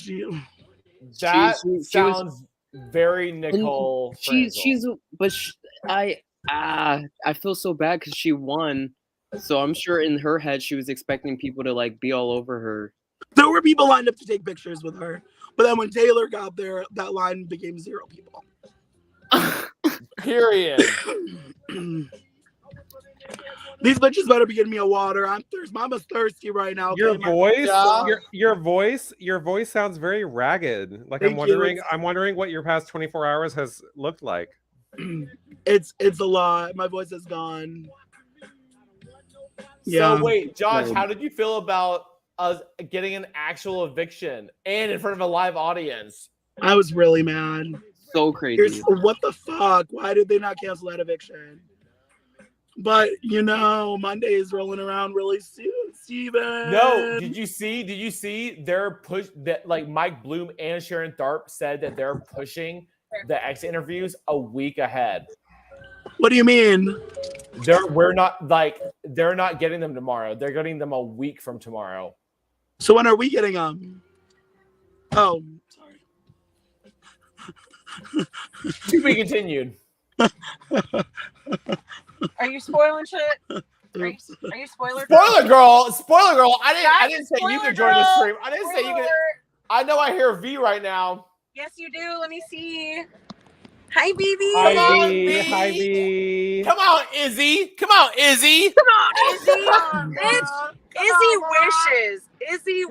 That sounds very Nicole. I feel so bad because she won. So I'm sure in her head she was expecting people to like be all over her. There were people lined up to take pictures with her, but then when Taylor got there, that line became 0 people. Period. These bitches better be getting me a water. I'm thirsty. Mama's thirsty right now. Your okay? voice, your voice sounds very ragged. Like I'm wondering what your past 24 hours has looked like. It's a lot. My voice is gone. Yeah. So wait, Josh, how did you feel about us getting an actual eviction and in front of a live audience? I was really mad. So crazy. What the fuck? Why did they not cancel that eviction? But Monday is rolling around really soon, Steven. No, did you see their push that like Mike Bloom and Sharon Tharp said that they're pushing the exit interviews a week ahead. What do you mean? They're not getting them tomorrow. They're getting them a week from tomorrow. So when are we getting them? Oh, sorry. To be continued. Are you spoiling shit? Are you spoiler? Spoiler girl. I didn't say you could join the stream. I didn't say you could. I know I hear V right now. Yes, you do. Let me see. Hi, BB. Hi, V. Come on, Izzy. Izzy, bitch. Izzy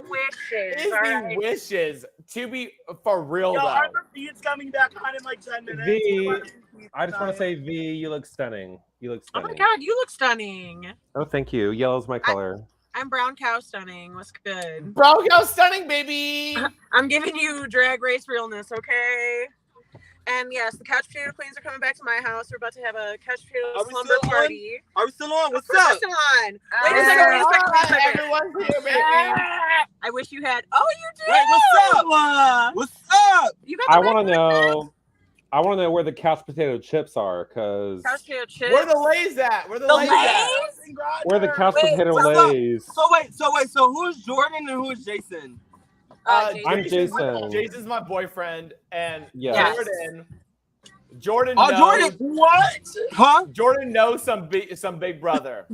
wishes. To be for real, though. Our feed's coming back on in like 10 minutes. V, I just want to say, V, you look stunning. Oh my God, you look stunning. Oh, thank you. Yellow's my color. I'm brown cow stunning. What's good? Brown cow stunning, baby. I'm giving you drag race realness, okay? And yes, the couch potato queens are coming back to my house. We're about to have a couch potato slumber party. Are we still on? What's up? We're still on. Wait a second. Everyone's here, baby. I wish you had. Oh, you did. Wait, what's up? You got. I want to know where the couch potato chips are, cause couch potato chips. Where the Lays at? Where the Lays at? Where the couch potato Lays? So wait. So who's Jordan and who's Jason? I'm Jason. Jason's my boyfriend, and Yes. Jordan Oh, knows. Jordan, what? Huh? Jordan knows some big brother.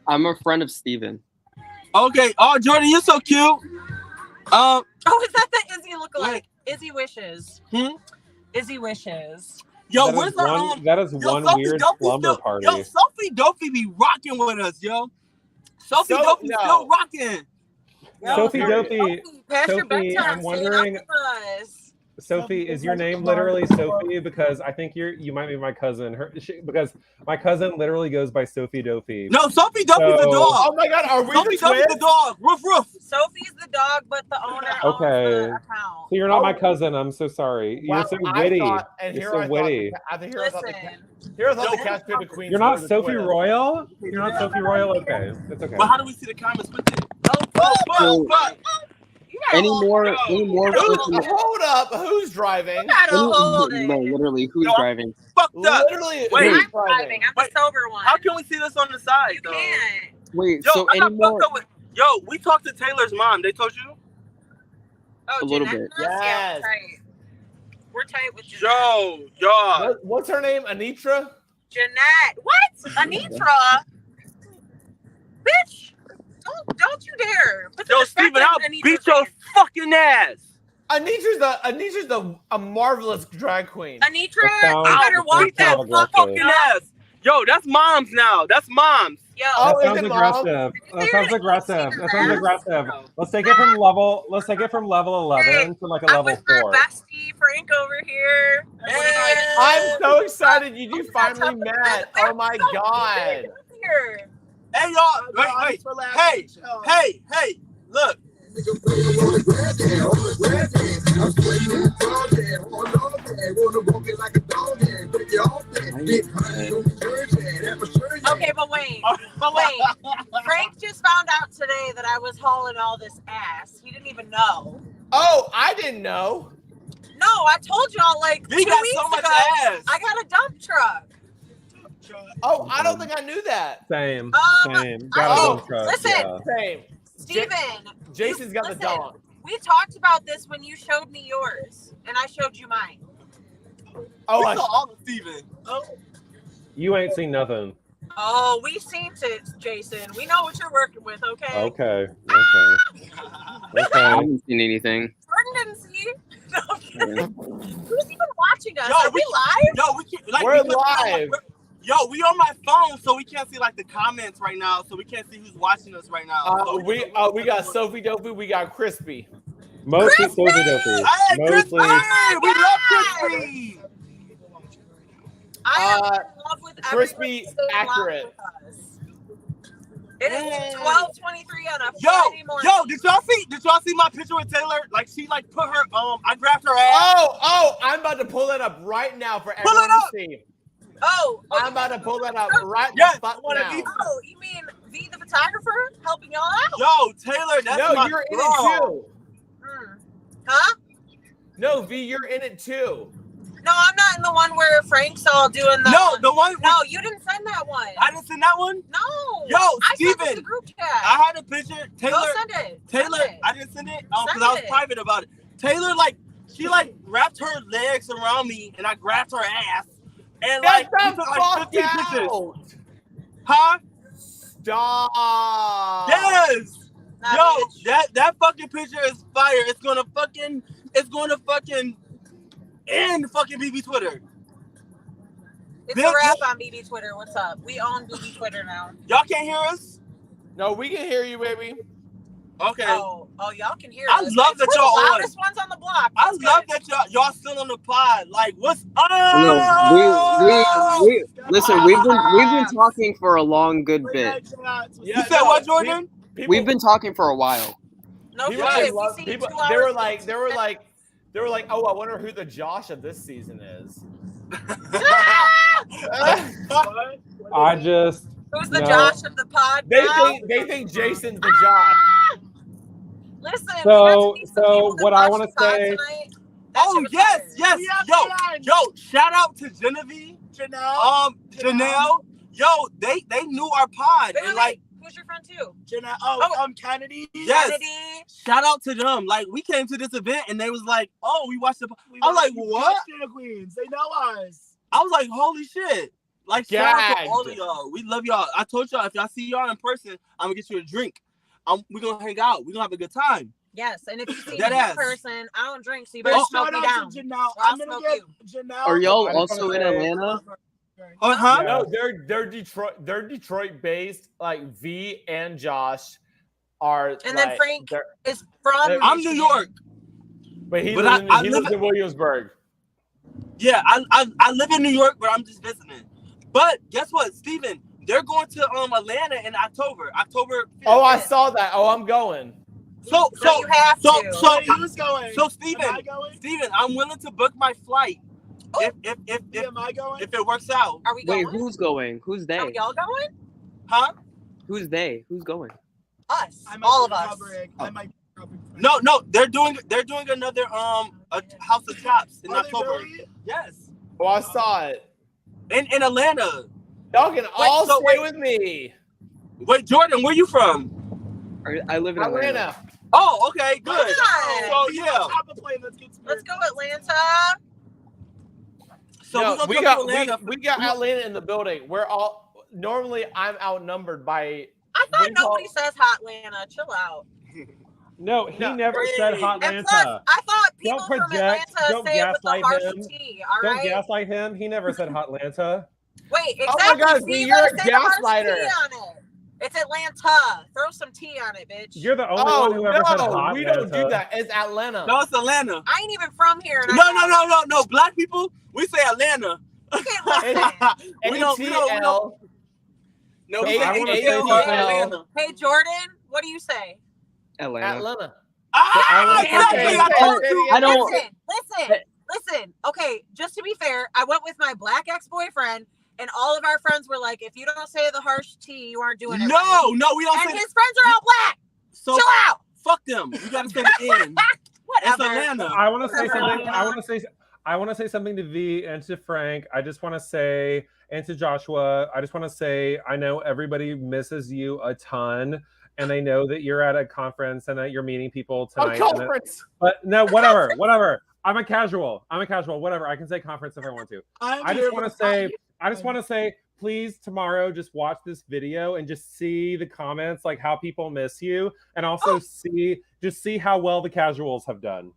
I'm a friend of Steven. Okay. Oh, Jordan, you're so cute. Oh, is that the Izzy lookalike? Izzy wishes. Izzy wishes. Yo, That where's is one, that is one weird slumber party. Yo, Sophie Dopey be rocking with us, yo. Sophie Dopey still rocking. Sophie Dopey. Past your Sophie, bedtime, I'm wondering. Sophie, is your name literally Sophie? Because I think you might be my cousin. Because my cousin literally goes by Sophie Dopey. No, Sophie Dopey's the dog. Oh my God, are we Sophie the twins? Dopey's the dog. Roof, roof. Sophie's the dog, but the owner owns Okay. the account. So you're not my cousin. I'm so sorry. Wow, You're so witty. Here You're so witty. I thought the Catch Pit Queen. You're not Sophie Royal? You're not Sophie Royal? Okay. That's okay. But how do we see the comments with it? Any more? Hold up. Who's driving? No, literally, who's driving? Fucked up. Literally, Wait, who's I'm driving. I'm the sober one. How can we see this on the side, You though? can't. Wait, Yo, so I got any more? fucked up with. Yo, we talked to Taylor's mom. They told you? Oh, A little Jeanette? bit. Yeah, Yes. we're tight with Jeanette. Yo, y'all. What's her name? Anitra? Jeanette. What? Anitra? Bitch. Don't you dare. Put the Yo, respect Steven, on I'll Anitra's beat your name. fucking ass. Anitra's a marvelous drag queen. Anitra, sounds- you better that walk sounds that aggressive. Fucking ass. Yo, that's mom's now. That's mom's. Yo, Oh, That is sounds it mom? aggressive. That There sounds it is. aggressive. That sounds Yes. aggressive. Let's take it from level 11 to like a I'm level with my 4. bestie Frank over here. I'm so excited you two finally met. Oh my God. Here. Hey, y'all. Wait. Hey. Look. Okay, but wait. Frank just found out today that I was hauling all this ass. He didn't even know. Oh, I didn't know. No, I told y'all like 2 We got weeks so much ago. ass. I got a dump truck. Oh, I don't think I knew that. Same. I Got a think- dump truck. listen. Yeah. Same. Steven, Jason's got the listen, dog. we talked about this when you showed me yours, and I showed you mine. Oh, We saw all of Steven. You ain't seen nothing. Oh, we seen it, Jason. We know what you're working with, okay? Okay. I haven't seen anything. Jordan didn't see. No, I'm kidding. Who's even watching us? Yo, Are we live? Yo, we can't. Like, We're we can't- live. Yo, we on my phone, so we can't see like the comments right now. So we can't see who's watching us right now. So We got Sophie Dopey. We got Crispy. Mostly Sophie Dopey. Hey, Crispy! Mostly. We love Crispy! I am in love with Crispy everyone who stayed live accurate. with us. It is 12:23 on a Yo, Friday morning. did y'all see my picture with Taylor? Like she like put her I grabbed her ass. Oh, I'm about to pull that up right now for Pull everyone it to up. see. Oh, I'm about to pull that up right Yes, the fuck I wanna now. be- Oh, you mean V the photographer helping y'all out? Yo, Taylor, that's No, my you're in girl. it too. Huh? No, V, you're in it too. No, I'm not in the one where Frank's all doing the. No, the one. No, you didn't send that one. I didn't send that one. No. Yo, I sent it to Steven. the group chat. I had a picture. Taylor. Go send it. Taylor, Send it. I didn't send it Send because I was it. private about it. Taylor, like, she like wrapped her legs around me and I grabbed her ass. And like, Get we the took like fuck 15 pictures. out! Huh? Stop! Yes! Nah, Yo, bitch. that fucking picture is fire. It's gonna fucking end fucking BB Twitter. It's a wrap on BB Twitter. What's up? We own BB Twitter now. Y'all can't hear us? No, we can hear you, baby. Okay. Oh, y'all can hear I us. love that We're y'all the on. loudest ones on the block. I That's love good. that y'all still on the pod. Like, what's up? No, we listen. We've been talking for a long good bit. You said what, Jordan? We've been talking for a while. No People, shit. love, We see people 2 they were hours. like, oh, I wonder who the Josh of this season is. I just. Who's the No. Josh of the pod? now? They think Jason's the Josh. Listen. So- we got to meet some so people that what I watch wanna the pod say- tonight. That Oh, shit was yes. fire. Yo, shout out to Genevieve. Janelle. Yo, they knew our pod. And Really? like, Who was your friend too? Kennedy. Yes. Kennedy. Shout out to them. Like, we came to this event and they was like, "Oh, we watched the." I was like, "What?" Queens. They know us. I was like, "Holy shit!" Like, shout out to Gagged. all of y'all. We love y'all. I told y'all if y'all see y'all in person, I'm gonna get you a drink. We're gonna hang out. We're gonna have a good time. Yes, and if you see me Dead in ass. person, I don't drink, so you better smoke me down. Janelle. Or I'll smoke you. Janelle. Are y'all I just also wanna in say- Atlanta? Huh? No, they're Detroit based. Like V and Josh are. And then like, Frank they're- is from I'm New Michigan. York. but he But lives, I he live lives in Williamsburg. Yeah, I live in New York, but I'm just visiting. But guess what, Steven? They're going to Atlanta in October. October 5th. Oh, I saw that. Oh, I'm going. So you have to. Who's going? So Am I Steven, going? I'm willing to book my flight if Am I going? if it works out. Are we Wait, going? who's going? Who's Are they? y'all going? Huh? Who's they? Who's going? Us. I might All be of us. covering- I might be covering. No, they're doing another a House of Chops in Are they October. really? Yes. Oh, I saw it. In Atlanta. Y'all can all so stay wait. with me. Wait, Jordan, where you from? I live in Atlanta. Atlanta. Oh, okay, good. Come So yeah. Top of plane, let's get Let's go Atlanta. So No, we're gonna we go got to Atlanta. we got Atlanta in the building. We're all normally I'm outnumbered by. I What thought do you call- nobody says hot Atlanta. Chill out. No, he No. never said hot And Atlanta. plus, I thought people Don't from project. Atlanta Don't say it with the gaslight harsh him. T. All Don't right. gaslight him. He never said hot Atlanta. Wait, Oh my exactly. God, See, V, you you're gotta a say the harsh gaslighter. T on it. It's Atlanta. Throw some T on it, bitch. You're the only Oh one who ever said no, hot we Atlanta. don't do that. It's Atlanta. No, it's Atlanta. I ain't even from here. And No. Black people, we say Atlanta. Okay, listen. we don't. ATL. No, we Hey, say I wanna say ATL something. Atlanta. Hey, Jordan, what do you say? Atlanta. Atlanta. Ah, Okay, exactly. okay. I told you. I don't. Listen. Okay, just to be fair, I went with my black ex-boyfriend, and all of our friends were like, if you don't say the harsh T, you aren't doing it right. No, we don't And say. his friends are all black. So Chill out. fuck them. You gotta say the N. It's Whatever. Atlanta. I want to say Whatever. something. I want to say something to V and to Frank. I just want to say, and to Joshua, I just want to say, I know everybody misses you a ton, and they know that you're at a conference and that you're meeting people tonight. A conference. But no, whatever. I'm a casual. Whatever. I can say conference if I want to. I just want to say, please tomorrow just watch this video and just see the comments, like how people miss you, and also see how well the casuals have done.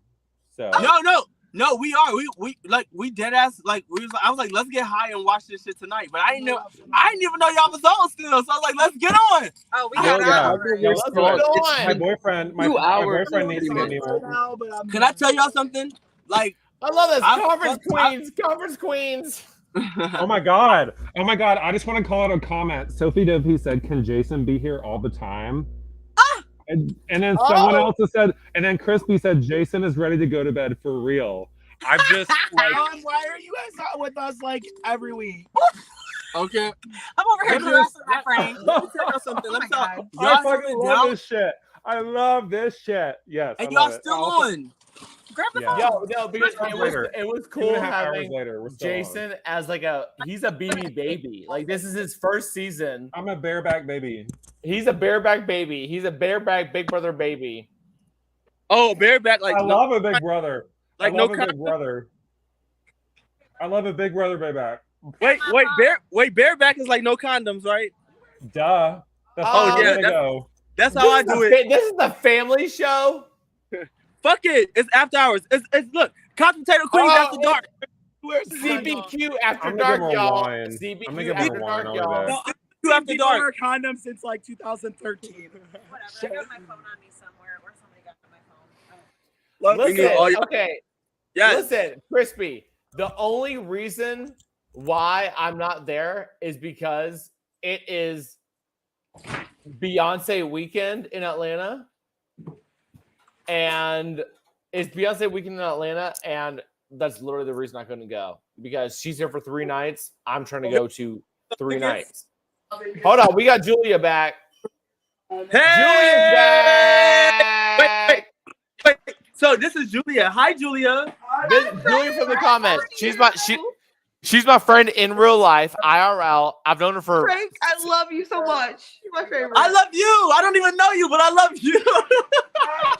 So No, we are. We dead ass like I was like, let's get high and watch this shit tonight. But I didn't even know y'all was on still. So I was like, let's get on. Oh, we Yeah, got yeah. on. Yo, let's go on. my boyfriend needs to get me more. Can I tell y'all something? Like, I love this. I'm- Conference queens. Oh my god. I just want to call out a comment. Sophie Dovey said, "Can Jason be here all the time?" And then someone else has said, and then Crispy said, "Jason is ready to go to bed for real." I'm just like, Why are you guys not with us like every week? okay. I'm over here caressing my friend. Let me tell y'all something. Let me tell God. y'all. I fucking love this shit. I love this shit. Yes. And I y'all love it. still Also- on. Grab the Yeah. phone. Yo, because it was cool 2.5 hours having later, we're still on. Jason as like he's a BB baby. Like this is his first season. I'm a bareback baby. He's a bareback baby. He's a bareback Big Brother baby. Oh, bareback like I love a big brother. like I no love a big brother. I love a big brother bareback. Wait, bareback is like no condoms, right? Duh. That's Oh, how yeah, we're gonna go. That's how I do it. This is the family show. Fuck it. It's after hours. It's look, Couch Potato Queens after dark. Where's CBQ after I'm gonna dark, give her y'all. wine. I'm gonna CBQ give her after wine dark, over y'all. there. No, You after people dark. wear condoms since like 2013. Whatever. I got my phone on me somewhere, or somebody got my phone. Listen, okay. Yes. Listen, Crispy. The only reason why I'm not there is because it is Beyonce weekend in Atlanta. And it's Beyonce weekend in Atlanta, and that's literally the reason I couldn't go. Because she's here for 3 nights. I'm trying to go to 3 nights. Hold on, we got Julia back. Hey! Julia's back. Wait. So this is Julia. Hi, Julia. Julia from the comments. She's She's my friend in real life, IRL. I've known her for. Frank, I love you so much. You're my favorite. I love you. I don't even know you, but I love you.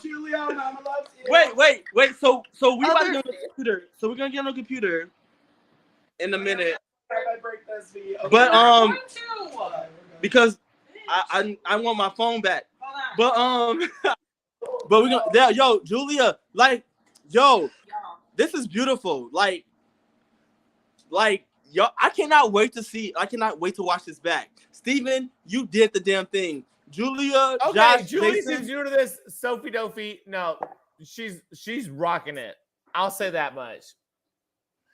Julia, Mama loves you. Wait. So we about to get on the computer. So we're gonna get on the computer in a minute. I break this video. But because I want my phone back. But but we gonna yo Julia, like yo, this is beautiful. Like yo, I cannot wait to watch this back. Steven, you did the damn thing. Julia, Okay, Josh, Julie's Jason, new to this. Sophie Dophie, no, she's rocking it. I'll say that much.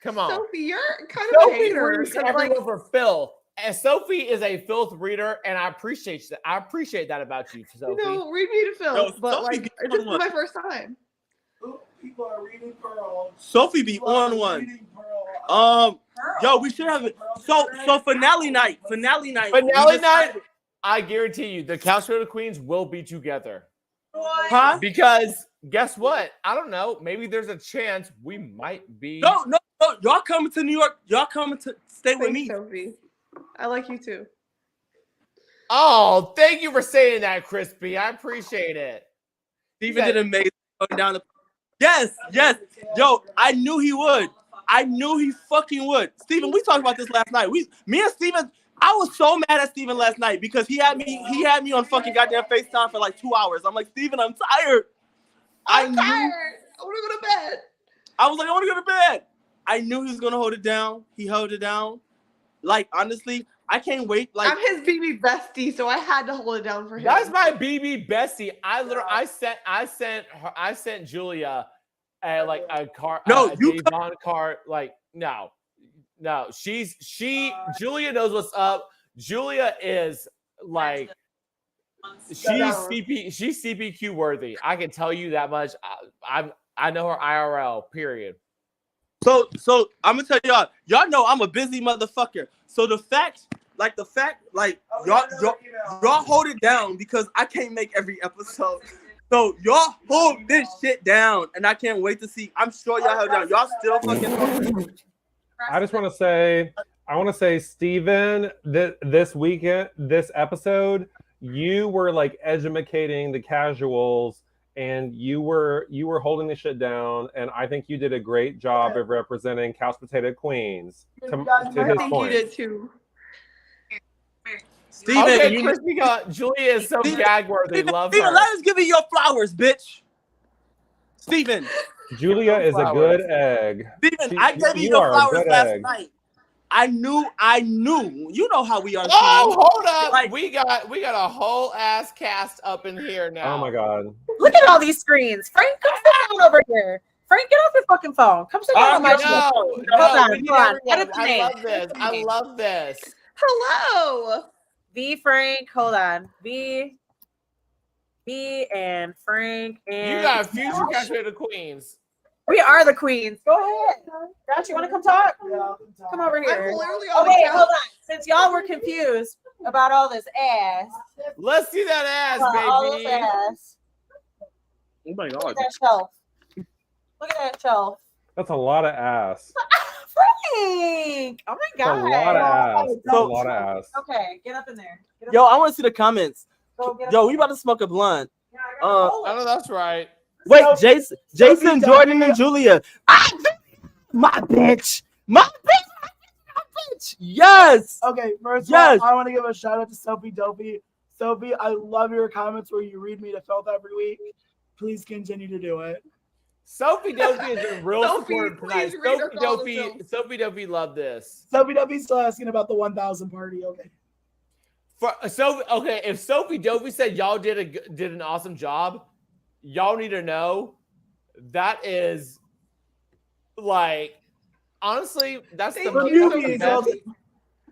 Come on, Sophie, you're kind of a Sophie hater. reads 'cause, everyone like, for Phil, and Sophie is a filth reader, and I appreciate that. I appreciate that about you, Sophie. read me to Phil, No, but Sophie like, be this is on one. my first time. People are reading Pearl. Sophie be on one. Reading Pearl. Yo, we should have it. So finale night. Finale night. I guarantee you, the Couch Potato Queens will be together. Huh? Because guess what? I don't know. Maybe there's a chance we might be. No. Y'all coming to New York. Y'all coming to stay with me. Sophie. I like you too. Oh, thank you for saying that, Crispy. I appreciate it. Steven did amazing going down the. Yes. Yo, I knew he would. I knew he fucking would. Steven, we talked about this last night. Me and Steven, I was so mad at Steven last night because he had me on fucking goddamn FaceTime for like 2 hours. I'm like, Steven, I'm tired. I'm tired. I want to go to bed. I was like, I want to go to bed. I knew he was gonna hold it down. He held it down. Like, honestly, I can't wait. Like, I'm his BB bestie, so I had to hold it down for him. That's my BB bestie. I sent Julia like a car. No, you Devon car. Like no. Julia knows what's up. Julia is like she's CPQ worthy. I can tell you that much. I know her IRL. Period. So I'm gonna tell y'all know I'm a busy motherfucker. So the fact y'all hold it down because I can't make every episode. So y'all hold this shit down, and I can't wait to see. I'm sure y'all held down. Y'all still fucking. I just want to say, Steven, this weekend, this episode, you were like educating the casuals, and you were holding the shit down, and I think you did a great job of representing Couch Potato Queens. To his point, you did too. Steven, okay, Julia is so gag worthy. Love her. Let us give you your flowers, bitch. Steven. Julia is a good egg. Steven, I gave you your flowers last night. I knew. You know how we are. Oh, hold up. Like, we got a whole ass cast up in here now. Oh my god. Look at all these screens. Frank, come sit down over here. Frank, get off your fucking phone. Come sit down on my show. Hold on. Edit the name. I love this. Hello. V Frank, hold on. V and Frank and you got future Couch Potato Queens. We are the queens. Go ahead. Josh, you want to come talk? Yeah, come over here. Okay, hold on. Since y'all were confused about all this ass, let's see that ass, baby. All this ass. Oh my god. Look at that shelf. Look at that shelf. That's a lot of ass. Frank! Oh my god. That's a lot of ass. That's a lot of ass. Okay, get up in there. Yo, I want to see the comments. Yo, we about to smoke a blunt. I know that's right. Wait, Jason, Jordan, and Julia. My bitch. Yes. Okay, first of all, I want to give a shout out to Sophie Dophie. Sophie, I love your comments where you read me to Felt every week. Please continue to do it. Sophie Dophie is a real supportive tonight. Sophie Dophie loved this. Sophie Dophie's still asking about the 1,000 party. Okay. If Sophie Dophie said y'all did an awesome job, y'all need to know that is like honestly that's the best.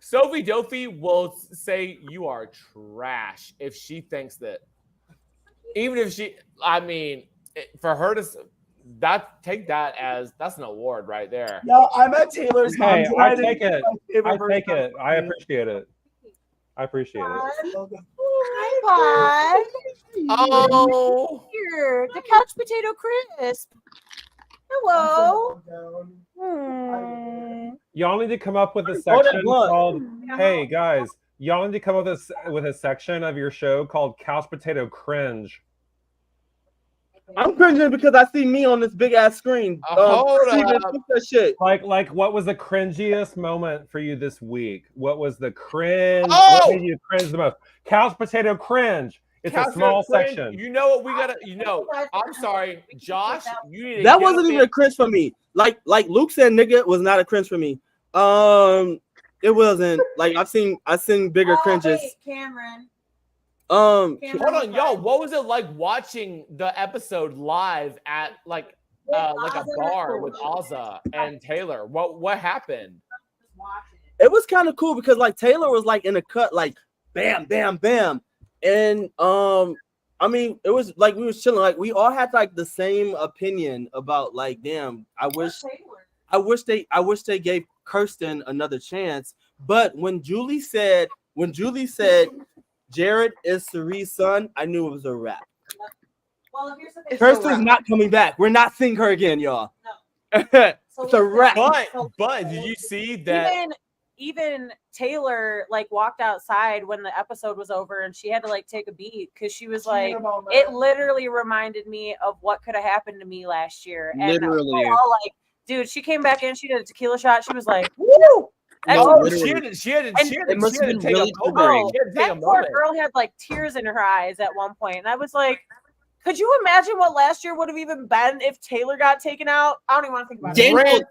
Sophie Dophie will say you are trash if she thinks that. Even if for her to take that as that's an award right there. No, I'm at Taylor's. Hey, I take it. I appreciate it. I appreciate it. Hi, Pod. Oh, here, the Couch Potato Crisp. Hello. Y'all need to come up with a Hold section that blunt. called, hey guys, y'all need to come up with a section of your show called Couch Potato Cringe. I'm cringing because I see me on this big ass screen. Hold Steven, up. fix that shit. Like what was the cringiest moment for you this week? What was the cringe? Oh! What made you cringe the most? Couch Potato Cringe. It's Couch a small Potato Cringe. section. You know what we gotta? I'm sorry, Josh. You need to That get wasn't up even a cringe for me. Like Luke said, nigga was not a cringe for me. It wasn't. Like I've seen bigger cringes. Wait, Cameron. Hold on, y'all. What was it like watching the episode live at like a bar with Azah and Taylor? What happened? It was kind of cool because like Taylor was like in a cut, like bam, bam, bam, and I mean it was like we was chilling, like we all had like the same opinion about like damn. I wish they gave Kirsten another chance, but when Julie said Jared is Cerie's son, I knew it was a wrap. Well, here's the thing. Kirsten's not coming back. We're not seeing her again, y'all. No. It's a wrap. But did you see that? Even Taylor like walked outside when the episode was over and she had to like take a beat because she was like, it literally reminded me of what could have happened to me last year. And Literally. we were all like, dude, she came back in, she did a tequila shot. She was like, woo! No, she had to take really a moment. That poor girl had like tears in her eyes at one point, and I was like, could you imagine what last year would have even been if Taylor got taken out? I don't even want to think about it.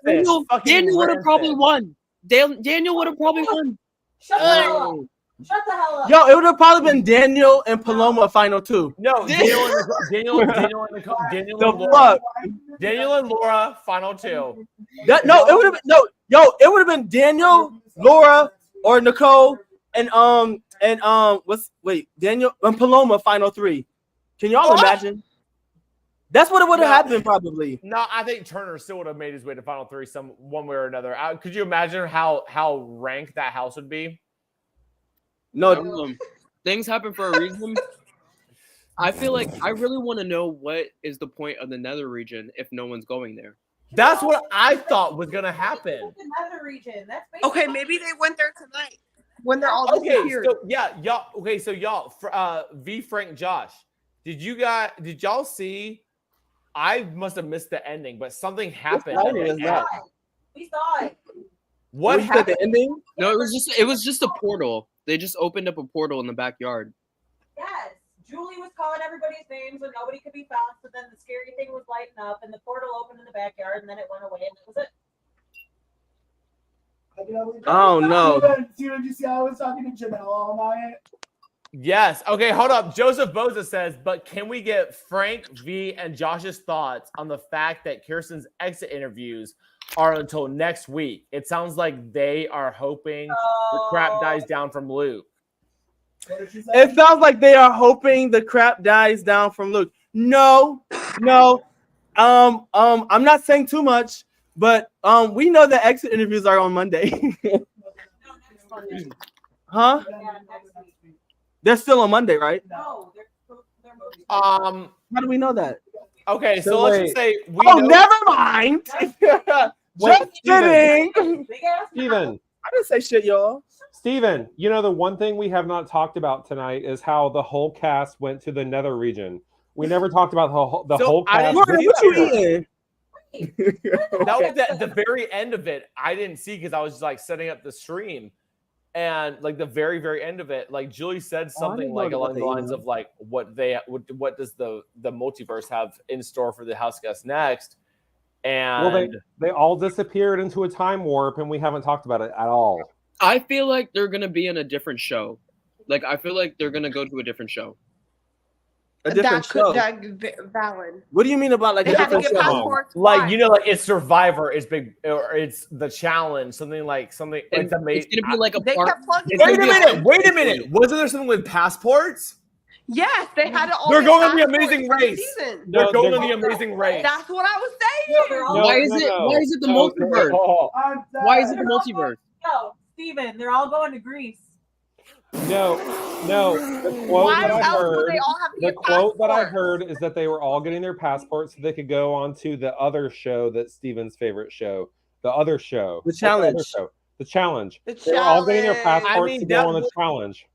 Daniel would have probably won. Daniel would have probably won. Shut the hell up. Shut the hell up. Yo, it would have probably been Daniel and Paloma final two. No, Daniel and Laura final two. It would have been it would have been Daniel, Laura, or Nicole, and Daniel and Paloma final three. Can y'all imagine? That's what it would have happened probably. No, I think Turner still would have made his way to final three one way or another. Could you imagine how ranked that house would be? No, things happen for a reason. I feel like I really want to know what is the point of the nether region if no one's going there. That's what I thought was gonna happen. The nether region. That's Okay, maybe they went there tonight when they're all Okay, disappeared. so y'all. Okay, so y'all, V, Frank, Josh, did y'all see? I must have missed the ending, but something happened. We saw it. What happened? The ending? No, it was just a portal. They just opened up a portal in the backyard. Yes. Julie was calling everybody's names and nobody could be found. So then the scary thing was lighting up and the portal opened in the backyard and then it went away and that was it. Oh no. Did you see I was talking to Janelle all night? Yes. Okay, hold up. Joseph Boza says, but can we get Frank, V, and Josh's thoughts on the fact that Kirsten's exit interviews are until next week? It sounds like they are hoping the crap dies down from Luke. It sounds like they are hoping the crap dies down from Luke. No. I'm not saying too much, but we know the exit interviews are on Monday. Huh? They're still on Monday, right? No, they're How do we know that? Okay, so let's just say never mind. Just kidding. Steven. I didn't say shit, y'all. Steven, you know, the one thing we have not talked about tonight is how the whole cast went to the nether region. We never talked about the whole cast. What you eating? That was at the very end of it. I didn't see because I was just like setting up the stream. And like the very, very end of it, like Julie said something like along the lines of like what does the multiverse have in store for the house guests next? And they all disappeared into a time warp, and we haven't talked about it at all. I feel like they're gonna be in a different show. Like I feel like they're gonna go to a different show. A different show. Valid. What do you mean about like They a had to different get show? passports. like like it's Survivor is big, or it's the challenge, something. It's gonna be like a They part. kept plugging. Wait a minute. Wasn't there something with passports? Yes, they had to all. They're get going on the passports Amazing for the Race. season. They're going on the Amazing Race. That's what I was saying. Why is it the multiverse? Why is it the multiverse? No, Steven, they're all going to Greece. No. The quote Why that I else would heard, they all have to the get quote that I passports? heard is that they were all getting their passports so they could go on to the other show that's Steven's favorite show, The other show. The challenge. The challenge. The They're all getting their challenge. passports to go on the challenge.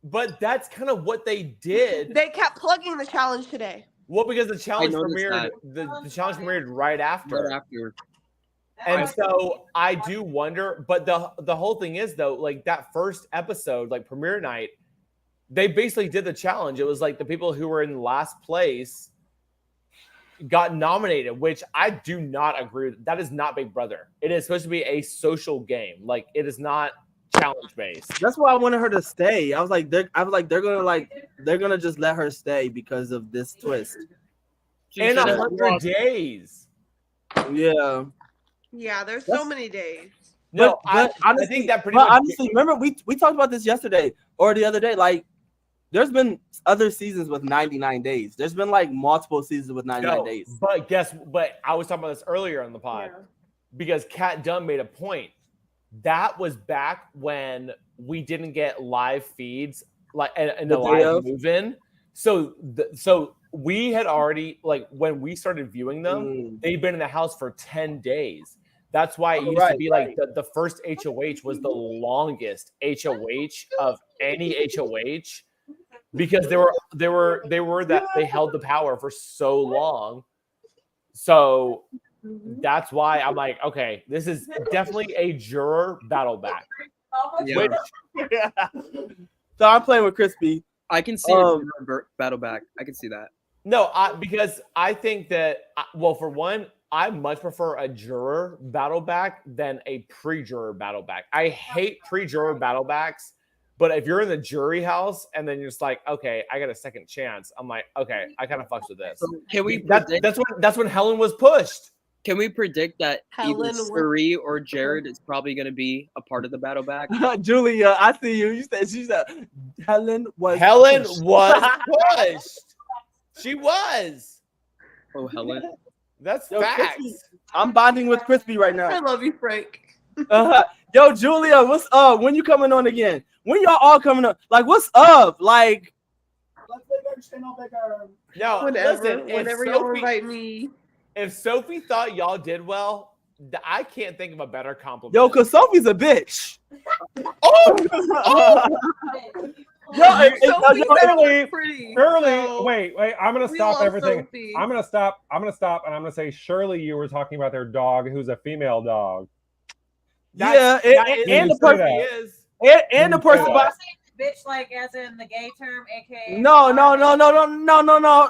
But that's kind of what they did. They kept plugging the challenge today. Well, because the challenge noticed premiered, the challenge premiered right after. Right after. And so I do wonder, but the whole thing is though, like that first episode, like premiere night, they basically did the challenge. It was like the people who were in last place got nominated, which I do not agree with. That is not Big Brother. It is supposed to be a social game. Like it is not challenge based. That's why I wanted her to stay. I was like, they're gonna just let her stay because of this twist. In 100 days. Yeah. Yeah, there's so many days. No, but honestly, I think that pretty much. Honestly, remember we talked about this yesterday or the other day. Like, there's been other seasons with 99 days. There's been like multiple seasons with 99 days. But I was talking about this earlier on the pod because Kat Dunn made a point. That was back when we didn't get live feeds like in the live move-in. So we had already, like, when we started viewing them, they'd been in the house for 10 days. That's why it used to be like the first HOH was the longest HOH of any HOH because they held the power for so long. So that's why I'm like, okay, this is definitely a juror battle back. Yeah. So I'm playing with Crispy. I can see a battle back. I can see that. No, because I think that, well, for one, I much prefer a juror battle back than a pre-juror battle back. I hate pre-juror battle backs, but if you're in the jury house and then you're just like, okay, I got a second chance, I'm like, okay, I kind of fucks with this. So can we? That's when Helen was pushed. Can we predict that Helen either Suri or Jared is probably going to be a part of the battle back? Julia, I see you. She said Helen was pushed. She was. Oh, Helen. That's facts. Crispy, I'm bonding with Crispy right now. I love you, Frank. Yo, Julia, what's up? When you coming on again? When y'all all coming up? Like, what's up? Like, no, whenever y'all invite me. If Sophie thought y'all did well, I can't think of a better compliment. Yo, because Sophie's a bitch. Shirley, wait, I'm gonna stop everything. Sophie. I'm gonna stop, and I'm gonna say, Shirley, you were talking about their dog, who's a female dog. And the person and the person bitch, like as in the gay term, aka no.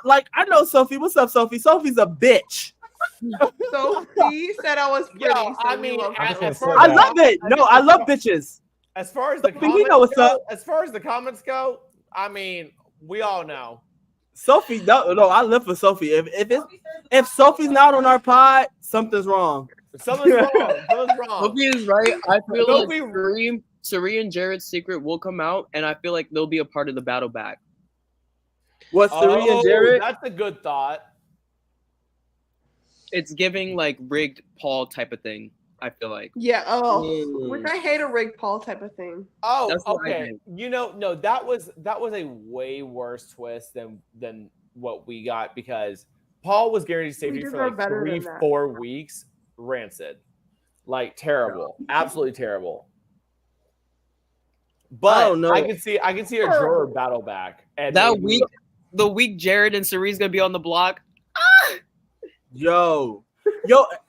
Like, I know Sophie. What's up, Sophie? Sophie's a bitch. Sophie said I was pretty. Yo, I mean, I love it. No, I love bitches. As far as the comments go, I mean, we all know. Sophie, no, I live for Sophie. If Sophie's not on our pod, something's wrong. Something's wrong. Sophie is right. I feel like Suri and Jared's secret will come out, and I feel like they'll be a part of the battle back. What, Suri and Jared? That's a good thought. It's giving like rigged Paul type of thing, I feel like. Yeah, which I hate a rigged Paul type of thing. Oh, okay. No, that was a way worse twist than what we got because Paul was guaranteed safety for like 3-4 weeks. Rancid. Like terrible. Absolutely terrible. But I can see a juror battle back. And that the week Jared and Suri's gonna be on the block. Yo,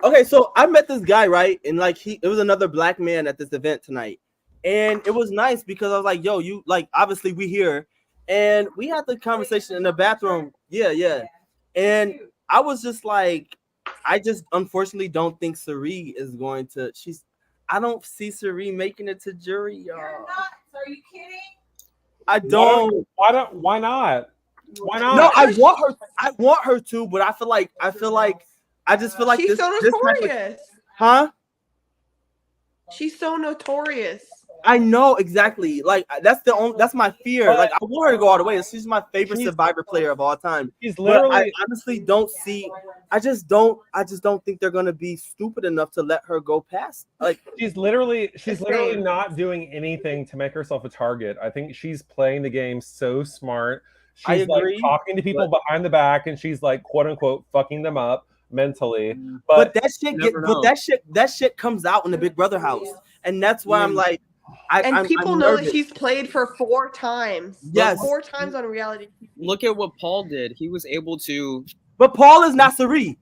okay, so I met this guy, right? And like it was another black man at this event tonight. And it was nice because I was like, yo, you like obviously we here. And we had the conversation in the bathroom. Yeah. And I was just like, I just unfortunately don't think Suri is going to I don't see Suri making it to jury, y'all. You're not. Are you kidding? I don't. Why not? Why not? No, I want her to, but I just feel like she's so notorious. Huh? She's so notorious. I know exactly. Like that's my fear. Like I want her to go all the way. She's my favorite Survivor player of all time. She's literally. I honestly don't see. I just don't think they're gonna be stupid enough to let her go past. Like she's literally not doing anything to make herself a target. I think she's playing the game so smart. She's like talking to people behind the back, and she's like quote unquote fucking them up. mentally. But But that shit comes out in the Big Brother house, and that's why I'm like, And people know that nervous. he's played for 4 times. Yes. 4 times on reality TV. Look at what Paul did. He was able to. But Paul is not Suri.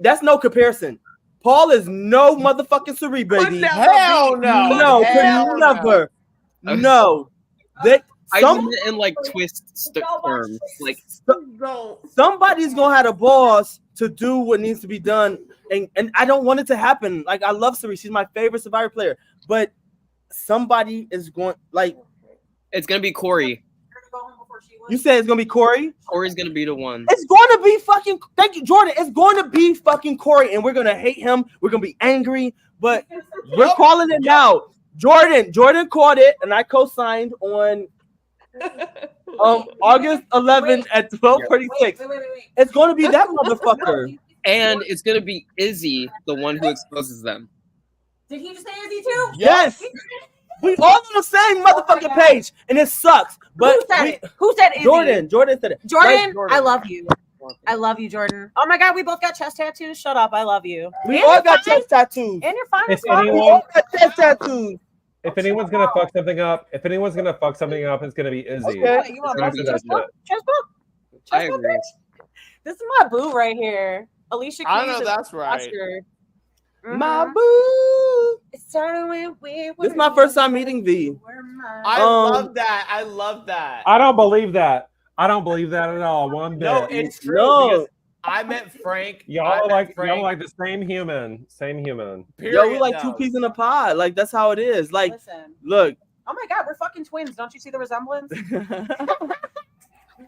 That's no comparison. Paul is no motherfucking Suri, baby. Hell no. No, Hell never. No. I mean it in like twist terms. Like somebody's gonna have the balls to do what needs to be done, and I don't want it to happen. Like, I love Suri. She's my favorite Survivor player, but somebody is going, like, it's gonna be Corey. You say it's gonna be Corey? Corey's gonna be the one. It's going to be fucking. Thank you, Jordan. It's going to be fucking Corey, and we're gonna hate him. We're gonna be angry, but we're calling it now. Jordan called it, and I co-signed on August 11th at 12:36. It's going to be that motherfucker, and it's gonna be Izzy, the one who exposes them. Did he just say Izzy too? Yes. We all on the same motherfucking page, and it sucks. But Who said Izzy? Jordan said it. Jordan, I love you. I love you, Jordan. Oh my God, we both got chest tattoos. Shut up, I love you. We all got chest tattoos. And you're fine. If We all got chest tattoos. if anyone's gonna fuck something up, it's gonna be Izzy. Okay. You want After both that chest bump? shit. Chest bump? I Chest bump, agree. bitch? This is my boo right here. Alicia Keys. I know and that's right. Oscar. My boo. It started when we were. This is my first time meeting V. I love that. I love that. I don't believe that. I don't believe that at all. One bit. No, it's true. No. Because I met Frank. Y'all are like the same human. Same human. Yo, we like two peas in a pod. Like, that's how it is. Like, Listen. look. Oh my God, we're fucking twins. Don't you see the resemblance?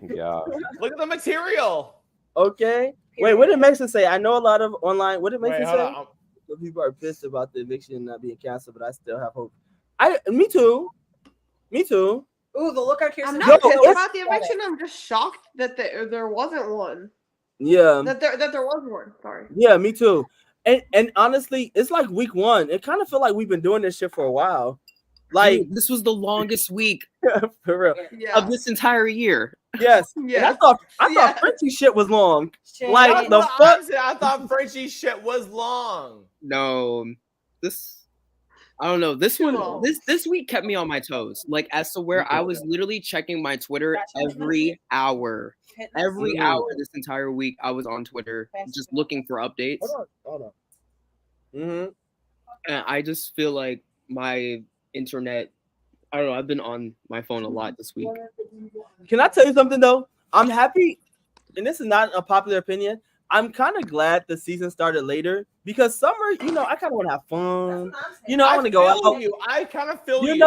Yeah. Look at the material. Okay. Wait, what did Mason say? I know a lot of online. What did Mason Wait, say? hold on. The people are pissed about the eviction not being canceled, but I still have hope. Me too. Ooh, the look on Kirsten. I'm not pissed about the eviction. I'm just shocked that there wasn't one. Yeah. That there was one. Sorry. Yeah, me too. And honestly, it's like week 1. It kind of feel like we've been doing this shit for a while. Like, dude, this was the longest week for real of this entire year. Yes. And I thought Frenchie shit was long. Like, the fuck. I thought Frenchie shit was long. No, I don't know. This week kept me on my toes. Like, as to where I was literally checking my Twitter every hour. Every hour this entire week, I was on Twitter just looking for updates. Hold on. Mm-hmm. And I just feel like my internet, I don't know, I've been on my phone a lot this week. Can I tell you something though? I'm happy, and this is not a popular opinion. I'm kind of glad the season started later because summer, I kind of want to have fun. I want to go out. I kind of feel you.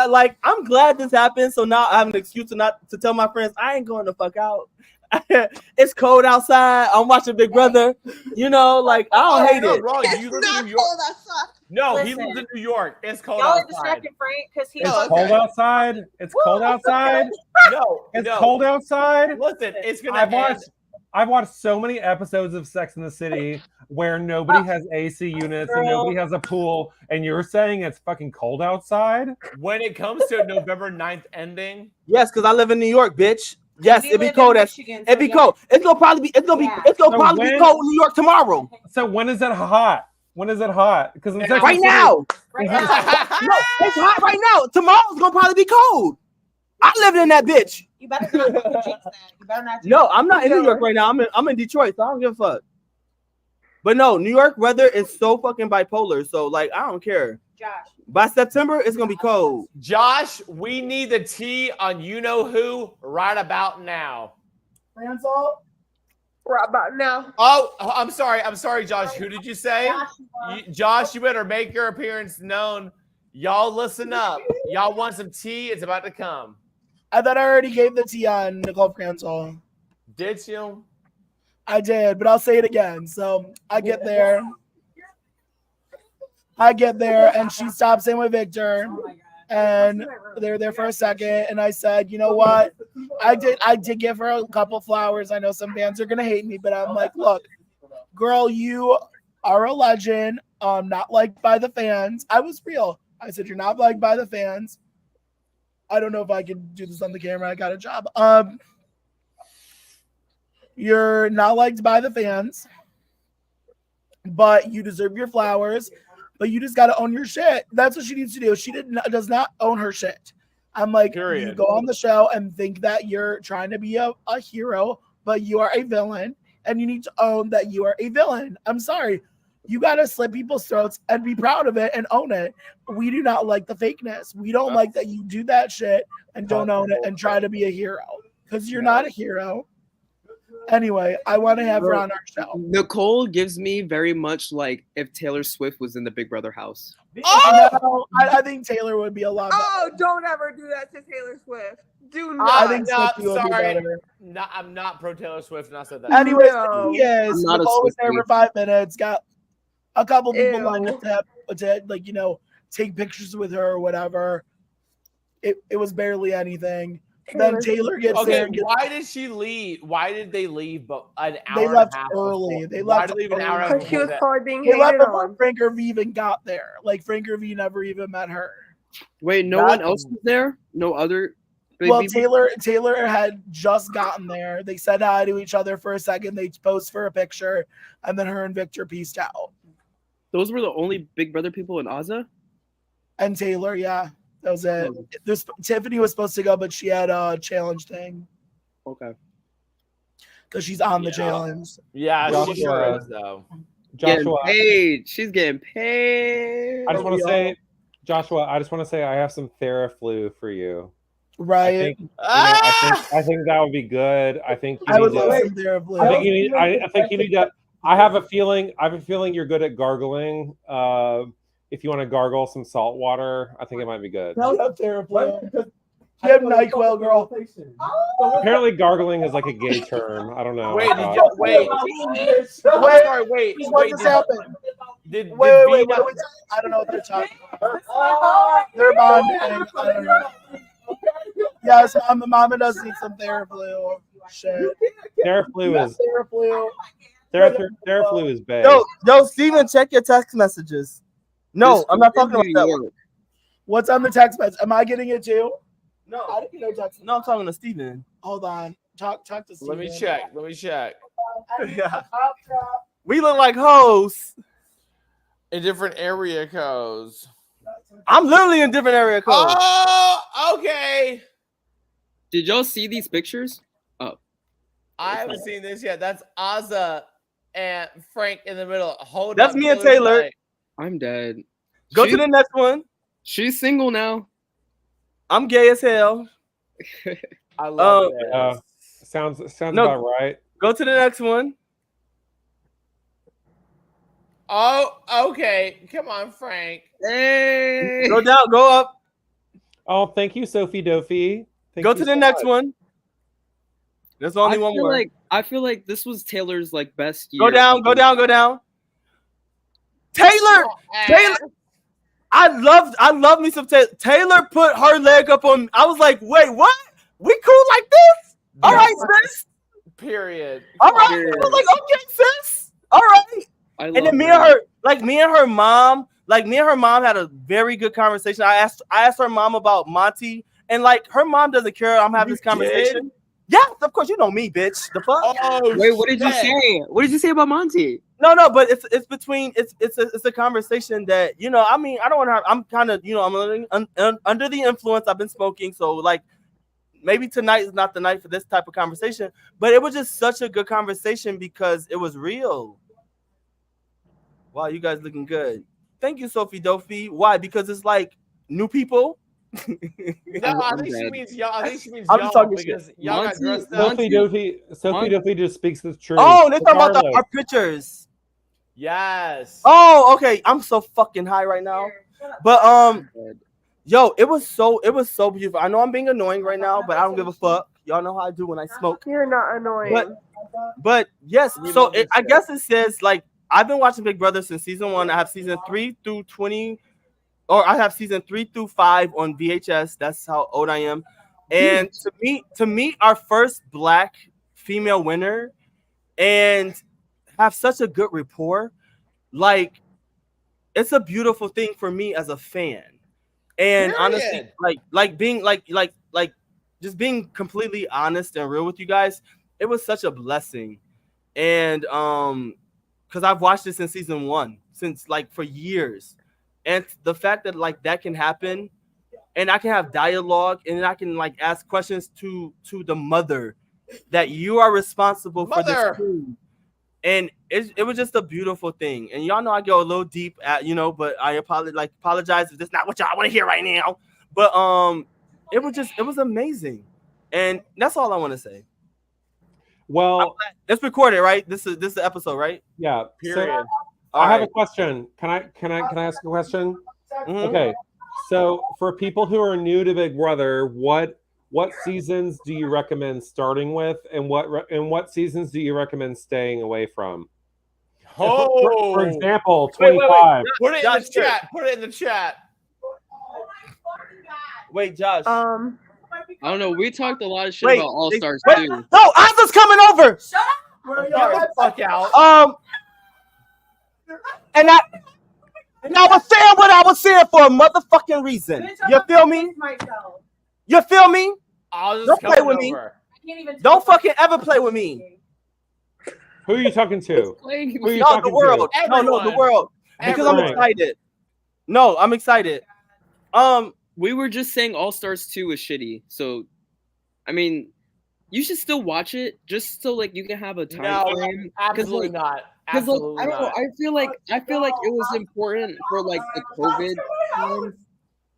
Like, I'm glad this happened. So now I have an excuse to tell my friends I ain't going the fuck out. It's cold outside. I'm watching Big Brother. Like, I don't hate it. Wrong. You live in New York. No, he lives in New York. It's cold outside. Y'all distracted Frank because he's cold outside. It's cold outside. It's cold outside. Listen, it's gonna. I've watched so many episodes of Sex in the City where nobody has AC units and nobody has a pool, and you're saying it's fucking cold outside? When it comes to November 9th ending, yes, because I live in New York, bitch. Yes, it'd be cold. It'd be cold. It's gonna probably be. It's gonna be cold in New York tomorrow. So when is it hot? When is it hot? Because right now. Right now. No, it's hot right now. Tomorrow's gonna probably be cold. I live in that bitch. You better not jinx that. You better not. No, I'm not in New York right now. I'm in Detroit, so I don't give a fuck. But no, New York weather is so fucking bipolar. So, like, I don't care. Josh. By September, it's gonna be cold. Josh, we need the tea on you know who right about now. Ransol? Right about now. Oh, I'm sorry, Josh. Who did you say? Josh, you better make your appearance known. Y'all listen up. Y'all want some tea? It's about to come. I thought I already gave the tea on Nicole Ransol. Did you? I did, but I'll say it again. So I get there, and she stops in with Victor, and they're there for a second. And I said, you know what? I did give her a couple flowers. I know some fans are gonna hate me, but I'm like, look, girl, you are a legend. Not liked by the fans. I was real. I said, you're not liked by the fans. I don't know if I can do this on the camera. I got a job. You're not liked by the fans. but you deserve your flowers. But you just got to own your shit. That's what she needs to do. She does not own her shit. I'm like, you go on the show and think that you're trying to be a hero, but you are a villain, and you need to own that you are a villain. I'm sorry. You got to slit people's throats and be proud of it and own it. We do not like the fakeness. We don't like that you do that shit and don't own it and try to be a hero, because you're not a hero. Anyway, I want to have her on our show. Nicole gives me very much like if Taylor Swift was in the Big Brother house. No, I think Taylor would be a lot better. Oh, don't ever do that to Taylor Swift. Do not. I think Swiftie would be better. I'm not pro Taylor Swift, and I said that. Anyways, No. yes, Nicole was there for 5 minutes. Got a couple people lined up to like, you know, take pictures with her or whatever. It was barely anything. Then Taylor gets there. And why did she leave? Why did they leave? But an hour. They left and a half early. before? They Why left did they leave an hour? early. Because she was probably being They left hated before on. Frank Irvie even got there. Like Frank Irvie never even met her. Wait, no one else was there? No other? Well, Taylor had just gotten there. They said hi to each other for a second. They posed for a picture, and then her and Victor pieced out. Those were the only Big Brother people in Azah? And Taylor, yeah, that was it. Tiffany was supposed to go, but she had a challenge thing. Okay. Because she's on the challenge. Yeah, she sure is, though. Joshua, getting paid. She's getting paid. I just want to say, Joshua, I have some Theraflu for you. Right. I think that would be good. I think you need to. I think you need to. I have a feeling you're good at gargling. If you want to gargle some salt water, I think it might be good. You have Theraflu. You have NyQuil, girl. Apparently, gargling is like a gay term. I don't know. Wait. What just happened? Wait. I don't know what they're talking about. They're bonding. I don't know. Yes, Mama does need some Theraflu. Shit. Theraflu is bad. Yo, Steven, check your text messages. No, I'm not talking about that. What's on the text message? Am I getting it too? No, I didn't get no text. No, I'm talking to Steven. Hold on. Talk to Steven. Let me check. Yeah. We look like hoes. In different area codes. I'm literally in different area codes. Oh, okay. Did y'all see these pictures? Oh. I haven't seen this yet. That's Azah and Frank in the middle. That's me and Taylor. Night. I'm dead. Go to the next one. She's single now. I'm gay as hell. I love it. Sounds about right. Go to the next one. Oh, okay. Come on, Frank. Hey. Go down, go up. Oh, thank you, Sophie Dophie. Go to the next one. There's only one more. I feel like this was Taylor's like best year. Go down. Taylor. I love me some Taylor. Taylor put her leg up on me. I was like, wait, what? We cool like this? All right, sis. Period. All right. I was like, okay, sis. All right. And then me and her mom had a very good conversation. I asked her mom about Monty, and like her mom doesn't care I'm having this conversation. Yes, of course, you know me, bitch. The fuck? Oh, wait, what did you say? What did you say about Monty? No, but it's a conversation that, you know, I mean, I don't want to have, I'm kind of, you know, I'm under the influence. I've been smoking, so like maybe tonight is not the night for this type of conversation, but it was just such a good conversation because it was real. Wow, you guys looking good. Thank you, Sophie Dophie. Why? Because it's like new people. No, I think she means y'all. I'm just talking y'all because y'all got dressed up. Sophie Dophie just speaks the truth. Oh, they're talking about our pictures. Yes. Oh, okay. I'm so fucking high right now. But yo, it was so beautiful. I know I'm being annoying right now, but I don't give a fuck. Y'all know how I do when I smoke. You're not annoying. But yes, so I guess it says like I've been watching Big Brother since season 1. I have season 3 through 20. Or I have season 3 through 5 on VHS. That's how old I am. And to meet our first Black female winner and have such a good rapport, like it's a beautiful thing for me as a fan. And honestly, like being like just being completely honest and real with you guys, it was such a blessing. And because I've watched this in season 1 since like for years, and the fact that like that can happen, and I can have dialogue, and I can like ask questions to the mother that you are responsible for this food. And it was just a beautiful thing. And y'all know I go a little deep at, but I apologize if that's not what y'all want to hear right now. But it was amazing. And that's all I want to say. Well, let's record it, right? This is the episode, right? Yeah. Period. So, I have a question. Can I ask a question? Mm-hmm. Okay. So for people who are new to Big Brother, what seasons do you recommend starting with, and what seasons do you recommend staying away from? For example, 25. Wait. Put it in the chat. Put it in the chat. Wait, Josh. I don't know. We talked a lot of shit about All Stars too. No, Azah's coming over. Shut Get the fuck out. And I was saying what I was saying for a motherfucking reason. You feel me? You feel me? Don't play with me. Don't fucking ever play with me. Who are you talking to? Who are you No, talking the world. to? No, the world. Because I'm excited. No, I'm excited. We were just saying All Stars 2 is shitty. So, I mean, you should still watch it just so like you can have a time frame. Absolutely not. Because Absolutely I don't know. I feel like it was important for like the COVID time,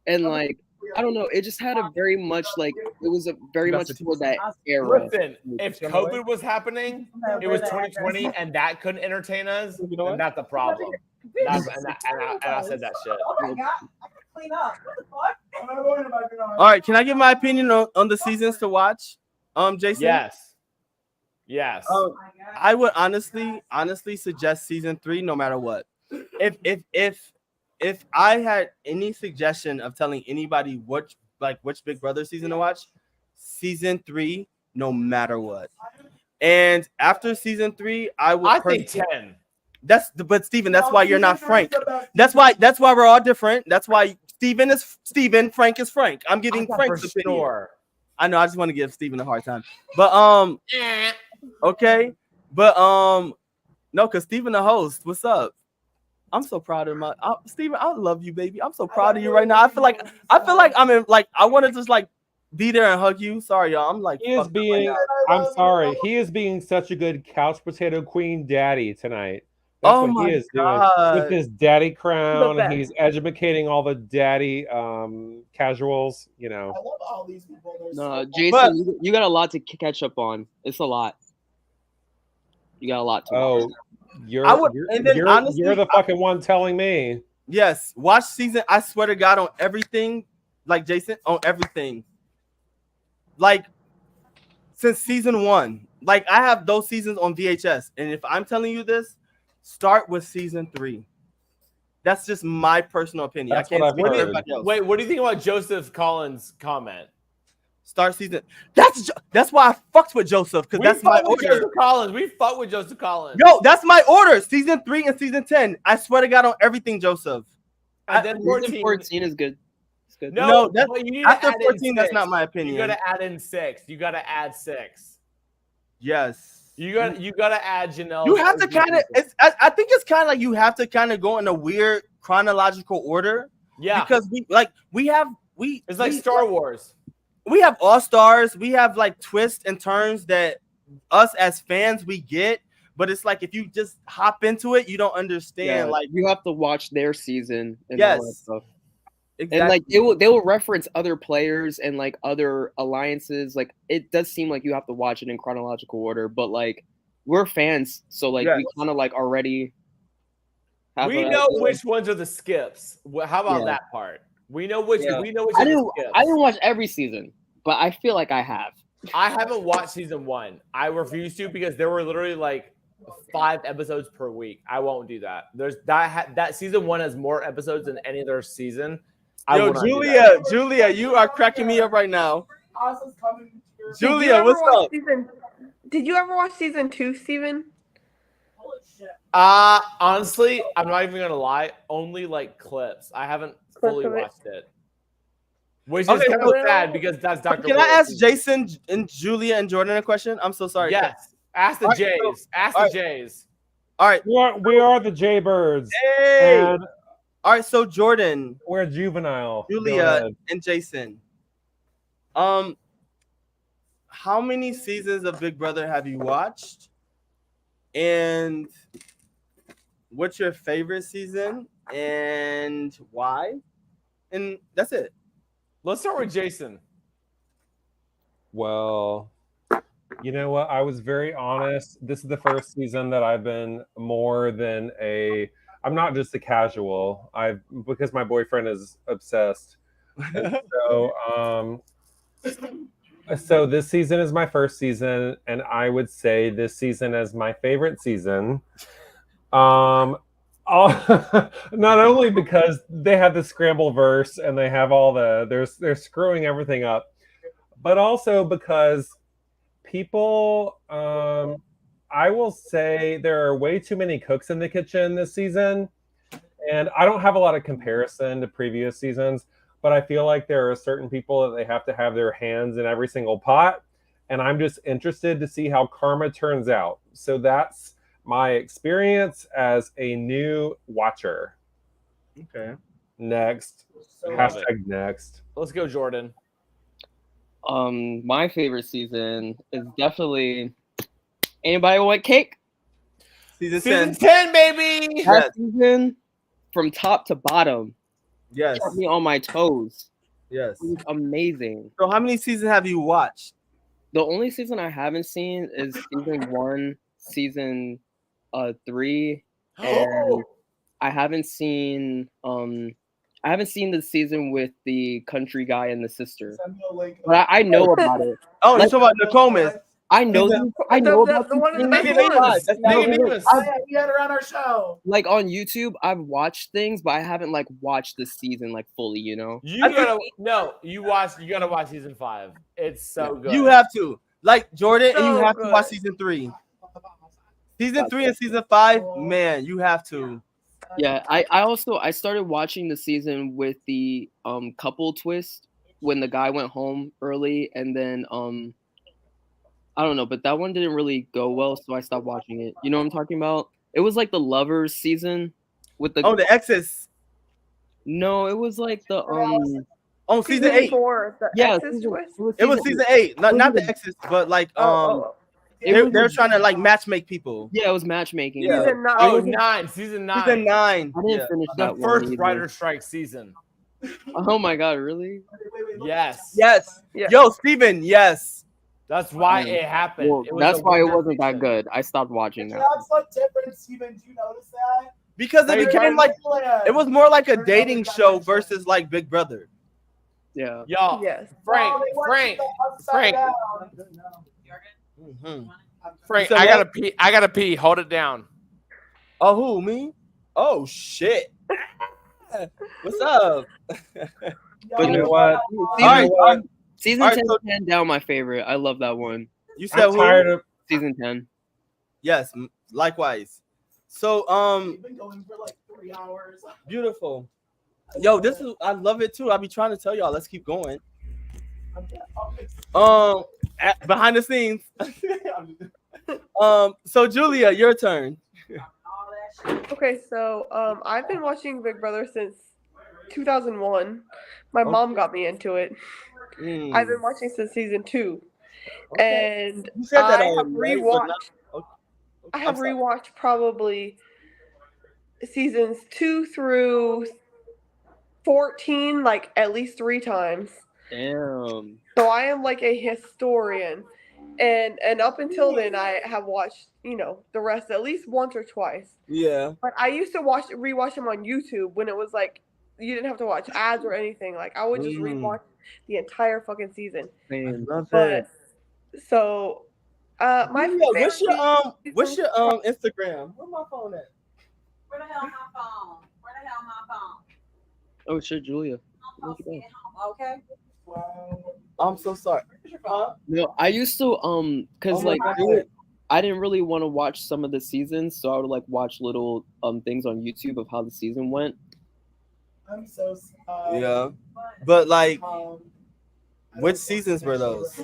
and like I don't know. It just had a very much like it was a very much for that era. Listen, if COVID was happening, it was 2020, and that couldn't entertain us, then that's the problem. And I said that shit. Oh my god, I can clean up. What the fuck? All right, can I give my opinion on the seasons to watch? Jason? Yes. I would honestly suggest season 3 no matter what. If I had any suggestion of telling anybody which Big Brother season to watch, season 3 no matter what. And after season 3, I think 10. But Steven, that's why you're not Frank. That's why we're all different. That's why Steven is Steven, Frank is Frank. I'm giving Frank's opinion. Sure. I know, I just want to give Steven a hard time. But okay. But no, because Steven the host. What's up? I'm so proud of Steven, I love you, baby. I'm so proud of you right now. I feel like I'm in I want to just like be there and hug you. Sorry, y'all. I'm like I'm sorry. He is being such a good couch potato queen daddy tonight. That's what he is doing with his daddy crown. He's educating all the daddy casuals, I love all these people. No, Jason, you got a lot to catch up on. It's a lot. You got a lot to watch. You're the fucking one telling me. Yes, watch season. I swear to God, on everything, like Jason, on everything. Like since season 1, like I have those seasons on VHS, and if I'm telling you this, start with season 3. That's just my personal opinion. That's I can't speak what for I've everybody else. Wait, what do you think about Joseph Collins' comment? Start season. That's why I fucked with Joseph, because that's my order. Joseph Collins. We fuck with Joseph Collins. Yo, that's my order. Season 3 and season 10. I swear to God on everything, Joseph. And then 14 is good. It's good. No, after 14, 6. that's not my opinion. You gotta add in 6. You gotta add 6. Yes. You gotta add Janelle. You have to kind of. I think it's kind of like you have to kind of go in a weird chronological order. Yeah. Because it's like Star Wars. We have All Stars. We have like twists and turns that us as fans we get. But it's like if you just hop into it, you don't understand. Yeah, like you have to watch their season and yes, all that stuff. Exactly. And like they will reference other players and like other alliances. Like it does seem like you have to watch it in chronological order, but like we're fans, so like we kind of like already have which ones are the skips. How about that part? We know which. Yeah. We know which. I didn't watch every season, but I feel like I have. I haven't watched season 1. I refuse to because there were literally like 5 episodes per week. I won't do that. There's that season 1 has more episodes than any other season. Yo, Julia, you are cracking me up right now. Julia, what's up? Did you ever watch season 2, Steven? Honestly, I'm not even gonna lie. Only like clips. I haven't fully watched it. Which is kind of sad because that's Dr. Can I ask Jason and Julia and Jordan a question? I'm so sorry. Yes. Ask the Jays. Ask the Jays. All right. We are the Jaybirds. Hey. And all right. So Jordan, we're juvenile. Julia, and Jason. How many seasons of Big Brother have you watched? And what's your favorite season and why? And that's it. Let's start with Jason. Well, you know what? I was very honest. This is the first season that I've been more than I'm not just a casual. Because my boyfriend is obsessed. So this season is my first season, and I would say this season is my favorite season. Not only because they have the scramble verse and they have all they're screwing everything up, but also because people, I will say there are way too many cooks in the kitchen this season, and I don't have a lot of comparison to previous seasons, but I feel like there are certain people that they have to have their hands in every single pot, and I'm just interested to see how karma turns out. So that's my experience as a new watcher. Okay. Next. Hashtag next. Let's go, Jordan. My favorite season is definitely. Anybody want cake? Season 10, baby. That season, from top to bottom. Yes. Kept me on my toes. Yes. It was amazing. So how many seasons have you watched? The only season I haven't seen is season 1, season 3, and I haven't seen the season with the country guy and the sister. But I know about it. Oh, you're talking about Nokomis. I know about the one in the back. We had her on our show. Like on YouTube, I've watched things, but I haven't like watched the season like fully. You know. You gotta watch season 5. It's so good. You have to like Jordan, and you So have good. to watch season 3. Season 3 and season 5, man, you have to. Yeah, I started watching the season with the couple twist when the guy went home early, and then I don't know, but that one didn't really go well, so I stopped watching it. You know what I'm talking about? It was like the lovers season with the the exes. No, it was like the season 8. 4, the Yeah, exes twist? It was season 8, not the exes, but like they're trying to like matchmake people. Yeah, it was matchmaking. Yeah. Season 9. Oh, 9. Season 9. Season 9. I didn't finish The that first one. writer strike season. Oh my god, really? Yes. Yes. Yo, Steven, yes. That's why it happened. Well, that's why it wasn't that good. I stopped watching that. That's like different, Steven. Do you notice that? Because it became like it was more like a dating show versus like Big Brother. Yeah. Y'all. Yes. Frank. Mm-hmm. Frank, So I what? gotta pee. Hold it down. Oh, who, me? Oh shit. What's up? But you know what? Season All right, 10 so- hands down my favorite. I love that one. You said I'm tired of Season 10. Yes, likewise. So We've been going for like 3 hours. beautiful. Yo, I love it too. I'll be trying to tell y'all, let's keep going. Behind the scenes. So Julia, your turn. Okay, so I've been watching Big Brother since 2001. My mom got me into it. I've been watching since season 2, and You said that I have already, right? But rewatched. I have rewatched probably seasons 2 through 14, like at least 3 times. Damn. So I am like a historian, and up until then, I have watched the rest at least once or twice. Yeah. But I used to rewatch them on YouTube when it was like you didn't have to watch ads or anything. Like I would just rewatch the entire fucking season. Man. Love But it. so my Julia, what's your favorite Instagram? Where my phone at? Where the hell my phone? Where the hell my phone? Oh shit, Julia. I'm supposed to get home, okay? I'm so sorry. No, I used to cause Oh my like God. I didn't really want to watch some of the seasons, so I would like watch little things on YouTube of how the season went. I'm so sorry. Yeah. But like which seasons were those?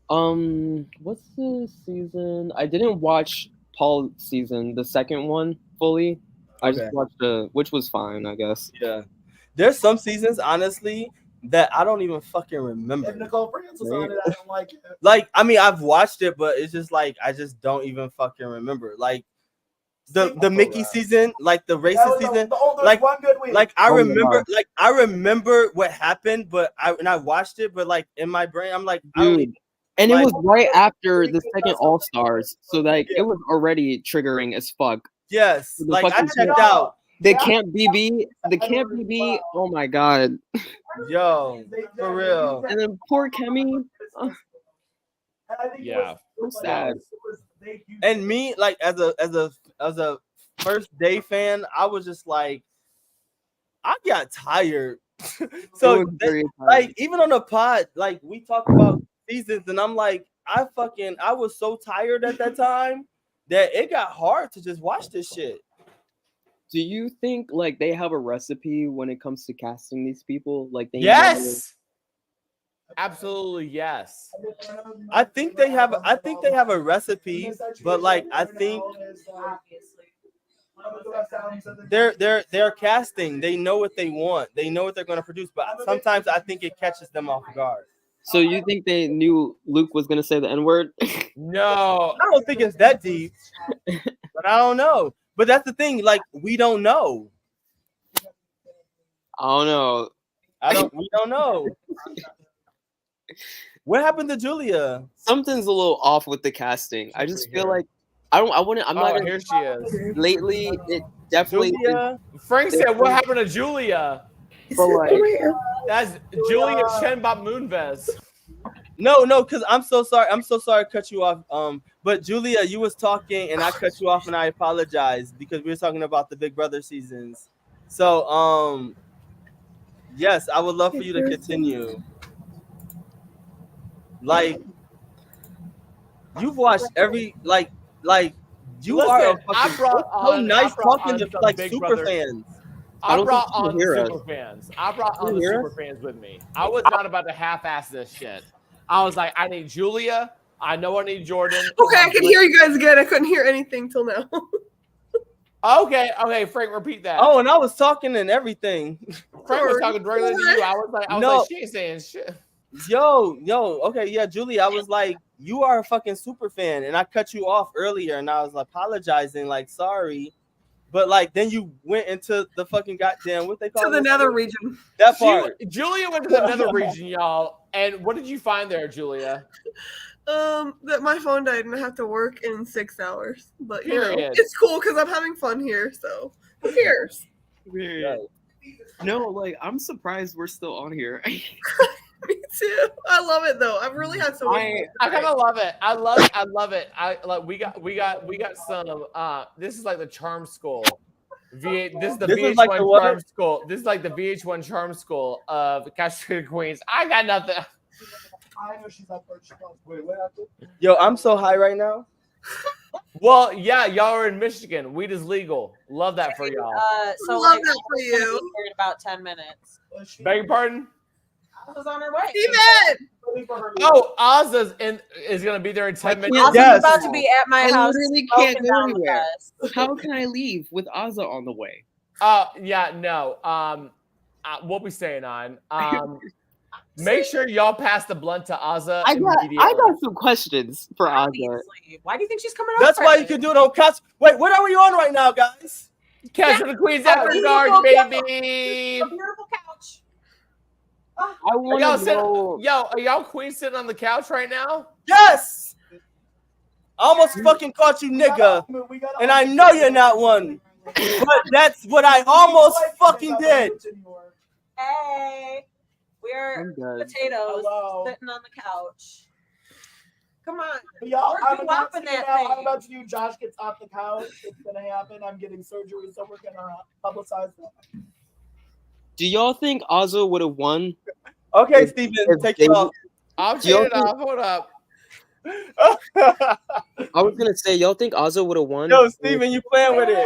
What's the season? I didn't watch Paul season, the second one fully. I just watched which was fine, I guess. Yeah. There's some seasons, honestly, that I don't even fucking remember. If Nicole France was on it, I don't like it. Like, I mean, I've watched it, but it's just like I just don't even fucking remember. Like the Mickey season, like the racist season, like I remember what happened, but I watched it, but like in my brain, I'm like, I don't even, and it like, was right after the second All Stars, so like it was already triggering as fuck. Yes, The like I fucking checked out. The Camp BB, oh my god. Yo, for real. And then poor Kemi. Yeah, so sad. And me, like as a first day fan, I was just like, I got tired. So like even on the pod, like we talk about seasons, and I'm like, I was so tired at that time that it got hard to just watch this shit. Do you think like they have a recipe when it comes to casting these people? Like they yes, absolutely yes. I think they have a recipe, but like I think they're casting. They know what they want. They know what they're going to produce, but sometimes I think it catches them off guard. So you think they knew Luke was going to say the N-word? No, I don't think it's that deep, but I don't know. But that's the thing, like we don't know. I don't know. We don't know. What happened to Julia? Something's a little off with the casting. I just feel like I'm not. Here she is. Lately, it definitely. Frank said, "What happened to Julia?" But like, that's Julia Chenbop Moonves. No, because I'm so sorry. I'm so sorry to cut you off. But Julia, you was talking and I cut you off, and I apologize because we were talking about the Big Brother seasons. So, yes, I would love for you to continue. Like, you've watched every like you Listen, are. I brought on talking to like Big super Brother. fans. I brought on the super fans. I brought on the super fans with me. I was not about to half-ass this shit. I was like, I need Julia. I know I need Jordan. Okay, I can hear you guys again. I couldn't hear anything till now. Okay, Frank, repeat that. Oh, and I was talking and everything. Frank was talking directly to you. I was like, she ain't saying shit. Yo, okay, yeah, Julie, I was like, you are a fucking super fan, and I cut you off earlier, and I was apologizing, like, sorry, but like, then you went into the fucking goddamn what they call to the nether region. That part. Julia went to the nether region, y'all, and what did you find there, Julia? That my phone died and I have to work in 6 hours, but you know, Period. it's cool because I'm having fun here. So who cares? No, like I'm surprised we're still on here. Me too. I love it though. I've really had so much. I kind of love it. I love it. I like we got some. This is like the charm school. This is the VH1 charm school. This is like the VH1 charm school of Castrated Queens. I got nothing. I know she's up first. Wait, what happened? Yo, I'm so high right now. Well, yeah, y'all are in Michigan. Weed is legal. Love that for y'all. So love that for you. In about 10 minutes. Beg your pardon? Aza's on her way. Steven! Oh, Azah's is going to be there in 10 minutes. Aza's about to be at my house. I literally can't go anywhere. How can I leave with Azah on the way? Yeah, no. What we saying on? Make sure y'all pass the blunt to Azah. I got some questions for Azah. Why do you think she's coming That's why you can do it on couch. Wait, what are we on right now, guys? Catch for the Queens after dark, baby. Beautiful couch. I want to know. Yo, are y'all queens sitting on the couch right now? Yes. I almost fucking caught you, nigga, and I know you're not one. But that's what I almost fucking did. Hey, we're potatoes sitting on the couch. Come on. Y'all, I'm about to do Josh gets off the couch. It's going to happen. I'm getting surgery, so we're going to publicize that. Do y'all think Azah would have won? Okay, Steven, take it off. I'm taking it off. Hold up. I was gonna say, y'all think Azah would have won? Yo, Steven, you playing with it?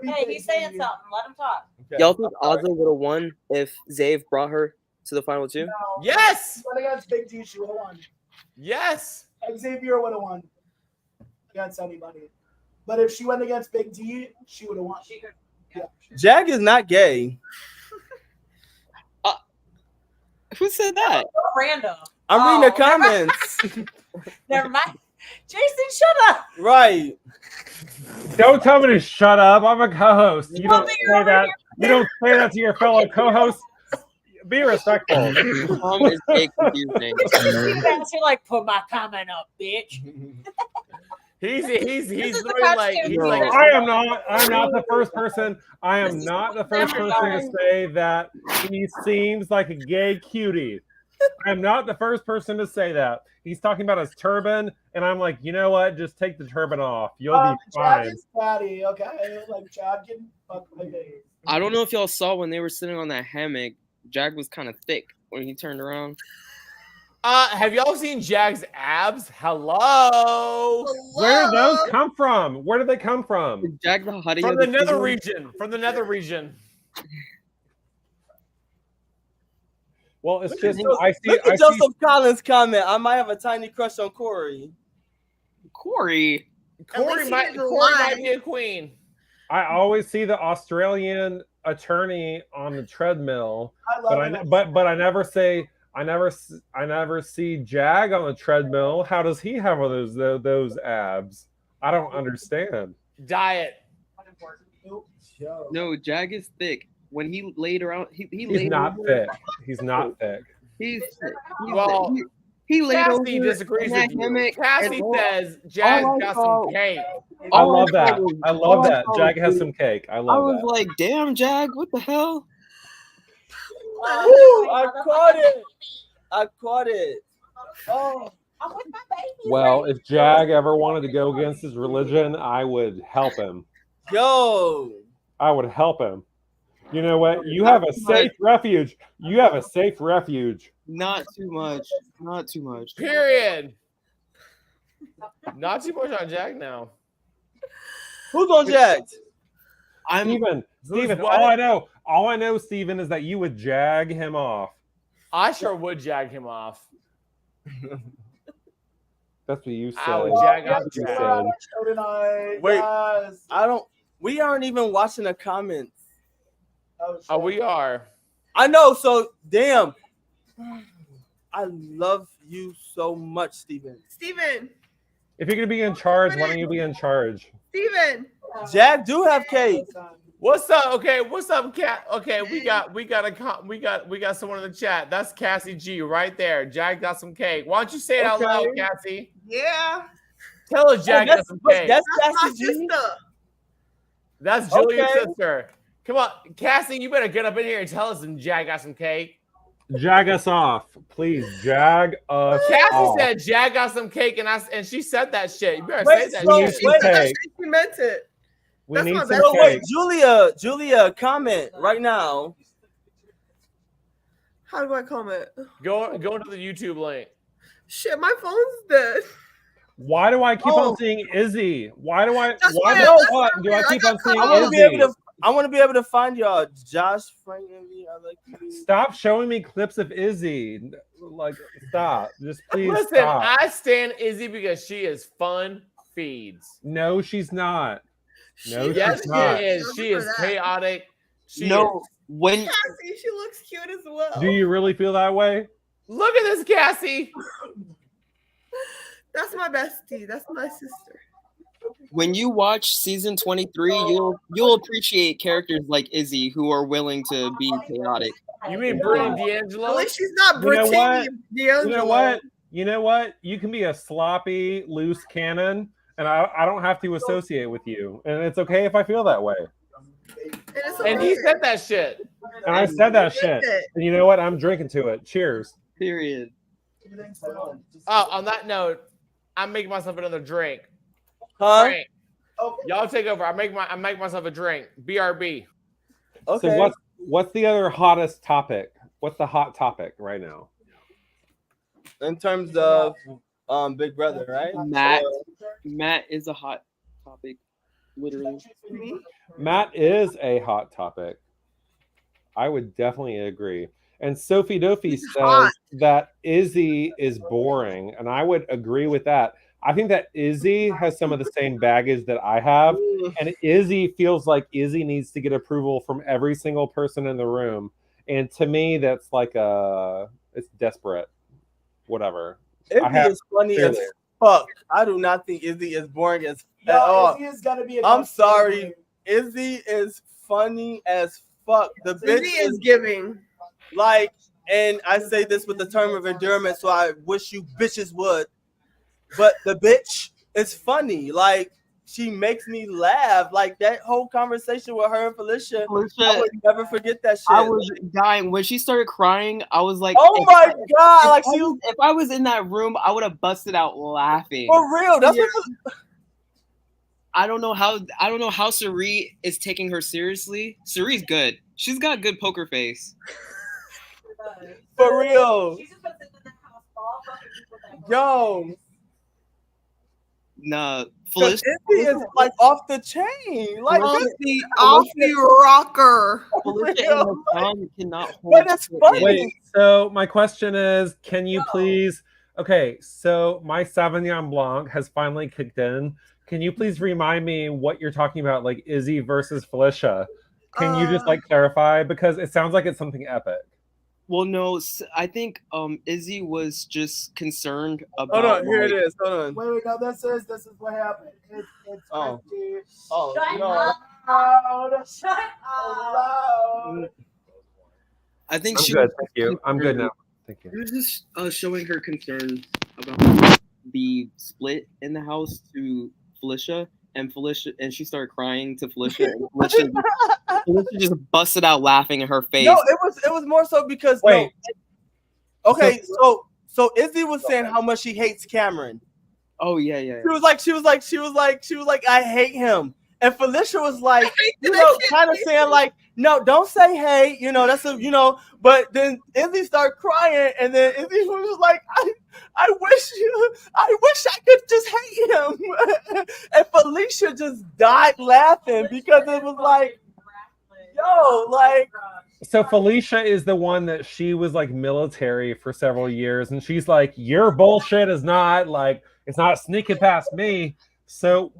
Hey, he's saying something. Let him talk. Okay. Y'all think Azah would have won if Zave brought her to the final two? No. Yes. But against Big G, she would have won. Yes. Xavier would have won. against anybody. But if she went against Big D, she would have won. She could. Yeah. Jag is not gay. Who said that? Random. I'm reading the comments. Never mind. Jason, shut up. Right. Don't tell me to shut up. I'm a co-host. You don't Well, say that. You don't say that to your fellow co-host. Be respectful. Tom is gay confusing. You're like, put my comment up, bitch. He's is the literally like costume. he's like I'm not the first person. I am not the first person to say that he seems like a gay cutie. I'm not the first person to say that. He's talking about his turban, and I'm like, you know what? Just take the turban off. You'll be fine. Jag is fatty, okay? Like, Jag can fuck my face. I don't know if y'all saw when they were sitting on that hammock. Jag was kind of thick when he turned around. Have y'all seen Jag's abs? Hello. Where did those come from? Where did they come from? Jag the hottie From of the the nether season? region. From the nether region. Well, it's Look at just Look at Joseph Collins' comment. I might have a tiny crush on Corey. Corey might be a queen. I always see the Australian attorney on the treadmill, but I never see Jag on the treadmill. How does he have those abs? I don't understand. Diet. No, Jag is thick. When he laid around, he's not thick. He's not thick. He's thick. Well, he laid over Cassie disagrees in that with you. hammock, Cassie and says Jag all I got saw- some cake. I love saw that. was- I love all that. saw Jag was has food. some cake. I I love was that. like, damn, Jag, what the hell? Woo, I caught it. I caught it. Oh. I'm with my baby. Well, if Jag ever wanted to go against his religion, I would help him. Yo. I would help him. You know what? You have a safe refuge. You have a safe refuge. Not too much. Not too much. Period. Not too much on Jag now. Who's on Jag? Steven, what? all I know, Steven, is that you would Jag him off. I sure would Jag him off. That's what you said. I would Jag off That's what you Jag. said. Show tonight. Wait, Yes. we aren't even watching the comments. Oh, we are. I know, so damn. I love you so much, Steven. Steven. If you're gonna be in charge, why don't you be in charge? Steven. Jag do have cake. What's up? Okay, what's up, Cat? Okay, we got someone in the chat. That's Cassie G right there. Jag got some cake. Why don't you say it out loud, Cassie? Yeah. Tell us Jag got some cake. That's my Cassie G. sister. That's Julia's Okay. sister. Come on, Cassie, you better get up in here and tell us some Jag got some cake. Jag us off, please. Jag us Cassie off. said Jag got some cake, and she said that shit. You better Wait, say that so- shit. wait. Cake. She meant it. We That's need my some best So wait, cake. Julia, comment right now. How do I comment? Go into the YouTube link. Shit, my phone's dead. Why do I keep Oh. on seeing Izzy? Why do I? That's Why why do I- what do I I keep got on seeing cut I want to be able Izzy? to. I want to be able to find y'all. Josh, Frank, and me. I like you. Stop showing me clips of Izzy. Like, stop. Just please Listen, stop. I stand Izzy because she is fun feeds. No, she's not. No, Yes, she's she not. is. She is Remember that. chaotic. She No, is. when Cassie, she looks cute as well. Do you really feel that way? Look at this, Cassie. That's my bestie. That's my sister. when you watch season 23, you'll appreciate characters like Izzy who are willing to be chaotic. You mean Brittany At D'Angelo? least she's not You know Brittany what? D'Angelo. You know what? You know what? You can be a sloppy, loose cannon, and I don't have to associate with you. And it's okay if I feel that way. And he said that shit. And I said that shit. And you know what? I'm drinking to it. Cheers. Period. Oh, on that note, I'm making myself another drink. Huh? Frank, y'all take over. I make myself a drink. BRB. Okay. So what's the other hottest topic? What's the hot topic right now? In terms of Big Brother, right? Matt is a hot topic, literally. Matt is a hot topic. I would definitely agree. And Sophie Dophie says hot. that Izzy is boring, and I would agree with that. I think that Izzy has some of the same baggage that I have, and Izzy feels like Izzy needs to get approval from every single person in the room. And to me, that's like it's desperate. Whatever. Izzy is funny as fuck. I do not think Izzy is boring at all. Izzy is gonna be. I'm sorry. Izzy is funny as fuck. The bitch Izzy is giving. Like, and I say this with the term of endearment, so I wish you bitches would. But the bitch is funny. Like, she makes me laugh. Like, that whole conversation with her and Felicia, I would never forget that shit. I was dying when she started crying. I was like, "Oh my god!" Like, if I was in that room, I would have busted out laughing. For real, that's what. I don't know how Sari is taking her seriously. Sari's good. She's got good poker face. For real. Yo. Nah, Felicia is like off the chain. Like off the rocker. Cannot hold. But it's funny. Wait, so my question is, can you please? Okay, so my Sauvignon Blanc has finally kicked in. Can you please remind me what you're talking about, like Izzy versus Felicia? Can you just like clarify, because it sounds like it's something epic. Well, no, I think Izzy was just concerned about. Hold on, here it is. Hold on. Wait, no, this is what happened. It's Oh. Shut no. up. Shut up. I think I'm she. good, thank you. I'm good now. Thank you. She was just showing her concern about the split in the house to Felicia, and she started crying to Felicia, and Felicia just busted out laughing in her face. No, it was more so because Wait. No. Okay, so Izzy was saying how much she hates Cameron. Oh yeah. She was like, I hate him. And Felicia was like, kind of saying like, no, don't say hate, that's but then Izzy started crying, and then Izzy was like, I wish I could just hate him. And Felicia just died laughing because it was like, yo, like. So Felicia is the one that she was like military for several years, and she's like, your bullshit is not like, it's not sneaking past me. So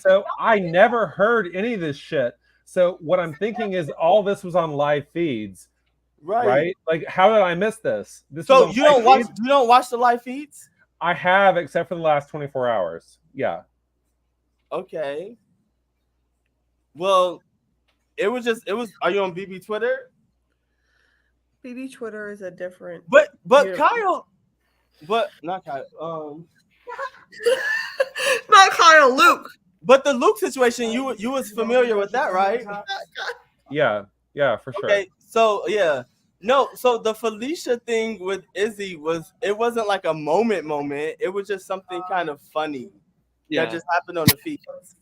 so I never heard any of this shit. So what I'm thinking is all this was on live feeds, right? Like, how did I miss this? So you don't watch the live feeds? I have, except for the last 24 hours. Yeah. Okay. Well, it was. Are you on BB Twitter? BB Twitter is a different. But Kyle, but not Kyle. Not Kyle, Luke. But the Luke situation, you was familiar with that, right? Yeah, for sure. Okay, so yeah. No, so the Felicia thing with Izzy wasn't like a moment. It was just something kind of funny that just happened on the feed.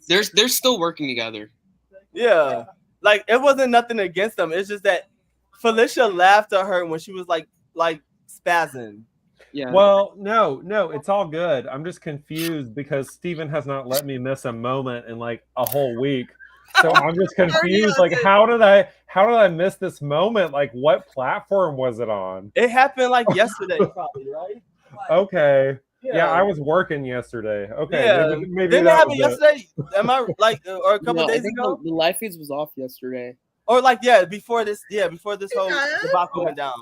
They're still working together. Yeah. Like, it wasn't nothing against them. It's just that Felicia laughed at her when she was like spazzing. Yeah. Well, no, it's all good. I'm just confused because Steven has not let me miss a moment in like a whole week. So I'm just confused. Like, how did I miss this moment? Like, what platform was it on? It happened like yesterday, probably, right? Okay. Yeah, I was working yesterday. Okay. Yeah. Maybe Didn't it that happen was yesterday? Am I like, or a couple days ago? The live feeds was off yesterday. Or like, before this whole debacle went down.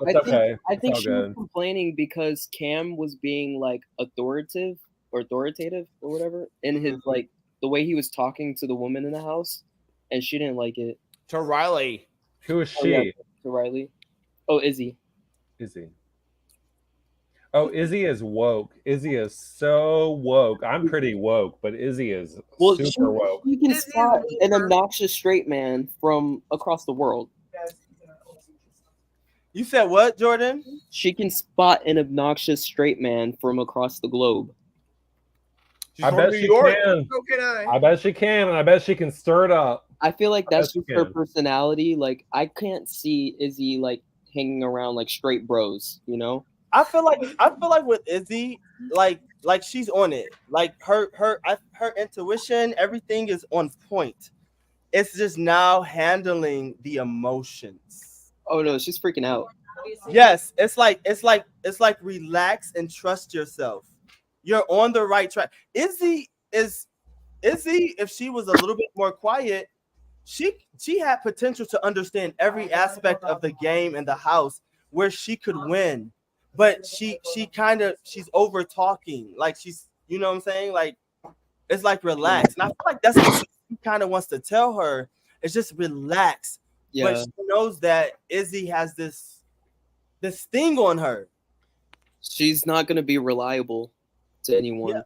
I think she was complaining because Cam was being like authoritative or whatever in his like the way he was talking to the woman in the house, and she didn't like it. To Riley. Who is she? To Riley. Oh, Izzy. Oh, Izzy is woke. Izzy is so woke. I'm pretty woke, but Izzy is super woke. You can spot an obnoxious straight man from across the world. You said what, Jordan? She can spot an obnoxious straight man from across the globe. I bet she can. So can I. I bet she can, and I bet she can stir it up. I feel like that's just her personality. Like, I can't see Izzy like hanging around like straight bros, I feel like with Izzy, like she's on it. Like her intuition, everything is on point. It's just now handling the emotions. Oh no, she's freaking out. Yes, it's like relax and trust yourself. you're on the right track. Izzy, if she was a little bit more quiet, she had potential to understand every aspect of the game and the house where she could win. But she's over talking. Like she's, you know what I'm saying? Like it's like relax. And I feel like that's what she kind of wants to tell her. It's just relax. Yeah. But she knows that Izzy has this thing on her. She's not gonna be reliable to anyone. Yeah.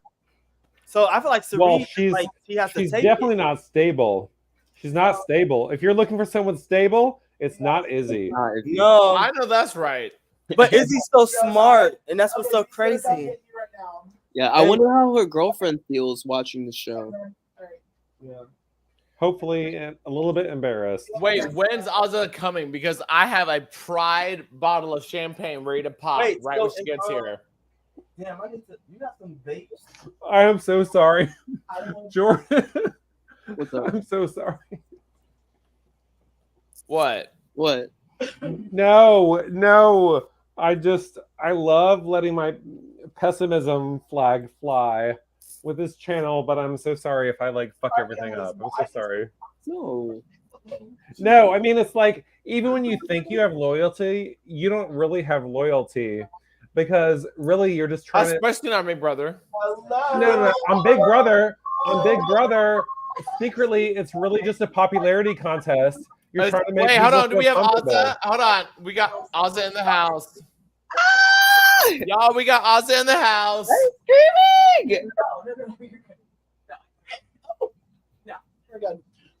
So I feel like Serene, she has to she's take definitely it. not stable. She's not stable. If you're looking for someone stable, it's not Izzy. No, I know that's right. But Izzy's so smart, and that's what's so crazy. Yeah, I wonder how her girlfriend feels watching the show. Yeah. Hopefully, a little bit embarrassed. Wait, when's Azah coming? Because I have a Pride bottle of champagne ready to pop right when she gets here. Damn, you got some vapes. I am so sorry, Jordan. What's up? I'm so sorry. What? No. I love letting my pessimism flag fly with this channel, but I'm so sorry if I like fuck everything up. I'm so sorry. No, I mean, it's like, even when you think you have loyalty, you don't really have loyalty, because really you're just trying especially not Big Brother. No, on Big Brother, secretly, it's really just a popularity contest. You're trying to make. Wait, hold on. Do we have comfortable. Azah? Hold on. We got Azah in the house. Y'all, we got Azah in the house. Screaming!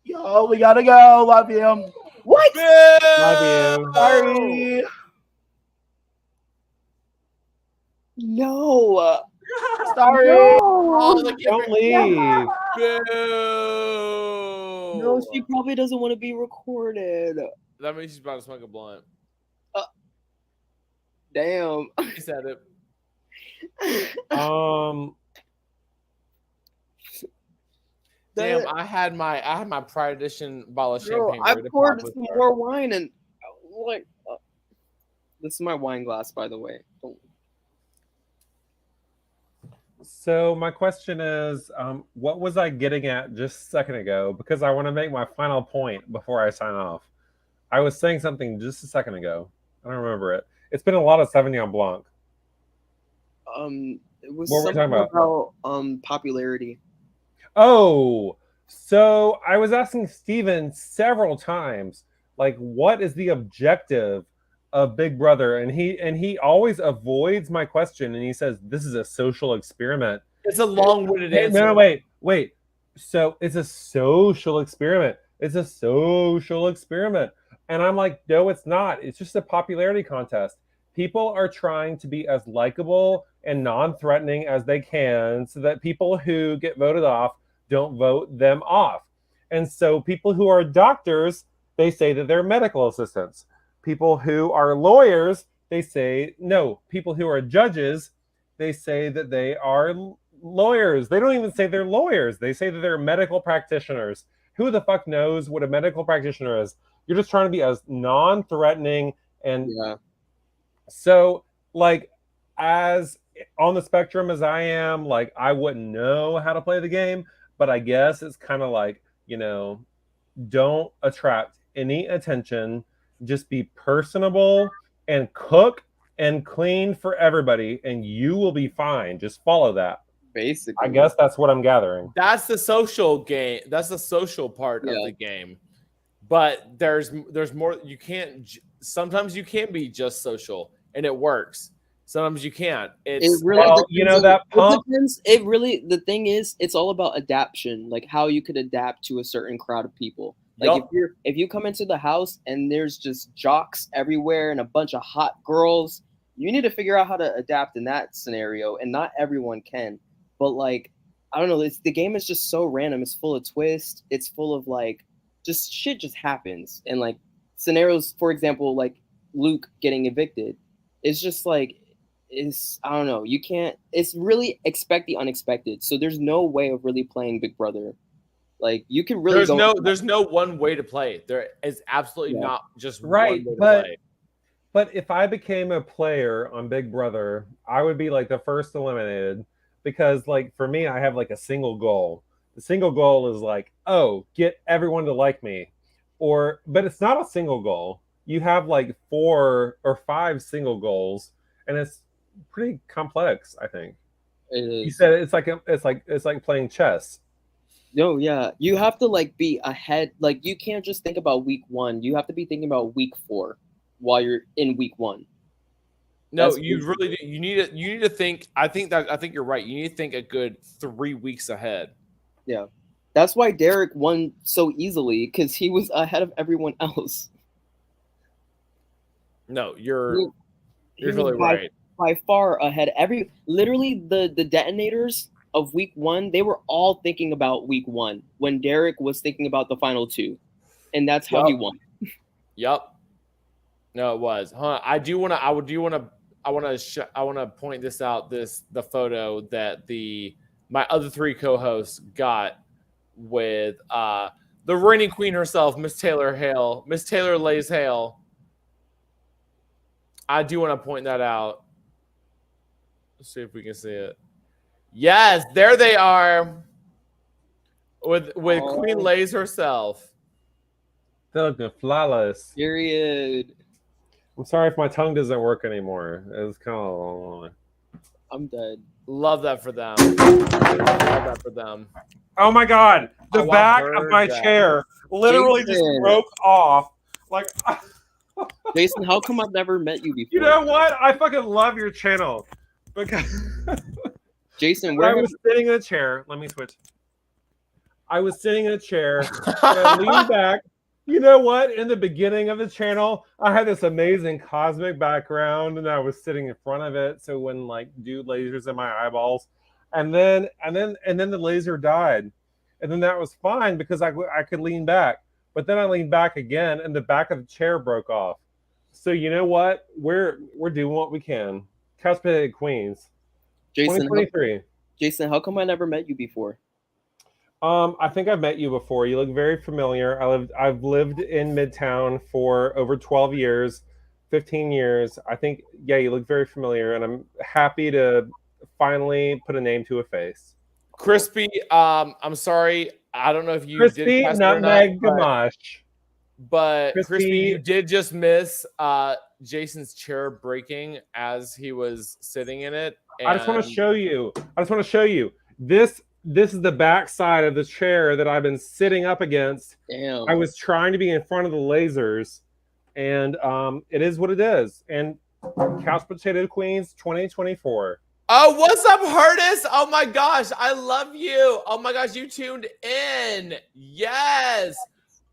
Yo, we gotta go. Love you. What? Love you. Sorry. No. Sorry. Oh, don't leave. Boo. No, she probably doesn't want to be recorded. That means she's about to smoke a blunt. Damn. He said it. Damn, I had my Pride Edition bottle of champagne. I poured some more wine and like this is my wine glass, by the way. So my question is, what was I getting at just a second ago? Because I want to make my final point before I sign off. I was saying something just a second ago. I don't remember it. It's been a lot of Sauvignon Blanc. It was what were we talking about popularity. Oh, so I was asking Steven several times, like, what is the objective of Big Brother? And he always avoids my question, and he says, this is a social experiment. It's a long-winded answer. No, wait. So it's a social experiment. It's a social experiment. And I'm like, no, it's not. It's just a popularity contest. People are trying to be as likable and non-threatening as they can so that people who get voted off don't vote them off. And so people who are doctors, they say that they're medical assistants. People who are lawyers, they say, no. People who are judges, they say that they are lawyers. They don't even say they're lawyers. They say that they're medical practitioners. Who the fuck knows what a medical practitioner is? You're just trying to be as non-threatening. And so, like, as on the spectrum as I am, like, I wouldn't know how to play the game, but I guess it's kind of like, don't attract any attention. Just be personable and cook and clean for everybody, and you will be fine. Just follow that. Basically, I guess that's what I'm gathering. That's the social game. That's the social part of the game. But there's more. You can't. Sometimes you can be just social, and it works. Sometimes you can't. It's that pump. It really, the thing is, it's all about adaptation, like how you could adapt to a certain crowd of people. Like if you come into the house and there's just jocks everywhere and a bunch of hot girls, you need to figure out how to adapt in that scenario. And not everyone can. But like, I don't know. The game is just so random. It's full of twists. It's full of like, just shit just happens. And like scenarios, for example, like Luke getting evicted. It's just like, I don't know. You can't. It's really expect the unexpected. So there's no way of really playing Big Brother. Like you can really there's no one way to play it. There is absolutely not just right. one way to play. But if I became a player on Big Brother, I would be like the first eliminated. because like for me, I have like a single goal. The single goal is like, oh, get everyone to like me, but it's not a single goal. You have like 4 or 5 single goals, and it's pretty complex. I think you said it's like playing chess. No, yeah, you have to like be ahead. Like you can't just think about week 1. You have to be thinking about week 4 while you're in week 1. No, you really do. You need to think. I think you're right. You need to think a good 3 weeks ahead. Yeah, that's why Derek won so easily, because he was ahead of everyone else. No, you're totally right. By far ahead. Literally the detonators of week 1, they were all thinking about week 1 when Derek was thinking about the final 2, and that's how he won. Yep. No, it was. I want to point this out. The photo that my other 3 co-hosts got with the reigning queen herself, Miss Taylor Hale, Miss Taylor Lays Hale. I do want to point that out. Let's see if we can see it. Yes, there they are. With Queen Lays herself. They're looking flawless. Period. I'm sorry if my tongue doesn't work anymore. It's kind of. I'm dead. Love that for them. Love that for them. Oh my God! The back of my chair literally just broke off. Like, Jason, how come I've never met you before? You know what? I fucking love your channel. Because Jason, I was sitting in a chair. Let me switch. I was sitting in a chair. I leaned back. You know what? In the beginning of the channel, I had this amazing cosmic background, and I was sitting in front of it. So when like dude lasers in my eyeballs, and then the laser died, and then that was fine because I could lean back. But then I leaned back again, and the back of the chair broke off. So you know what? We're doing what we can. Couch Potato Queens, Jason, 2023. Jason, how come I never met you before? I think I've met you before. You look very familiar. I've lived in Midtown for over 12 years, 15 years. I think, yeah, you look very familiar, and I'm happy to finally put a name to a face. Crispy, I'm sorry. I don't know if you Crispy did Nutmeg Gamache. But Crispy, you did just miss Jason's chair breaking as he was sitting in it. I just want to show you. This is the back side of the chair that I've been sitting up against. Damn. I was trying to be in front of the lasers, and it is what it is. And Couch Potato Queens 2024. Oh, what's up, Hurtis? Oh my gosh, I love you. Oh my gosh, you tuned in. Yes.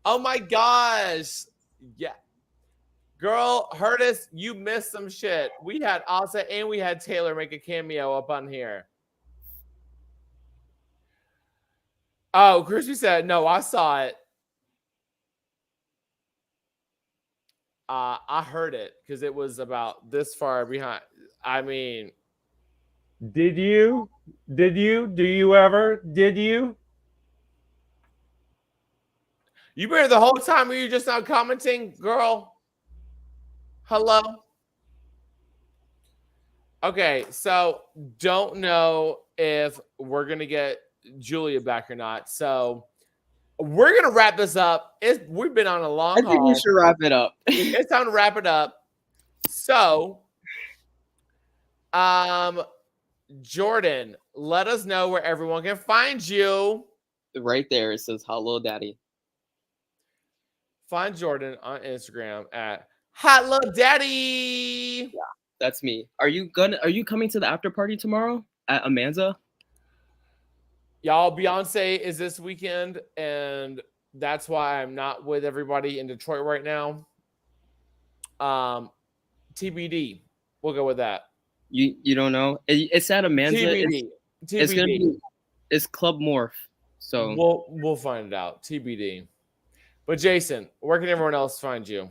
Oh my gosh. Yeah. Girl, Hurtis, you missed some shit. We had Azah and we had Taylor make a cameo up on here. Oh, Crispy said, no, I saw it. I heard it because it was about this far behind. I mean, did you? Do you ever? Did you? You been here the whole time, or you just not commenting, girl? Hello. Okay, so don't know if we're gonna get Julia back or not. So we're gonna wrap this up. We've been on a long haul. I think we should wrap it up. It's time to wrap it up. So, Jordan, let us know where everyone can find you. Right there, it says "Hello, Daddy." Find Jordan on Instagram at Hello Daddy. Yeah, that's me. Are you coming to the after party tomorrow at Azah? Y'all, Beyonce is this weekend, and that's why I'm not with everybody in Detroit right now. TBD. We'll go with that. You don't know? It's at Azah. TBD. It's Club Morph. So we'll find it out. TBD. But Jason, where can everyone else find you?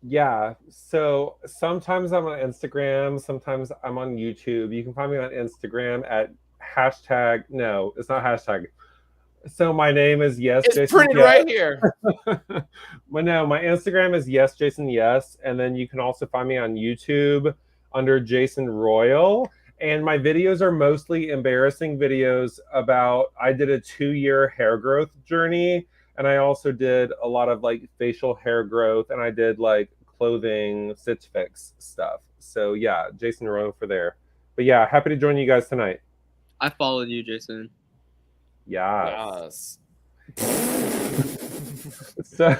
Yeah, so sometimes I'm on Instagram, sometimes I'm on YouTube. You can find me on Instagram at hashtag. No, it's not hashtag. So my name is It's Jason, printed right here. But no, my Instagram is Jason, and then you can also find me on YouTube under Jason Royal. And my videos are mostly embarrassing videos about, I did a 2-year hair growth journey, and I also did a lot of like facial hair growth, and I did like clothing Stitch Fix stuff. So yeah, Jason Rowe for there. But yeah, happy to join you guys tonight. I followed you, Jason. Yes. So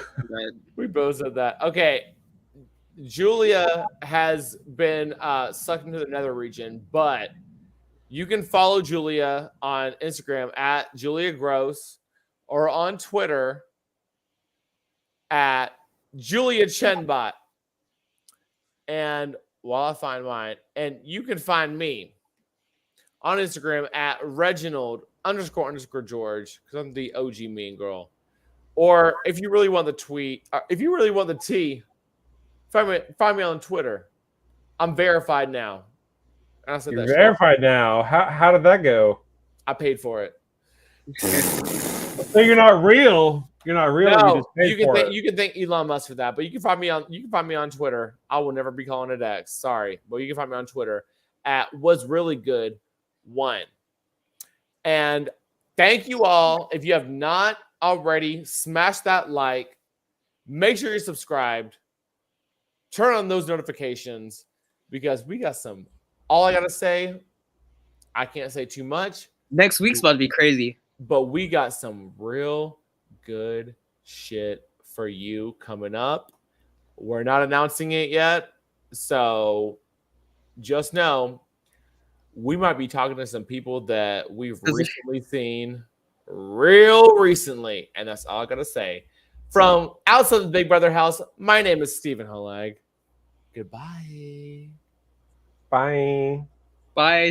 we both said that. Okay. Julia has been sucked into the nether region, but you can follow Julia on Instagram at Julia Gross or on Twitter at Julia Chenbot. And while I find mine, and you can find me on Instagram at Reginald__George, because I'm the OG mean girl. Or if you really want the tweet, if you really want the tea, find me on Twitter. I'm verified now. And I said You're that verified now. How did that go? I paid for it. So you're not real. You're not real. No, you just paid for it. You can thank Elon Musk for that, but you can find me on Twitter. I will never be calling it X. Sorry, but you can find me on Twitter at was really good 1. And thank you all. If you have not already, smash that like. Make sure you're subscribed. Turn on those notifications because we got some. All I gotta say, I can't say too much. Next week's about to be crazy. But we got some real good shit for you coming up. We're not announcing it yet. So just know we might be talking to some people that we've recently seen real recently. And that's all I got to say. From outside the Big Brother house, my name is Stephen Halag. Goodbye. Bye. Bye.